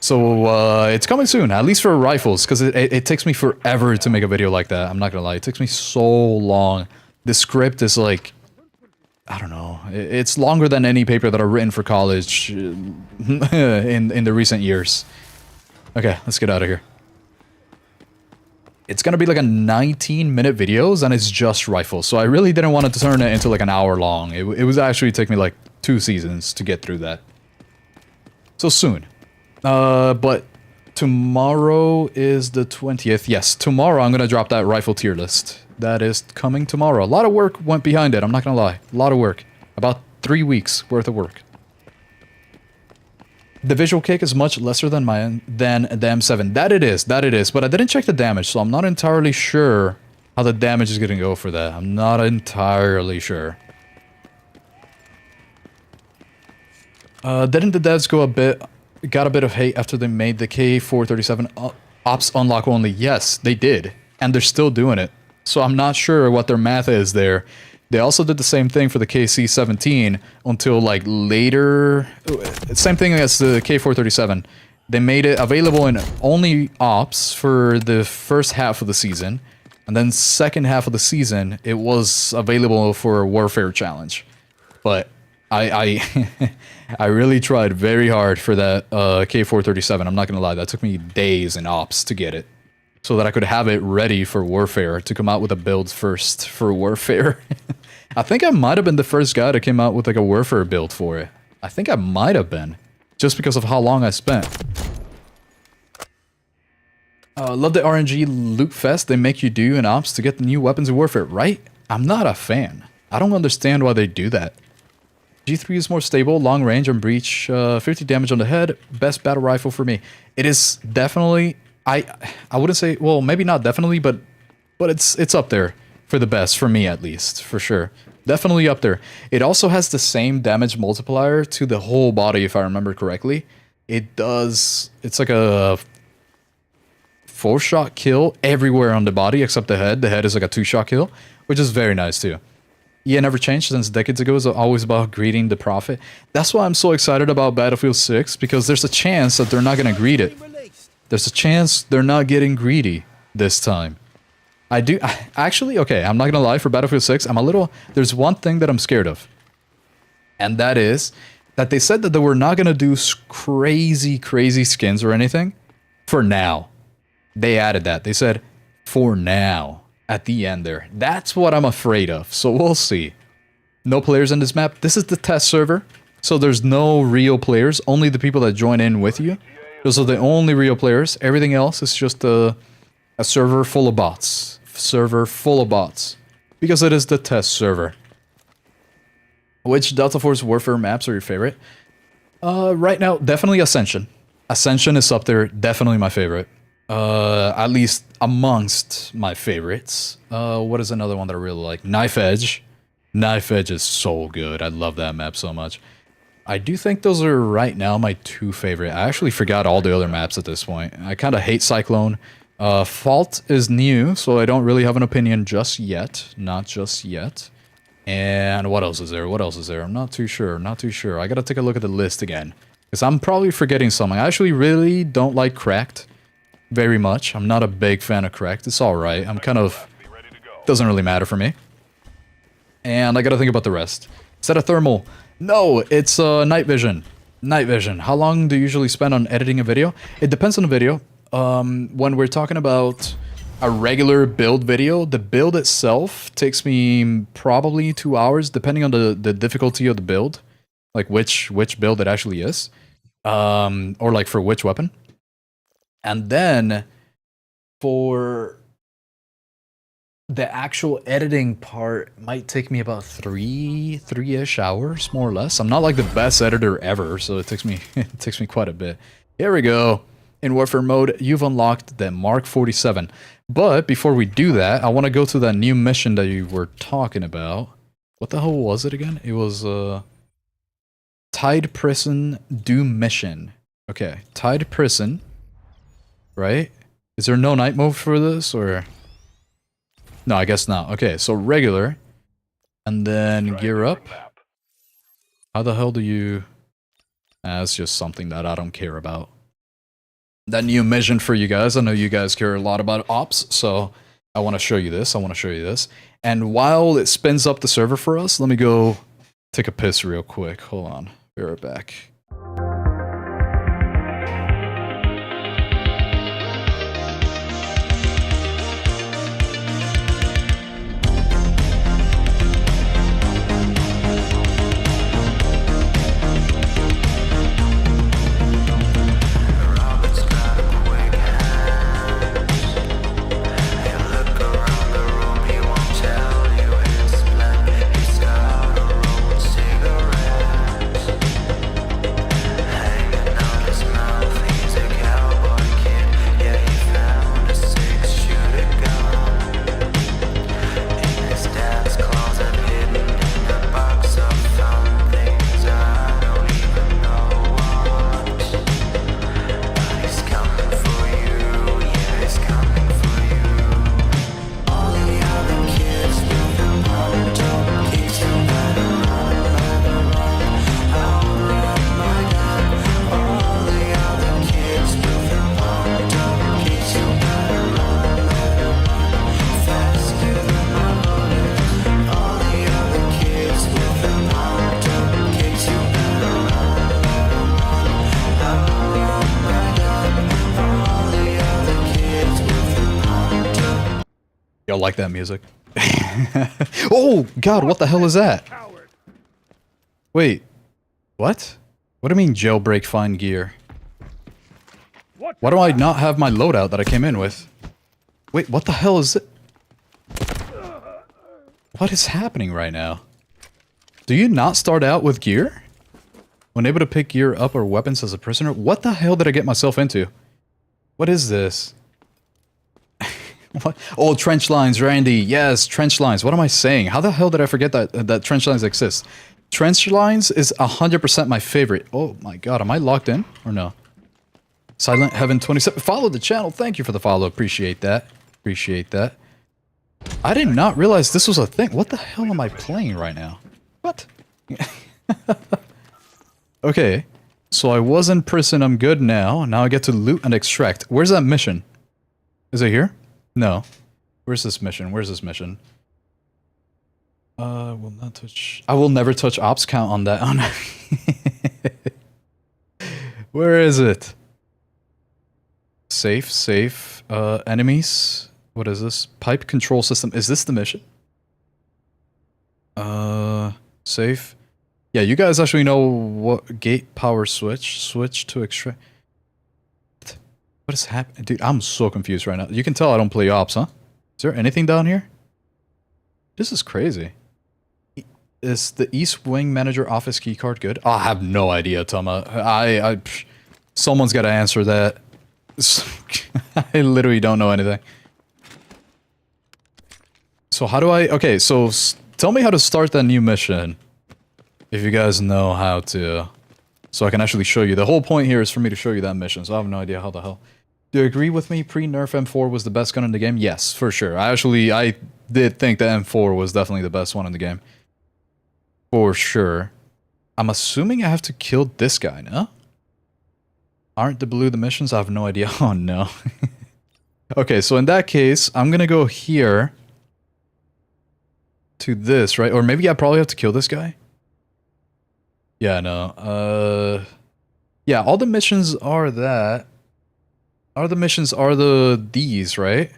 So it's coming soon, at least for rifles, because it takes me forever to make a video like that. I'm not gonna lie, it takes me so long. The script is like, I don't know, it's longer than any paper that I've written for college in the recent years. Okay, let's get out of here. It's gonna be like a 19-minute videos, and it's just rifles, so I really didn't want to turn it into like an hour long. It was actually take me like 2 seasons to get through that. So soon. But tomorrow is the 20th. Yes, tomorrow I'm gonna drop that rifle tier list. That is coming tomorrow. A lot of work went behind it, I'm not gonna lie. A lot of work. About 3 weeks worth of work. The visual kick is much lesser than the M7. That it is, but I didn't check the damage, so I'm not entirely sure how the damage is gonna go for that. I'm not entirely sure. Didn't the devs got a bit of hate after they made the K437 Ops unlock only? Yes, they did. And they're still doing it. So I'm not sure what their math is there. They also did the same thing for the KC-17 until like later. Same thing as the K437. They made it available in only Ops for the first half of the season. And then second half of the season, it was available for a Warfare Challenge. But I really tried very hard for that K437. I'm not gonna lie, that took me days in Ops to get it. So that I could have it ready for Warfare, to come out with a build first for Warfare. I think I might have been the first guy that came out with like a Warfare build for it. I think I might have been, just because of how long I spent. Love the RNG loot fest they make you do in Ops to get the new weapons in Warfare, right? I'm not a fan. I don't understand why they do that. G3 is more stable, long range and breach, 50 damage on the head. Best battle rifle for me. It is definitely, I wouldn't say, well, maybe not definitely, but it's up there for the best, for me at least, for sure. Definitely up there. It also has the same damage multiplier to the whole body, if I remember correctly. It does, it's like a 4-shot kill everywhere on the body except the head. The head is like a 2-shot kill, which is very nice too. Yeah, never changed since decades ago. It's always about greeting the profit. That's why I'm so excited about Battlefield 6, because there's a chance that they're not going to greet it. There's a chance they're not getting greedy this time. Actually, okay, I'm not going to lie, for Battlefield 6, there's one thing that I'm scared of. And that is that they said that they were not going to do crazy skins or anything for now. They added that. They said, for now. At the end there. That's what I'm afraid of. So we'll see. No players in this map. This is the test server. So there's no real players. Only the people that join in with you. Those are the only real players. Everything else is just a server full of bots. Server full of bots. Because it is the test server. Which Delta Force Warfare maps are your favorite? Right now, definitely Ascension. Ascension is up there. Definitely my favorite. At least amongst my favorites. What is another one that I really like? Knife Edge. Knife Edge is so good. I love that map so much. I do think those are right now my 2 favorite. I actually forgot all the other maps at this point. I kind of hate Cyclone. Fault is new, so I don't really have an opinion just yet. Not just yet. And what else is there? What else is there? I'm not too sure. Not too sure. I gotta take a look at the list again. Because I'm probably forgetting something. I actually really don't like Cracked. Very much. I'm not a big fan of Cracked. It's alright. I'm kind of... Doesn't really matter for me. And I gotta think about the rest. Is that a thermal? No, it's night vision. Night vision. How long do you usually spend on editing a video? It depends on the video. When we're talking about a regular build video, the build itself takes me probably 2 hours, depending on the difficulty of the build. Like which build it actually is. Or like for which weapon. And then, for the actual editing part, might take me about three-ish hours, more or less. I'm not like the best editor ever, so it takes me quite a bit. Here we go. In Warfare mode, you've unlocked the Mark 47. But before we do that, I want to go to that new mission that you were talking about. What the hell was it again? It was Tide Prison Doom Mission. Okay, Tide Prison. Right? Is there no night mode for this, or...? No, I guess not. Okay, so regular. And then gear up. How the hell do you... That's just something that I don't care about. That new mission for you guys. I know you guys care a lot about ops, so I want to show you this. I want to show you this. And while it spins up the server for us, let me go take a piss real quick. Hold on. Be right back. Y'all like that music? Oh, God, what the hell is that? Wait, what? What do you mean jailbreak find gear? Why do I not have my loadout that I came in with? Wait, what the hell is it? What is happening right now? Do you not start out with gear? Unable to pick gear up or weapons as a prisoner? What the hell did I get myself into? What is this? What? Oh, trench lines, Randy. Yes, trench lines. What am I saying? How the hell did I forget that trench lines exist? Trench lines is 100% my favorite. Oh my god, am I locked in or no? Silent Heaven 27. Follow the channel. Thank you for the follow. Appreciate that. Appreciate that. I did not realize this was a thing. What the hell am I playing right now? What? Okay. So I was in prison. I'm good now. Now I get to loot and extract. Where's that mission? Is it here? No. Where's this mission? Where's this mission? Will not touch. I will never touch ops count on that. Oh, no. Where is it? Safe, safe. Enemies. What is this? Pipe control system. Is this the mission? Safe. Yeah, you guys actually know what gate power switch. Switch to extract. What is happening? Dude, I'm so confused right now. You can tell I don't play ops, huh? Is there anything down here? This is crazy. Is the East Wing Manager Office keycard good? Oh, I have no idea, Toma. Someone's got to answer that. I literally don't know anything. So how do I... Okay, so tell me how to start that new mission. If you guys know how to. So I can actually show you. The whole point here is for me to show you that mission, so I have no idea how the hell. Do you agree with me? Pre-nerf M4 was the best gun in the game? Yes, for sure. I did think the M4 was definitely the best one in the game. For sure. I'm assuming I have to kill this guy, no? Aren't the blue the missions? I have no idea. Oh, no. Okay, so in that case, I'm gonna go here to this, right? Or maybe I probably have to kill this guy? Yeah, no. Yeah, all the missions are that. All the missions are these, right?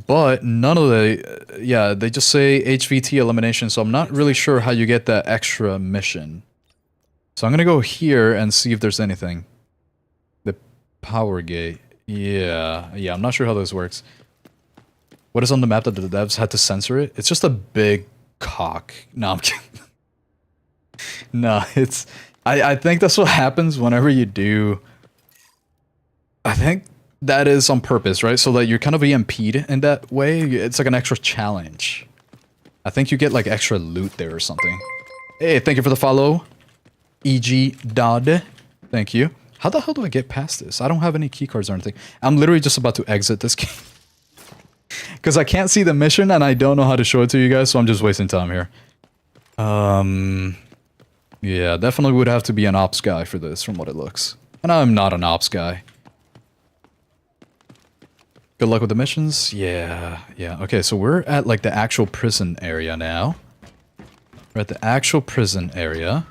But none of the... yeah, they just say HVT elimination, so I'm not really sure how you get that extra mission. So I'm gonna go here and see if there's anything. The power gate. Yeah, I'm not sure how this works. What is on the map that the devs had to censor it? It's just a big cock. No, I'm kidding. No, it's... I think that's what happens whenever you do... I think that is on purpose, right? So that you're kind of EMP'd in that way. It's like an extra challenge. I think you get like extra loot there or something. Hey, thank you for the follow. EG Dodd. Thank you. How the hell do I get past this? I don't have any keycards or anything. I'm literally just about to exit this game. Because I can't see the mission and I don't know how to show it to you guys, so I'm just wasting time here. Yeah, definitely would have to be an ops guy for this, from what it looks. And I'm not an ops guy. Good luck with the missions? Yeah. Okay, so we're at, like, the actual prison area now. We're at the actual prison area.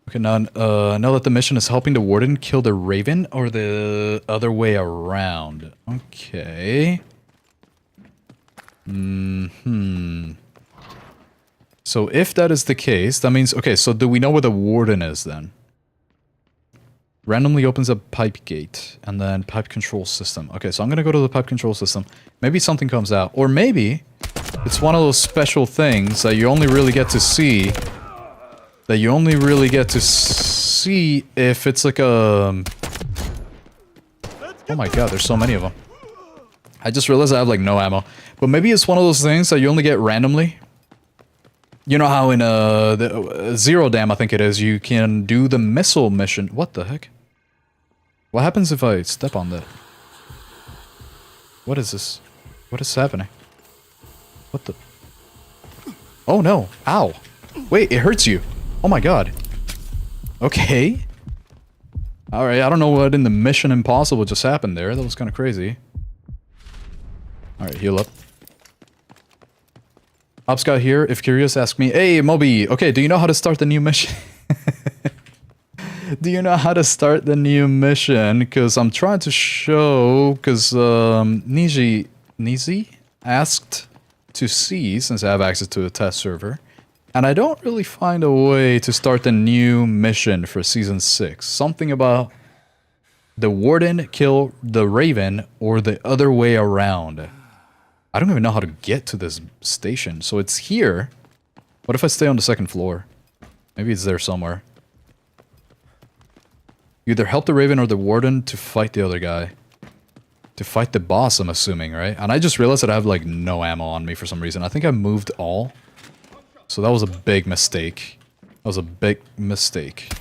Okay, now that the mission is helping the warden kill the Raven, or the other way around. Okay. So if that is the case, that means... Okay, so do we know where the warden is then? Randomly opens a pipe gate, and then pipe control system. Okay, so I'm gonna go to the pipe control system. Maybe something comes out. Or maybe it's one of those special things that you only really get to see... That you only really get to see if it's like a... Oh my god, there's so many of them. I just realized I have like no ammo. But maybe it's one of those things that you only get randomly. You know how in the Zero Dam, I think it is, you can do the missile mission. What the heck? What happens if I step on that? What is this? What is happening? What the... Oh no! Ow! Wait, it hurts you! Oh my god. Okay. Alright, I don't know what in the Mission Impossible just happened there. That was kind of crazy. Alright, heal up. Ops got here. If curious, ask me. Hey, Moby! Okay, do you know how to start the new mission? Do you know how to start the new mission? Because I'm trying to show... Because, Nizi asked to see, since I have access to a test server. And I don't really find a way to start the new mission for Season 6. Something about the Warden kill the Raven or the other way around. I don't even know how to get to this station. So it's here. What if I stay on the second floor? Maybe it's there somewhere. You either help the Raven or the Warden to fight the other guy. To fight the boss, I'm assuming, right? And I just realized that I have, like, no ammo on me for some reason. I think I moved all. So that was a big mistake. That was a big mistake.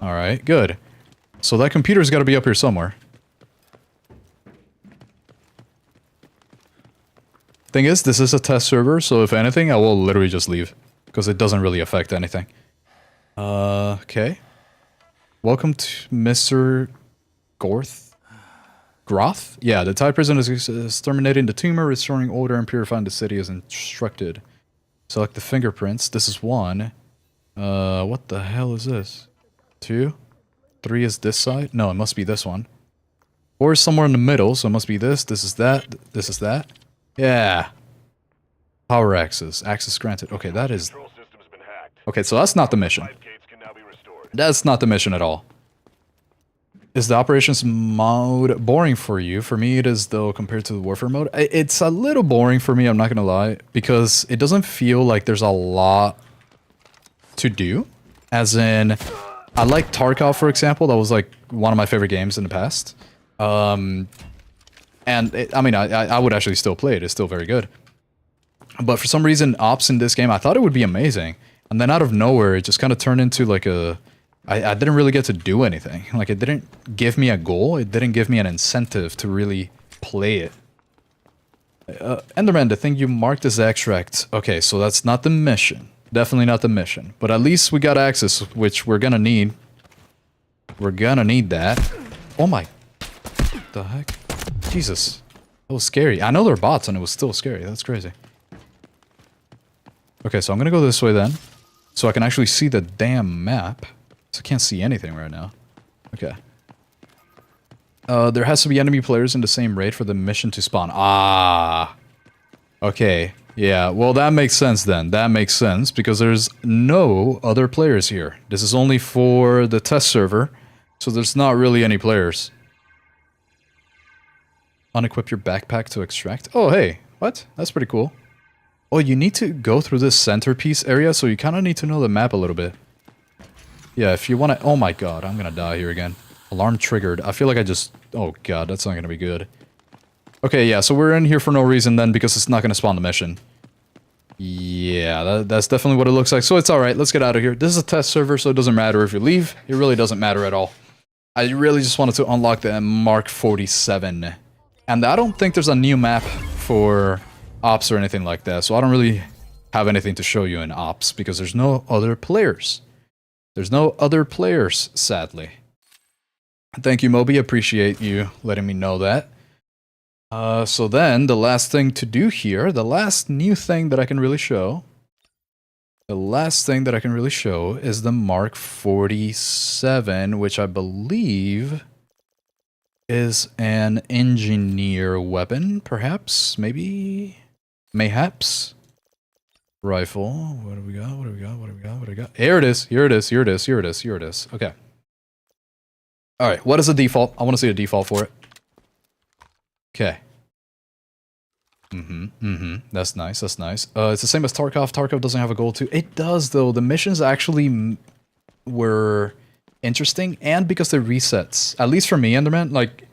Alright, good. So that computer's got to be up here somewhere. Thing is, this is a test server, so if anything, I will literally just leave. Because it doesn't really affect anything. Okay. Welcome to Mr. Groth? Yeah, the Tide Prison is exterminating the tumor, restoring order, and purifying the city as instructed. Select the fingerprints. This is 1. What the hell is this? 2? 3 is this side? No, it must be this one. 4 is somewhere in the middle, so it must be this. This is that. This is that. Yeah. Power access. Access granted. Okay, that is... Control system's been hacked. Okay, so that's not the mission. Life gates can now be restored. That's not the mission at all. Is the operations mode boring for you? For me, it is, though, compared to the warfare mode. It's a little boring for me, I'm not gonna lie, because it doesn't feel like there's a lot to do. As in, I like Tarkov, for example. That was, like, one of my favorite games in the past. And, I mean, I would actually still play it. It's still very good. But for some reason, ops in this game, I thought it would be amazing. And then out of nowhere, it just kind of turned into, like, a... I didn't really get to do anything. Like, it didn't give me a goal. It didn't give me an incentive to really play it. Enderman, the thing you marked as extract. Okay, so that's not the mission. Definitely not the mission. But at least we got access, which we're gonna need. We're gonna need that. Oh my... What the heck? Jesus. That was scary. I know they're bots and it was still scary. That's crazy. Okay, so I'm gonna go this way then. So I can actually see the damn map. So I can't see anything right now. Okay. There has to be enemy players in the same raid for the mission to spawn. Ah. Okay. Yeah, well that makes sense then. That makes sense because there's no other players here. This is only for the test server. So there's not really any players. Unequip your backpack to extract. Oh, hey. What? That's pretty cool. Oh, you need to go through this centerpiece area, so you kind of need to know the map a little bit. Yeah, if you want to... Oh my god, I'm gonna die here again. Alarm triggered. I feel like I just... Oh god, that's not gonna be good. Okay, yeah, so we're in here for no reason then, because it's not gonna spawn the mission. Yeah, that's definitely what it looks like. So it's alright, let's get out of here. This is a test server, so it doesn't matter if you leave. It really doesn't matter at all. I really just wanted to unlock the MK47. And I don't think there's a new map for ops or anything like that, so I don't really have anything to show you in ops, because there's no other players. There's no other players, sadly. Thank you, Moby, appreciate you letting me know that. So then, the last thing to do here, the last new thing that I can really show, the last thing that I can really show is the MK47, which I believe is an engineer weapon, perhaps, maybe, mayhaps. Rifle, what do we got, what do we got, what do we got, what do we got? Here it is, here it is, here it is, here it is, here it is, okay. Alright, what is the default? I want to see a default for it. Okay. That's nice, that's nice. It's the same as Tarkov. Tarkov doesn't have a goal too. It does, though. The missions actually were interesting, and because the resets, at least for me, Enderman, like,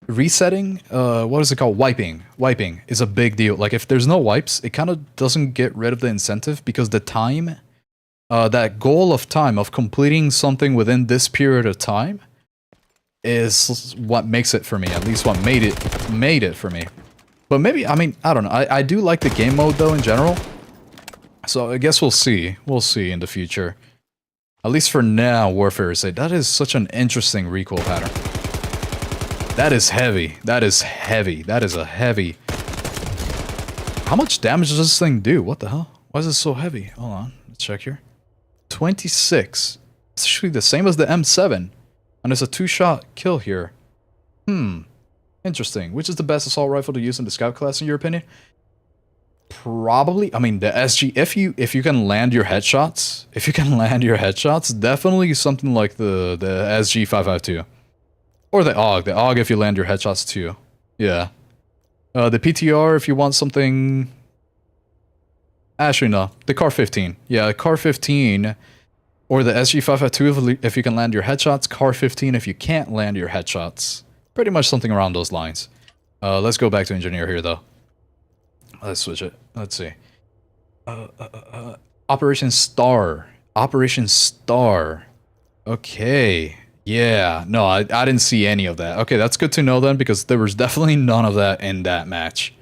resetting, what is it called? Wiping. Wiping is a big deal. Like, if there's no wipes, it kind of doesn't get rid of the incentive, because the time, that goal of time of completing something within this period of time is what makes it for me, at least what made it for me. But maybe, I mean, I don't know. I do like the game mode, though, in general. So I guess we'll see. We'll see in the future. At least for now, Warfare is that is such an interesting recoil pattern. That is heavy. That is heavy. That is a heavy... How much damage does this thing do? What the hell? Why is it so heavy? Hold on. Let's check here. 26. It's actually the same as the M7. And it's a 2-shot kill here. Interesting. Which is the best assault rifle to use in the scout class, in your opinion? Probably, I mean, the SG, if you can land your headshots, definitely something like the SG 552. Or the AUG if you land your headshots too. Yeah. The PTR, if you want something... Actually, no. The Car 15. Yeah, Car 15 or the SG552 if you can land your headshots. Car 15 if you can't land your headshots. Pretty much something around those lines. Let's go back to engineer here, though. Let's switch it. Let's see. Operation Star. Operation Star. Okay. Yeah. No, I didn't see any of that. Okay, that's good to know then, because there was definitely none of that in that match.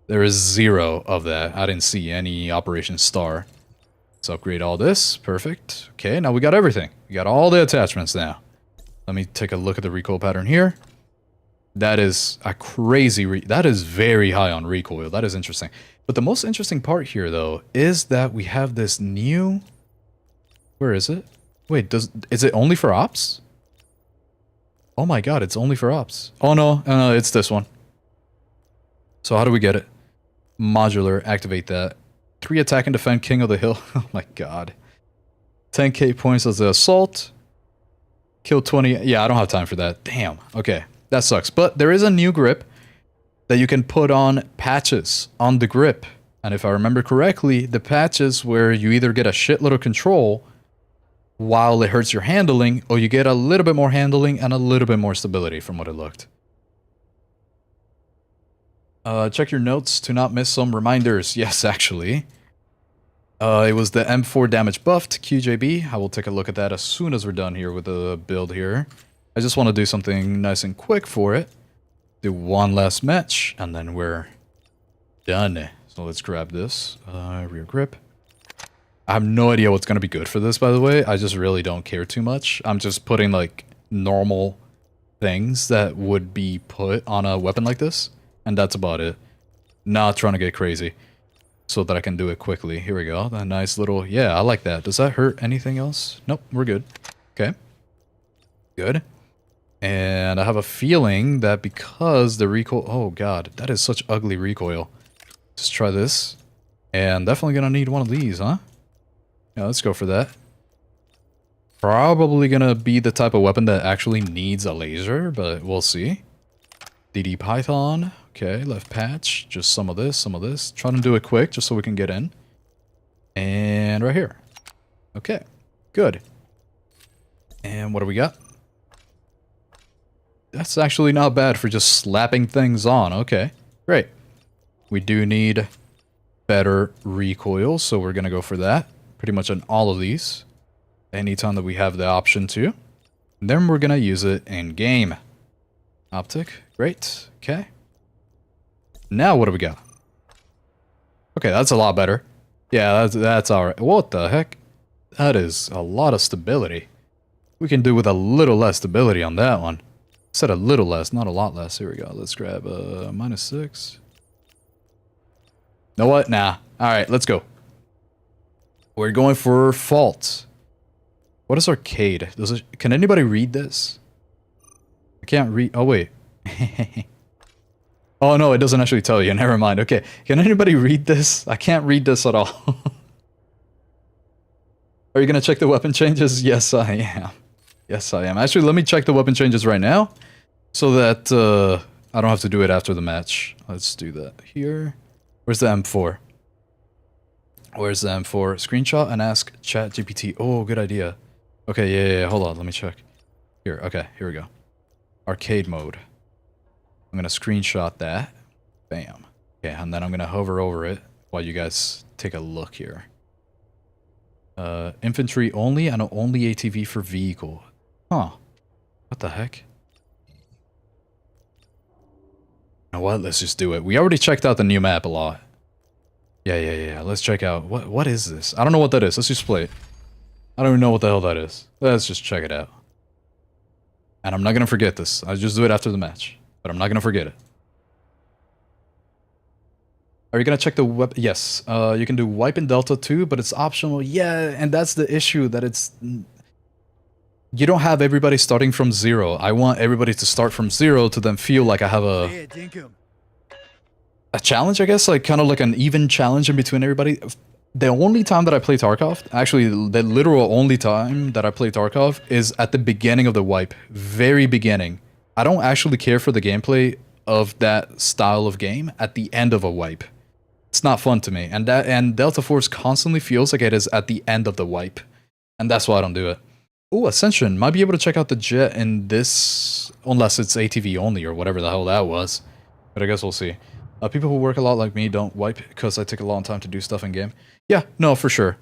There is 0 of that. I didn't see any Operation Star. Let's upgrade all this. Perfect. Okay, now we got everything. We got all the attachments now. Let me take a look at the recoil pattern here. That is a crazy... that is very high on recoil. That is interesting. But the most interesting part here, though, is that we have this new... Where is it? Wait, is it only for ops? Oh my god, it's only for ops. Oh no, it's this one. So how do we get it? Modular, activate that. 3 attack and defend, king of the hill. Oh my god. 10k points as the assault. Kill 20... Yeah, I don't have time for that. Damn. Okay, that sucks. But there is a new grip that you can put on patches on the grip. And if I remember correctly, the patches where you either get a shitload of control while it hurts your handling, or you get a little bit more handling and a little bit more stability from what it looked. Check your notes to not miss some reminders. Yes, actually. It was the M4 damage buffed, QJB. I will take a look at that as soon as we're done here with the build here. I just want to do something nice and quick for it. Do one last match, and then we're done. So let's grab this. Rear grip. I have no idea what's going to be good for this, by the way. I just really don't care too much. I'm just putting, like, normal things that would be put on a weapon like this. And that's about it. Not trying to get crazy. So that I can do it quickly. Here we go. That nice little... Yeah, I like that. Does that hurt anything else? Nope, we're good. Okay. Good. And I have a feeling that because the recoil... Oh, God. That is such ugly recoil. Just try this. And definitely gonna need one of these, huh? Yeah, let's go for that. Probably gonna be the type of weapon that actually needs a laser, but we'll see. DD Python. Okay, left patch. Just some of this, some of this. Trying to do it quick, just so we can get in. And right here. Okay, good. And what do we got? That's actually not bad for just slapping things on. Okay, great. We do need better recoil, so we're gonna go for that. Pretty much on all of these. Anytime that we have the option to. And then we're gonna use it in game. Optic, great. Okay. Now what do we got? Okay, that's a lot better. Yeah, that's alright. What the heck? That is a lot of stability. We can do with a little less stability on that one. Said a little less, not a lot less. Here we go. Let's grab -6. Know what? Nah. Alright, let's go. We're going for fault. What is arcade? Can anybody read this? I can't read. Oh, wait. Oh, no, it doesn't actually tell you. Never mind. Okay. Can anybody read this? I can't read this at all. Are you going to check the weapon changes? Yes, I am. Yes, I am. Actually, let me check the weapon changes right now so that I don't have to do it after the match. Let's do that here. Where's the M4? Where's the M4? Screenshot and ask ChatGPT. Oh, good idea. Okay, yeah. Hold on. Let me check. Here. Okay, here we go. Arcade mode. I'm going to screenshot that. Bam. Okay, and then I'm going to hover over it while you guys take a look here. Infantry only and only ATV for vehicle. Huh. What the heck? You know what? Let's just do it. We already checked out the new map a lot. Yeah. Let's check out. What is this? I don't know what that is. Let's just play it. I don't even know what the hell that is. Let's just check it out. And I'm not going to forget this. I'll just do it after the match. But I'm not going to forget it. Are you going to check the weapon? Yes. You can do wipe in Delta too, but it's optional. Yeah, and that's the issue, that it's... You don't have everybody starting from 0. I want everybody to start from 0 to then feel like I have a challenge, I guess? Like, kind of like an even challenge in between everybody. The only time that I play Tarkov, actually the literal only time that I play Tarkov is at the beginning of the wipe. Very beginning. I don't actually care for the gameplay of that style of game at the end of a wipe. It's not fun to me, and Delta Force constantly feels like it is at the end of the wipe, and that's why I don't do it. Oh, Ascension might be able to check out the jet in this, unless it's ATV only or whatever the hell that was. But I guess we'll see. People who work a lot like me don't wipe because I take a long time to do stuff in game. Yeah, no, for sure.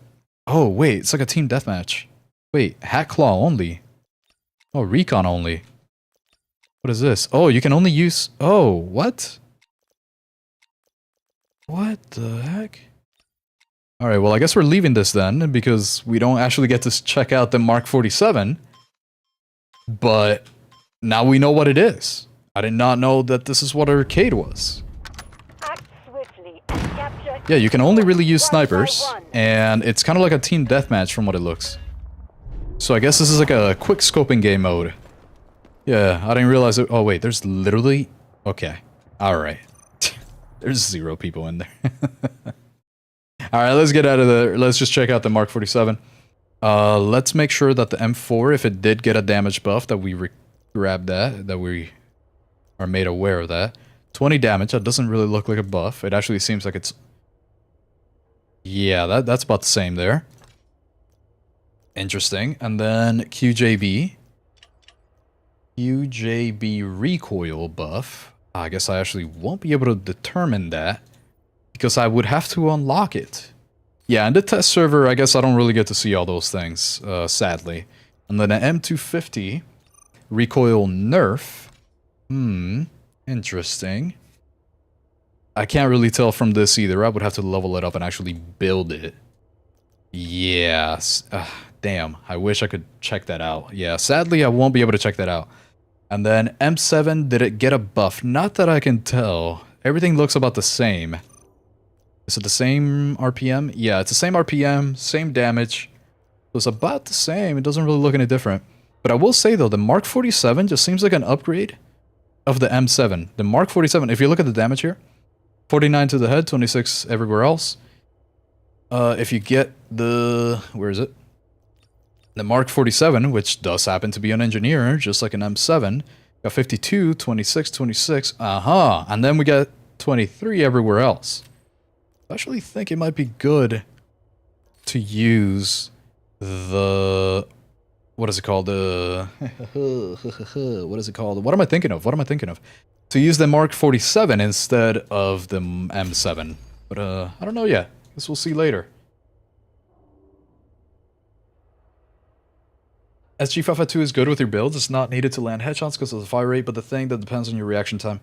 Oh wait, it's like a team deathmatch. Wait, Hat Claw only. Oh, Recon only. What is this? Oh, you can only use. Oh, what? What the heck? Alright, well I guess we're leaving this then, because we don't actually get to check out the Mark 47. But now we know what it is. I did not know that this is what arcade was. Act swiftly and capture. Yeah, you can only really use snipers, and it's kind of like a team deathmatch from what it looks. So I guess this is like a quick scoping game mode. Yeah, I didn't realize it. Oh wait, there's literally... Okay, alright. There's 0 people in there. Alright, let's get out of there. Let's just check out the Mark 47. Let's make sure that the M4, if it did get a damage buff, that we grab that we are made aware of that. 20 damage, that doesn't really look like a buff. It actually seems like it's... Yeah, that's about the same there. Interesting. And then QJB. QJB recoil buff. I guess I actually won't be able to determine that, because I would have to unlock it. Yeah, in the test server, I guess I don't really get to see all those things, sadly. And then an M250 recoil nerf. Interesting. I can't really tell from this either. I would have to level it up and actually build it. Yes. Damn, I wish I could check that out. Yeah, sadly I won't be able to check that out. And then M7, did it get a buff? Not that I can tell. Everything looks about the same. Is it the same RPM? Yeah, it's the same RPM, same damage. So it's about the same. It doesn't really look any different. But I will say though, the Mark 47 just seems like an upgrade of the M7. The Mark 47, if you look at the damage here, 49 to the head, 26 everywhere else. If you get the... Where is it? The Mark 47, which does happen to be an engineer, just like an M7, got 52, 26, 26, and then we got 23 everywhere else. I actually think it might be good to use the... What is it called? What is it called? What am I thinking of? What am I thinking of? To use the Mark 47 instead of the M7. But, I don't know yet. Guess we'll see later. SG552 is good with your builds. It's not needed to land headshots because of the fire rate, but the thing that depends on your reaction time.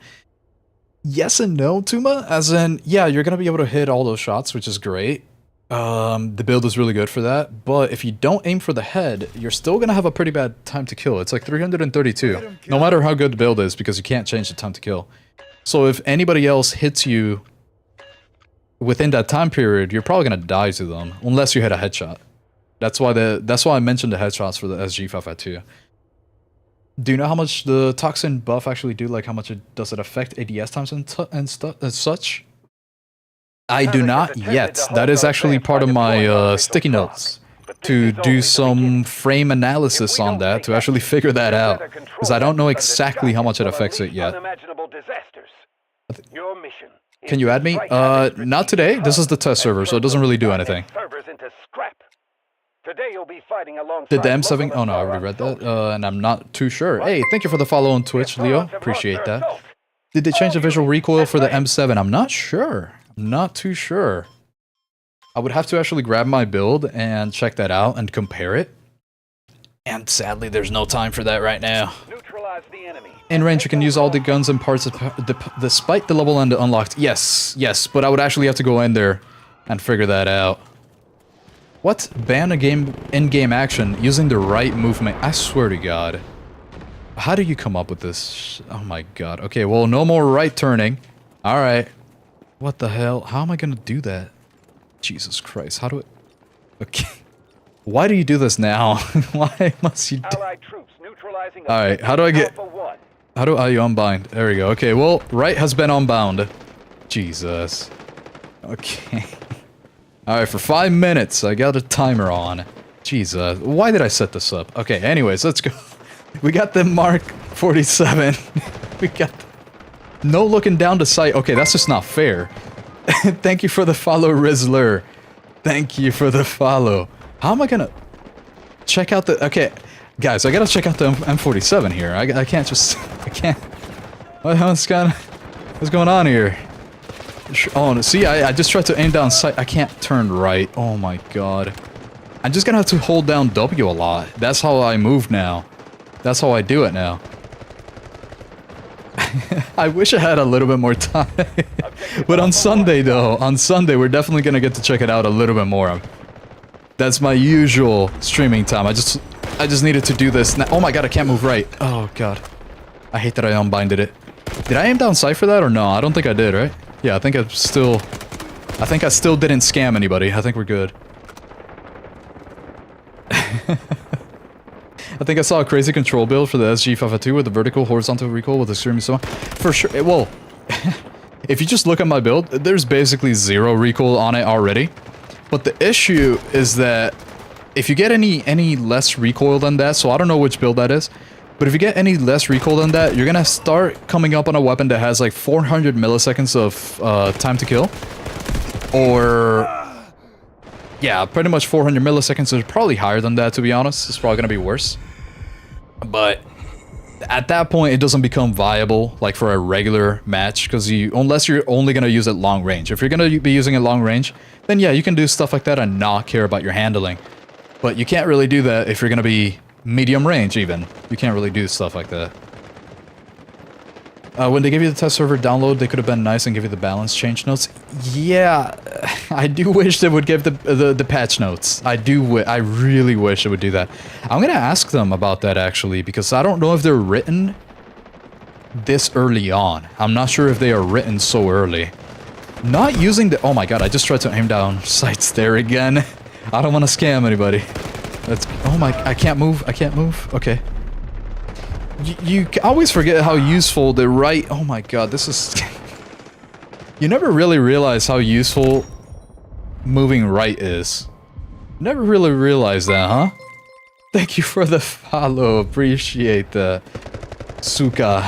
Yes and no, Tuma. As in, yeah, you're going to be able to hit all those shots, which is great. The build is really good for that. But if you don't aim for the head, you're still going to have a pretty bad time to kill. It's like 332. No matter how good the build is, because you can't change the time to kill. So if anybody else hits you within that time period, you're probably going to die to them. Unless you hit a headshot. That's why I mentioned the headshots for the SG552. Do you know how much the toxin buff actually do? Like how much does it affect ADS times and such? I do not yet. That is actually part of my sticky notes. To do some frame analysis on that, to actually figure that out. Because I don't know exactly how much it affects it yet. Can you add me? Not today. This is the test server, so it doesn't really do anything. Today you'll be fighting alongside Did the M7... Oh no, I already read that, and I'm not too sure. Hey, thank you for the follow on Twitch, Leo. Appreciate that. Did they change the visual recoil for the M7? I'm not sure. I'm not too sure. I would have to actually grab my build and check that out and compare it. And sadly, there's no time for that right now. In range, you can use all the guns and parts despite the level and the unlocked. Yes, yes, but I would actually have to go in there and figure that out. What? Ban a game in-game action using the right movement. I swear to God. How do you come up with this? Oh my God. Okay, well, no more right turning. Alright. What the hell? How am I gonna do that? Jesus Christ, how do it... Okay. Why do you do this now? Why must you do... Alright, how do I get... How do I unbind? There we go. Okay, well, right has been unbound. Jesus. Okay. Alright, for 5 minutes, I got a timer on. Jesus, why did I set this up? Okay, anyways, let's go. We got the Mark 47. We got... No looking down the sight. Okay, that's just not fair. Thank you for the follow, Rizzler. Thank you for the follow. How am I gonna check out the... Okay, guys, I gotta check out the M47 here. I can't just... I can't... What's going on here? Oh, see, I just tried to aim down sight. I can't turn right. Oh my god. I'm just gonna have to hold down W a lot. That's how I move now. That's how I do it now. I wish I had a little bit more time. But on Sunday, though, on Sunday, we're definitely gonna get to check it out a little bit more. That's my usual streaming time. I just needed to do this now. Oh my god, I can't move right. Oh god. I hate that I unbinded it. Did I aim down sight for that or no? I don't think I did, right? Yeah, I think I still didn't scam anybody. I think we're good. I think I saw a crazy control build for the SG552 with the vertical horizontal recoil with extremely so for sure. Well, if you just look at my build, there's basically 0 recoil on it already. But the issue is that if you get any less recoil than that, so I don't know which build that is, but if you get any less recoil than that, you're gonna start coming up on a weapon that has like 400 milliseconds of time to kill. Or... yeah, pretty much 400 milliseconds is probably higher than that, to be honest. It's probably gonna be worse. But at that point, it doesn't become viable, like for a regular match, because unless you're only gonna use it long range. If you're gonna be using it long range, then yeah, you can do stuff like that and not care about your handling. But you can't really do that if you're gonna be medium range, even. You can't really do stuff like that. When they give you the test server download, they could have been nice and give you the balance change notes. Yeah, I do wish they would give the patch notes. I really wish they would do that. I'm gonna ask them about that actually, because I don't know if they're written this early on. I'm not sure if they are written so early. Not using the... oh my god, I just tried to aim down sights there again. I don't want to scam anybody. That's... oh my... I can't move. I can't move. Okay. You always forget how useful the right... oh my god, this is... you never really realize how useful moving right is. Never really realized that, huh? Thank you for the follow. Appreciate the... Suka.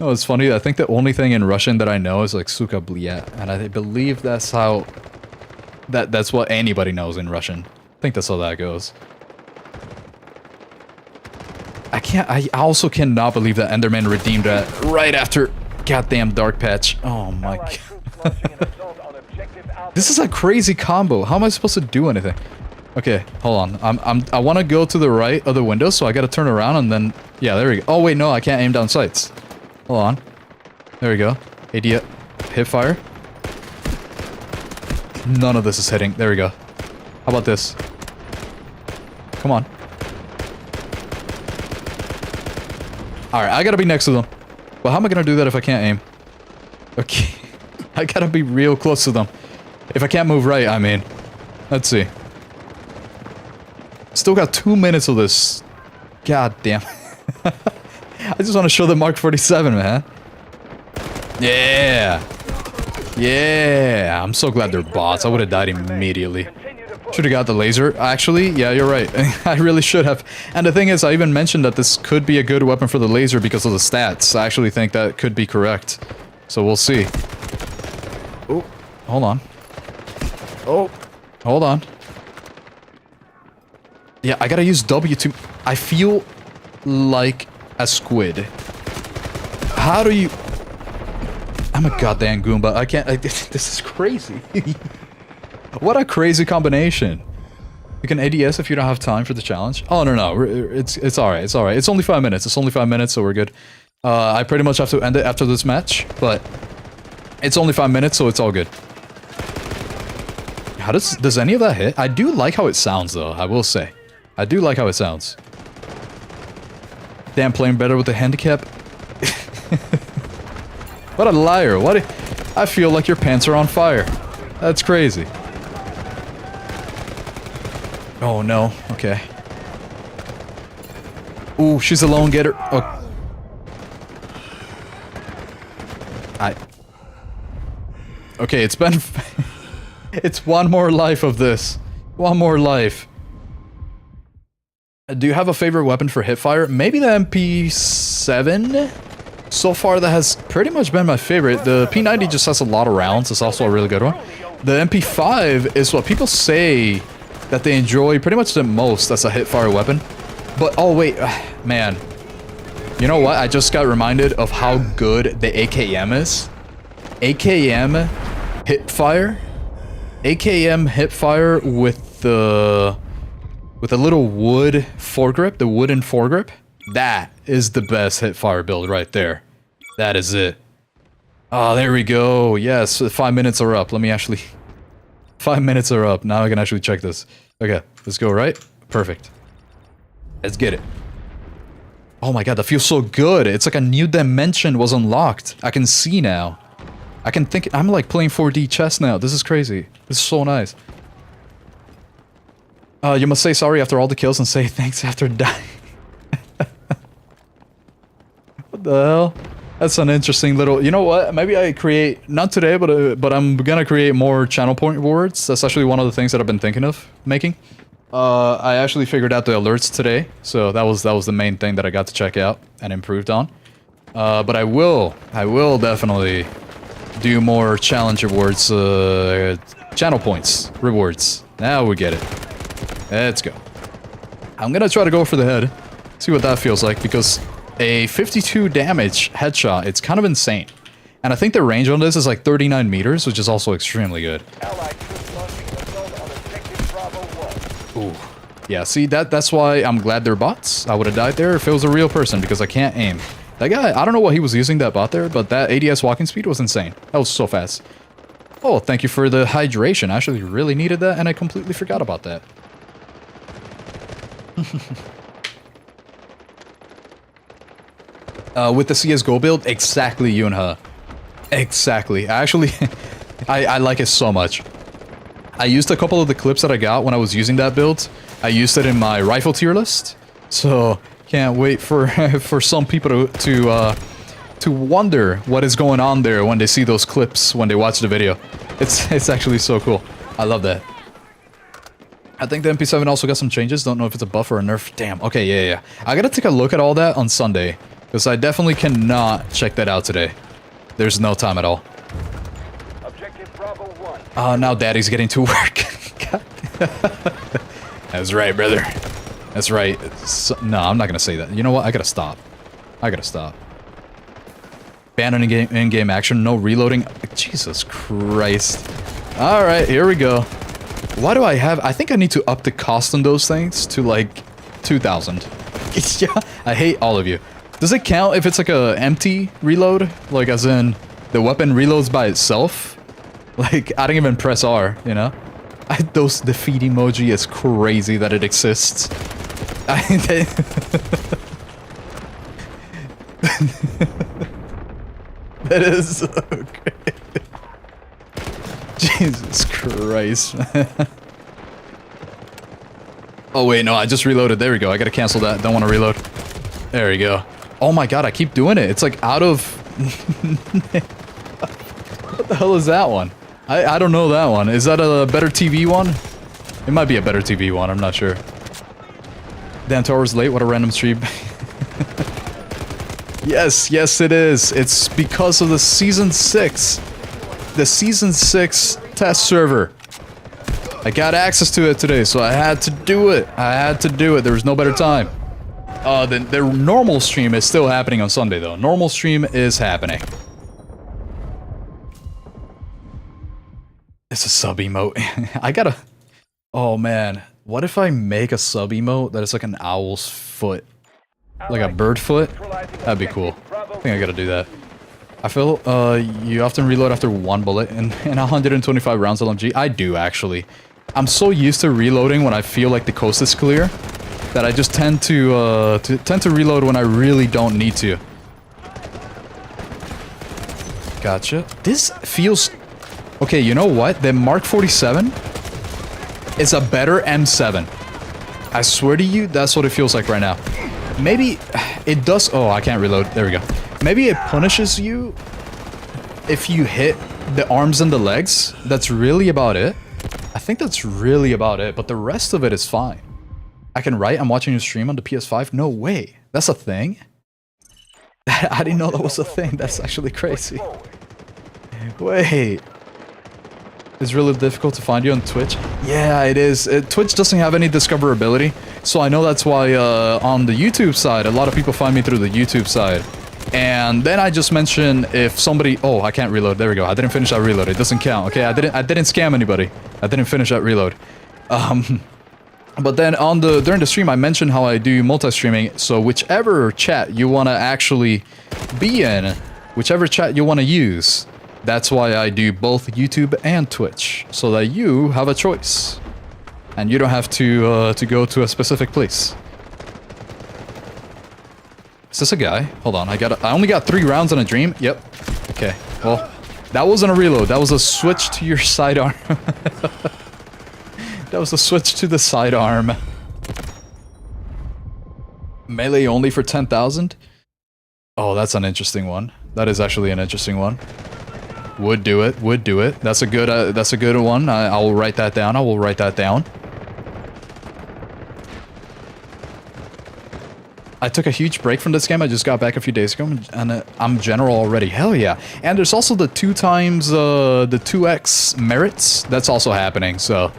Oh, it's funny. I think the only thing in Russian that I know is like Suka bliat. And I believe that's how... That's what anybody knows in Russian. I think that's how that goes. I also cannot believe that Enderman redeemed that right after goddamn Dark Patch. Oh my god. This is a crazy combo. How am I supposed to do anything? Okay, hold on. I want to go to the right of the window, so I gotta turn around and then... yeah, there we go. Oh wait, no, I can't aim down sights. Hold on. There we go. AD hip fire. None of this is hitting. There we go. How about this? Come on. Alright, I gotta be next to them. Well, how am I gonna do that if I can't aim? Okay. I gotta be real close to them. If I can't move right, I mean. Let's see. Still got 2 minutes of this. God damn. I just want to show the Mark 47, man. Yeah. Yeah. I'm so glad they're bots. I would have died immediately. Should have got the laser. Actually, yeah, you're right. I really should have. And the thing is, I even mentioned that this could be a good weapon for the laser because of the stats. I actually think that could be correct. So we'll see. Oh, hold on. Oh, hold on. Yeah, I gotta use W to... I feel like a squid. How do you... I'm a goddamn Goomba. I can't... this is crazy. What a crazy combination. You can ADS if you don't have time for the challenge. Oh, no. It's alright. It's alright. It's only 5 minutes. It's only 5 minutes, so we're good. I pretty much have to end it after this match, but... it's only 5 minutes, so it's all good. How does any of that hit? I do like how it sounds, though, I will say. I do like how it sounds. Damn, playing better with the handicap. What a liar. What I feel like your pants are on fire. That's crazy. Oh, no. Okay. Ooh, she's a lone getter. Oh. Okay, it's been... it's one more life of this. One more life. Do you have a favorite weapon for hipfire? Maybe the MP... MP47. So far, that has pretty much been my favorite. The P90 just has a lot of rounds. It's also a really good one. The MP5 is what people say that they enjoy pretty much the most as a hip-fire weapon. But, oh wait, man. You know what? I just got reminded of how good the AKM is. AKM hip-fire. AKM hip-fire with the little wood foregrip, the wooden foregrip. That is the best hip-fire build right there. That is it. Oh, there we go. Yes, 5 minutes are up. Let me actually... 5 minutes are up. Now I can actually check this. Okay, let's go, right? Perfect. Let's get it. Oh my god, that feels so good. It's like a new dimension was unlocked. I can see now. I can think... I'm like playing 4D chess now. This is crazy. This is so nice. You must say sorry after all the kills and say thanks after dying. What the hell? That's an interesting little... You know what? Maybe I create... Not today, but I'm gonna create more channel point rewards. That's actually one of the things that I've been thinking of making. I actually figured out the alerts today. So that was the main thing that I got to check out and improved on. But I will definitely do more challenge rewards, channel points rewards. Now we get it. Let's go. I'm gonna try to go for the head. See what that feels like, because a 52 damage headshot, it's kind of insane. And I think the range on this is like 39 meters, which is also extremely good. Allied troops launching an assault on objective Bravo 1. Ooh. Yeah, see, that's why I'm glad they're bots. I would have died there if it was a real person, because I can't aim. That guy, I don't know what he was using that bot there, but that ADS walking speed was insane. That was so fast. Oh, thank you for the hydration. I actually really needed that, and I completely forgot about that. With the CSGO build, exactly, Yunha. Exactly. Actually, I like it so much. I used a couple of the clips that I got when I was using that build. I used it in my rifle tier list. So, can't wait for for some people to wonder what is going on there when they see those clips, when they watch the video. It's actually so cool. I love that. I think the MP7 also got some changes. Don't know if it's a buff or a nerf. Damn. Okay, yeah. I gotta take a look at all that on Sunday. Because I definitely cannot check that out today. There's no time at all. Objective Bravo 1. Now Daddy's getting to work. God. That's right, brother. That's right. No, I'm not gonna say that. You know what? I gotta stop. Ban in-game action. No reloading. Jesus Christ. Alright, here we go. Why do I have... I think I need to up the cost on those things to like 2,000. Yeah, I hate all of you. Does it count if it's like a empty reload? Like as in the weapon reloads by itself? Like I don't even press R, you know? Those defeat emoji is crazy that it exists. That is so great. Jesus Christ. Oh wait, no, I just reloaded. There we go. I gotta cancel that. Don't want to reload. There we go. Oh my god, I keep doing it. It's like out of... What the hell is that one? I don't know that one. Is that a better TV one? It might be a better TV one. I'm not sure. Dan Tower's late. What a random stream. Yes, it is. It's because of the Season 6. The Season 6 test server. I got access to it today, so I had to do it. There was no better time. The normal stream is still happening on Sunday, though. Normal stream is happening. It's a sub emote. I gotta... Oh, man. What if I make a sub emote that is like an owl's foot? Like a bird foot? That'd be cool. I think I gotta do that. I feel, you often reload after one bullet in 125 rounds LMG. I do, actually. I'm so used to reloading when I feel like the coast is clear that I just tend to reload when I really don't need to. Gotcha. This feels... Okay, you know what? The Mark 47 is a better M7. I swear to you, that's what it feels like right now. Maybe it does... Oh, I can't reload. There we go. Maybe it punishes you if you hit the arms and the legs. That's really about it. I think that's really about it, but the rest of it is fine. I can write, I'm watching you stream on the PS5? No way. That's a thing? I didn't know that was a thing. That's actually crazy. Wait. It's really difficult to find you on Twitch? Yeah, it is. Twitch doesn't have any discoverability, so I know that's why on the YouTube side, a lot of people find me through the YouTube side. And then I just mention if somebody... Oh, I can't reload. There we go. I didn't finish that reload. It doesn't count. Okay, I didn't scam anybody. I didn't finish that reload. But then during the stream, I mentioned how I do multi-streaming, so whichever chat you want to actually be in, whichever chat you want to use, that's why I do both YouTube and Twitch, so that you have a choice. And you don't have to go to a specific place. Is this a guy? Hold on, I only got 3 rounds in a dream. Yep. Okay, well, that wasn't a reload, that was a switch to your sidearm. That was a switch to the sidearm. Melee only for 10,000? Oh, that's an interesting one. That is actually an interesting one. Would do it, would do it. That's a good one. I will write that down. I will write that down. I took a huge break from this game. I just got back a few days ago, and I'm general already. Hell yeah. And there's also the 2x merits. That's also happening, so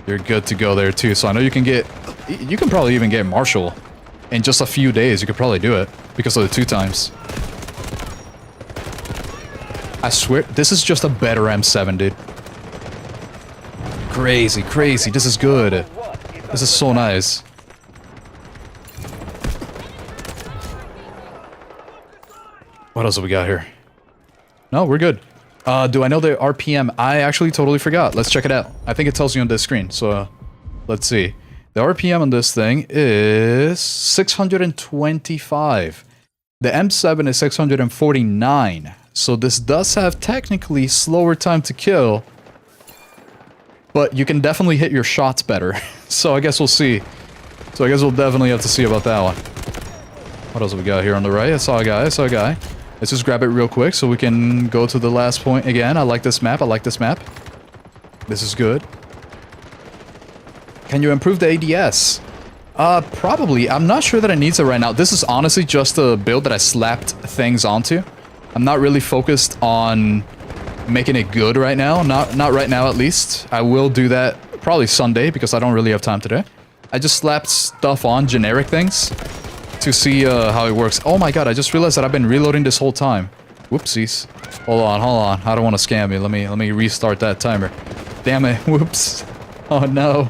you're good to go there too. So I know you can probably even get Marshall in just a few days. You could probably do it because of the 2 times. I swear, this is just a better M7, dude. Crazy, crazy. This is good. This is so nice. What else have we got here? No, we're good. Do I know the RPM? I actually totally forgot. Let's check it out. I think it tells you on this screen, so let's see. The RPM on this thing is 625. The M7 is 649. So this does have technically slower time to kill, but you can definitely hit your shots better. So I guess we'll see. So I guess we'll definitely have to see about that one. What else have we got here on the right? I saw a guy, I saw a guy. Let's just grab it real quick so we can go to the last point again. I like this map, I like this map. This is good. Can you improve the ADS? Probably. I'm not sure that it needs it right now. This is honestly just a build that I slapped things onto. I'm not really focused on making it good right now. Not right now, at least. I will do that probably Sunday because I don't really have time today. I just slapped stuff on, generic things, to see how it works. Oh my god, I just realized that I've been reloading this whole time. Whoopsies. Hold on, hold on. I don't want to scam you. Let me restart that timer. Damn it. Whoops. Oh no.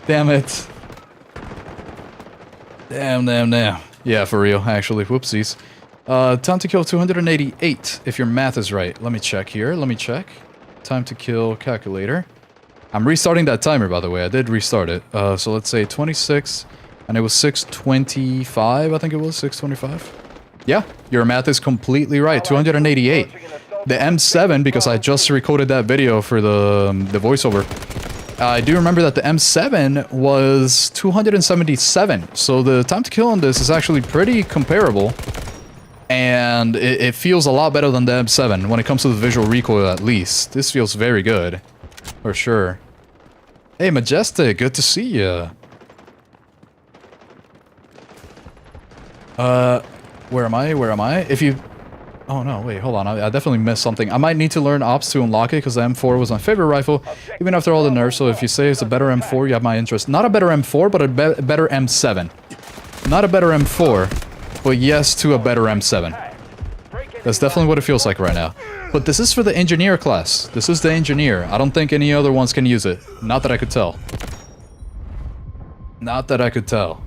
Damn it. Damn. Yeah, for real, actually. Whoopsies. Time to kill 288, if your math is right. Let me check here. Let me check. Time to kill calculator. I'm restarting that timer, by the way. I did restart it. So let's say 26, and it was 625, I think it was, 625. Yeah, your math is completely right, 288. The M7, because I just recorded that video for the voiceover, I do remember that the M7 was 277, so the time to kill on this is actually pretty comparable. And it feels a lot better than the M7 when it comes to the visual recoil, at least. This feels very good, for sure. Hey, Majestic, good to see ya. Where am I? Where am I? If you... Oh no, wait, hold on. I definitely missed something. I might need to learn ops to unlock it, because the M4 was my favorite rifle, even after all the nerfs, so if you say it's a better M4, you have my interest. Not a better M4, but a better M7. Not a better M4, but yes to a better M7. That's definitely what it feels like right now. But this is for the engineer class. This is the engineer. I don't think any other ones can use it. Not that I could tell. Not that I could tell.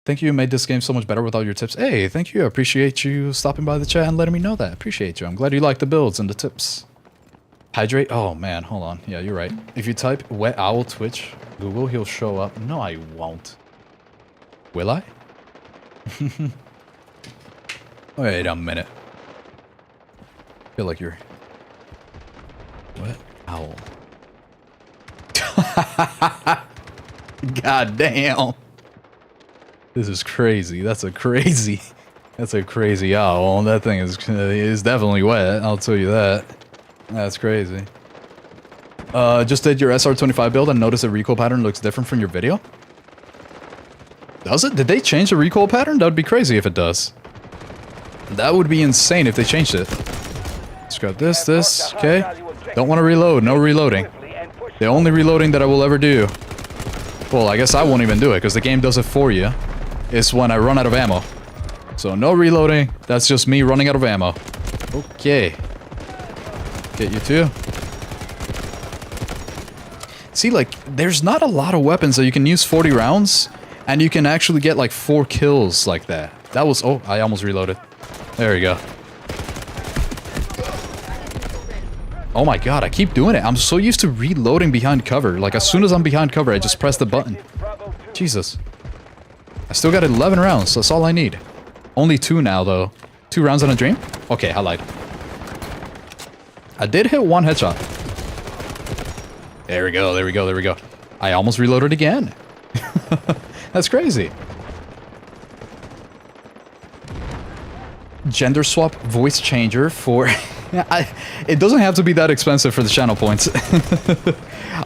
Thank you, made this game so much better with all your tips. Hey, thank you. I appreciate you stopping by the chat and letting me know that. Appreciate you. I'm glad you like the builds and the tips. Hydrate. Oh, man. Hold on. Yeah, you're right. If you type Wet Owl Twitch, Google, he'll show up. No, I won't. Will I? Wait a minute. I feel like you're... Wet Owl. God damn. This is crazy. That's a crazy owl. That thing is definitely wet. I'll tell you that. That's crazy. Just did your SR25 build and noticed the recoil pattern looks different from your video. Does it? Did they change the recoil pattern? That would be crazy if it does. That would be insane if they changed it. Let's grab this, okay. Don't want to reload, no reloading. The only reloading that I will ever do, well, I guess I won't even do it because the game does it for you, is when I run out of ammo. So no reloading, that's just me running out of ammo. Okay. Get you too. See, like, there's not a lot of weapons that you can use 40 rounds, and you can actually get like 4 kills like that. That was, oh, I almost reloaded. There we go. Oh my god, I keep doing it. I'm so used to reloading behind cover. Like, as soon as I'm behind cover, I just press the button. Jesus. I still got 11 rounds, that's all I need. Only 2 now, though. 2 rounds on a dream? Okay, I lied. I did hit 1 headshot. There we go, there we go, there we go. I almost reloaded again. That's crazy. Gender swap voice changer for... it doesn't have to be that expensive for the channel points.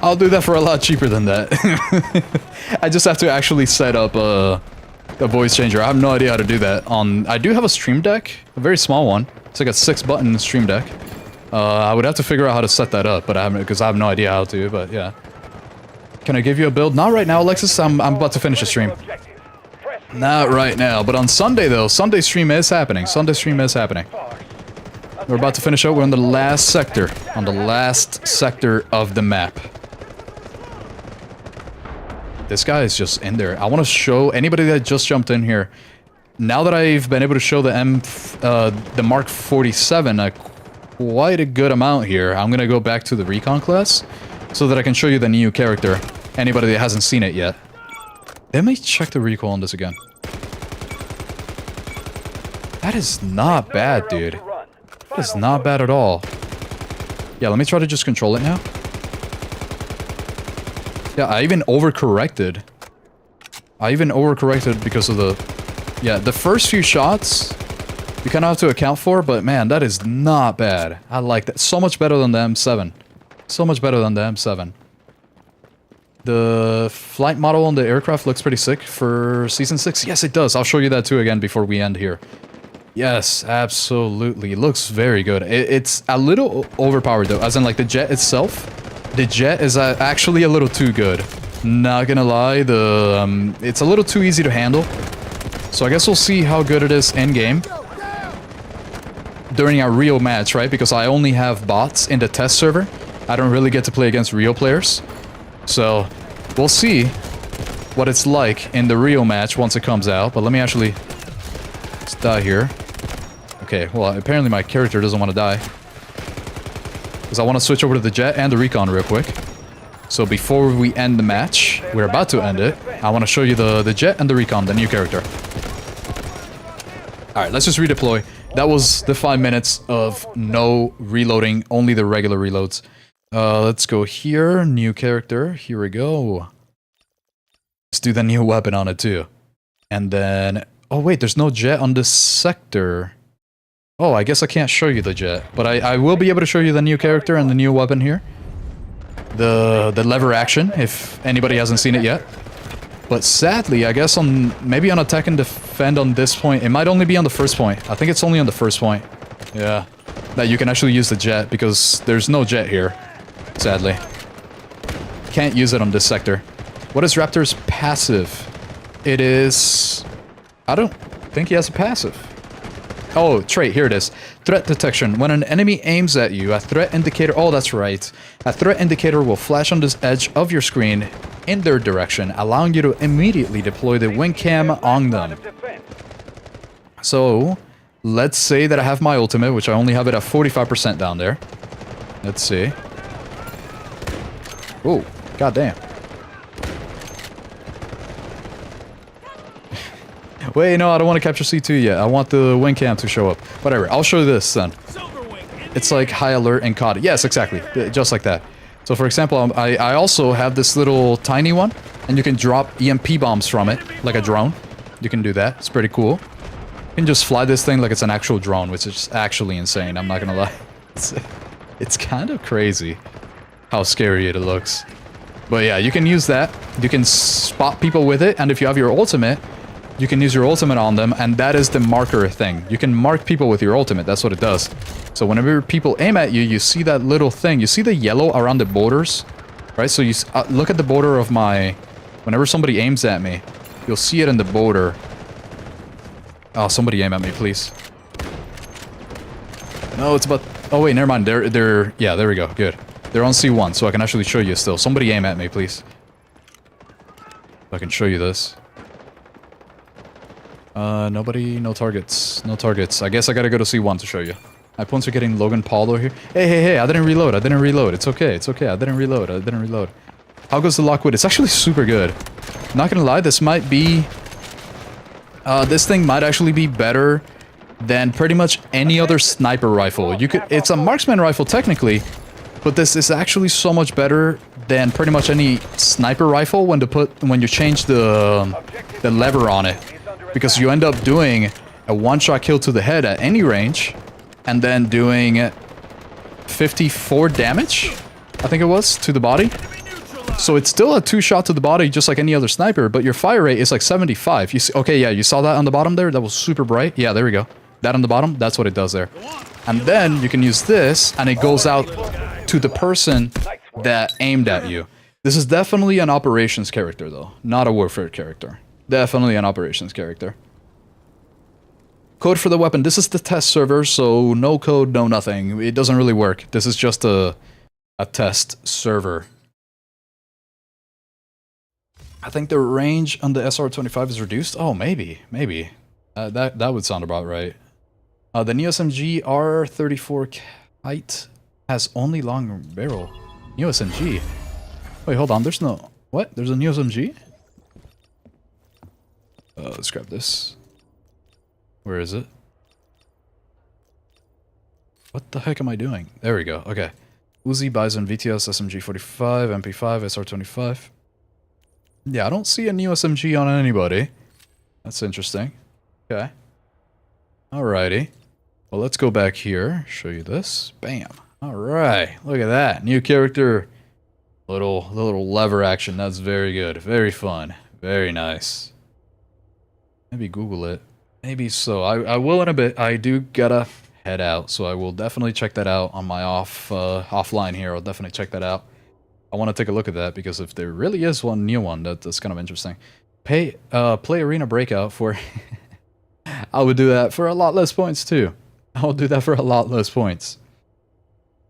I'll do that for a lot cheaper than that. I just have to actually set up a voice changer. I have no idea how to do that. I do have a stream deck, a very small one. It's like a 6-button stream deck. I would have to figure out how to set that up, but I haven't, because I have no idea how to. But yeah, can I give you a build? Not right now, Alexis. I'm about to finish a stream. Not right now, but on Sunday though. Sunday stream is happening. Sunday stream is happening. We're about to finish up. We're on the last sector. On the last sector of the map. This guy is just in there. I want to show anybody that just jumped in here. Now that I've been able to show the Mark 47 quite a good amount here, I'm gonna go back to the recon class so that I can show you the new character. Anybody that hasn't seen it yet. Let me check the recoil on this again. That is not bad, dude. That is not bad at all. Yeah, let me try to just control it now. Yeah, I even overcorrected. Because of the... Yeah, the first few shots, you kind of have to account for, but man, that is not bad. I like that. So much better than the M7. So much better than the M7. The flight model on the aircraft looks pretty sick for Season 6. Yes, it does. I'll show you that too again before we end here. Yes, absolutely. It looks very good. It's a little overpowered though, as in like the jet itself. The jet is actually a little too good. Not gonna lie, it's a little too easy to handle. So I guess we'll see how good it is in-game. During our real match, right? Because I only have bots in the test server. I don't really get to play against real players. So, we'll see what it's like in the real match once it comes out. But let me actually... Let's die here. Okay, well, apparently my character doesn't want to die. Because I want to switch over to the jet and the recon real quick. So before we end the match, we're about to end it, I want to show you the jet and the recon, the new character. Alright, let's just redeploy. That was the 5 minutes of no reloading, only the regular reloads. Let's go here, new character, here we go. Let's do the new weapon on it too. And then, oh wait, there's no jet on this sector. Oh, I guess I can't show you the jet, but I will be able to show you the new character and the new weapon here. The lever action, if anybody hasn't seen it yet. But sadly, I guess maybe on attack and defend on this point, it might only be on the first point. I think it's only on the first point. Yeah, that you can actually use the jet because there's no jet here. Sadly. Can't use it on this sector. What is Raptor's passive? It is... I don't think he has a passive. Oh, trait, here it is. Threat detection. When an enemy aims at you, a threat indicator... Oh, that's right. A threat indicator will flash on this edge of your screen in their direction, allowing you to immediately deploy the wing cam on them. So, let's say that I have my ultimate, which I only have it at 45% down there. Let's see. Oh, goddamn. Wait, no, I don't want to capture C2 yet. I want the wing cam to show up. Whatever, I'll show you this then. It's like high alert and COD. Yes, exactly. Just like that. So for example, I also have this little tiny one, and you can drop EMP bombs from it, like a drone. You can do that. It's pretty cool. You can just fly this thing like it's an actual drone, which is actually insane. I'm not gonna lie. It's kind of crazy how scary it looks. But yeah, you can use that. You can spot people with it, and if you have your ultimate, you can use your ultimate on them, and that is the marker thing. You can mark people with your ultimate. That's what it does. So whenever people aim at you, you see that little thing. You see the yellow around the borders, right? So you look at the border of my... Whenever somebody aims at me, you'll see it in the border. Oh, somebody aim at me, please. No, it's about... Oh, wait, never mind. They're... Yeah, there we go. Good. They're on C1, so I can actually show you still. Somebody aim at me, please. I can show you this. Nobody, no targets. No targets. I guess I gotta go to C1 to show you. My points are getting Logan Paulo here. Hey, I didn't reload. It's okay. I didn't reload. How goes the Lockwood? It's actually super good. Not gonna lie, this might be... this thing might actually be better than pretty much any other sniper rifle. It's a marksman rifle technically, but this is actually so much better than pretty much any sniper rifle when you change the lever on it. Because you end up doing a one-shot kill to the head at any range, and then doing 54 damage, I think it was, to the body. So it's still a two-shot to the body, just like any other sniper, but your fire rate is like 75. You see, okay, yeah, you saw that on the bottom there? That was super bright. Yeah, there we go. That on the bottom, that's what it does there. And then you can use this, and it goes out to the person that aimed at you. This is definitely an operations character, though, not a warfare character. Definitely an operations character. Code for the weapon. This is the test server, so no code, no nothing. It doesn't really work. This is just a test server. I think the range on the SR25 is reduced. Oh, maybe. That would sound about right. The Neo SMG R34 Kite has only long barrel. Neo SMG? Wait, hold on. There's no... What? There's a Neo SMG? Let's grab this. Where is it? What the heck am I doing? There we go. Okay. Uzi, Bison, VTS, SMG 45, MP5, SR25. Yeah, I don't see a new SMG on anybody. That's interesting. Okay. Alrighty. Well, let's go back here. Show you this. Bam. Alright. Look at that. New character. Little lever action. That's very good. Very fun. Very nice. Maybe Google it. Maybe so. I will in a bit. I do gotta head out, so I will definitely check that out on my offline here. I'll definitely check that out. I want to take a look at that because if there really is one new one, that's kind of interesting. Play Arena Breakout for... I would do that for a lot less points too. I'll do that for a lot less points.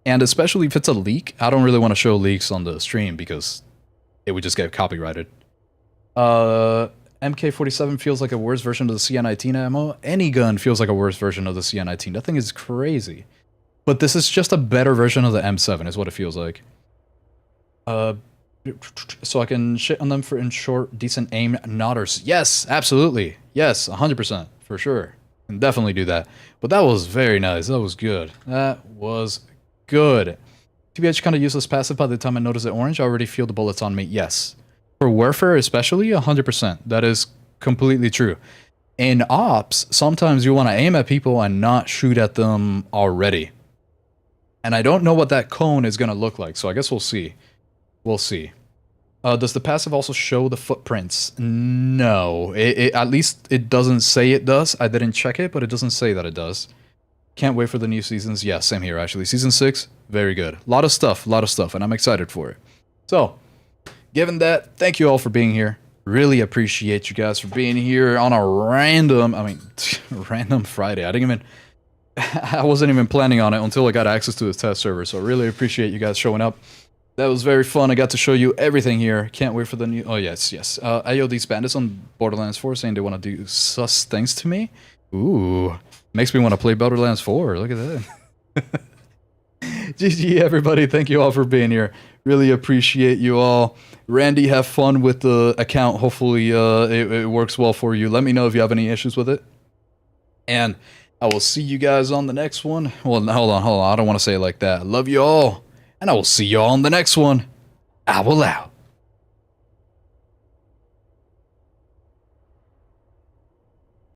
And especially if it's a leak, I don't really want to show leaks on the stream because it would just get copyrighted. MK47 feels like a worse version of the CN19 ammo. Any gun feels like a worse version of the CN19. That thing is crazy. But this is just a better version of the M7 is what it feels like. So I can shit on them for in short, decent aim nodders. Yes, absolutely. Yes, 100%. For sure. Can definitely do that. But that was very nice. That was good. That was good. TBH kind of useless passive by the time I notice it orange. I already feel the bullets on me. Yes. For warfare especially, 100%. That is completely true. In ops, sometimes you want to aim at people and not shoot at them already. And I don't know what that cone is going to look like, so I guess we'll see. We'll see. Does the passive also show the footprints? No. At least it doesn't say it does. I didn't check it, but it doesn't say that it does. Can't wait for the new seasons. Yeah, same here, actually. Season 6, very good. A lot of stuff, and I'm excited for it. So, given that, thank you all for being here. Really appreciate you guys for being here on a random Friday. I wasn't even planning on it until I got access to the test server, so I really appreciate you guys showing up. That was very fun. I got to show you everything here. Can't wait for the new... Oh, yes. AOD's bandits on Borderlands 4 saying they want to do sus things to me. Ooh. Makes me want to play Borderlands 4. Look at that. GG, everybody. Thank you all for being here. Really appreciate you all. Randy, have fun with the account. Hopefully it works well for you. Let me know if you have any issues with it. And I will see you guys on the next one. Well, hold on. I don't want to say it like that. I love you all. And I will see you all on the next one. OuxOwl out.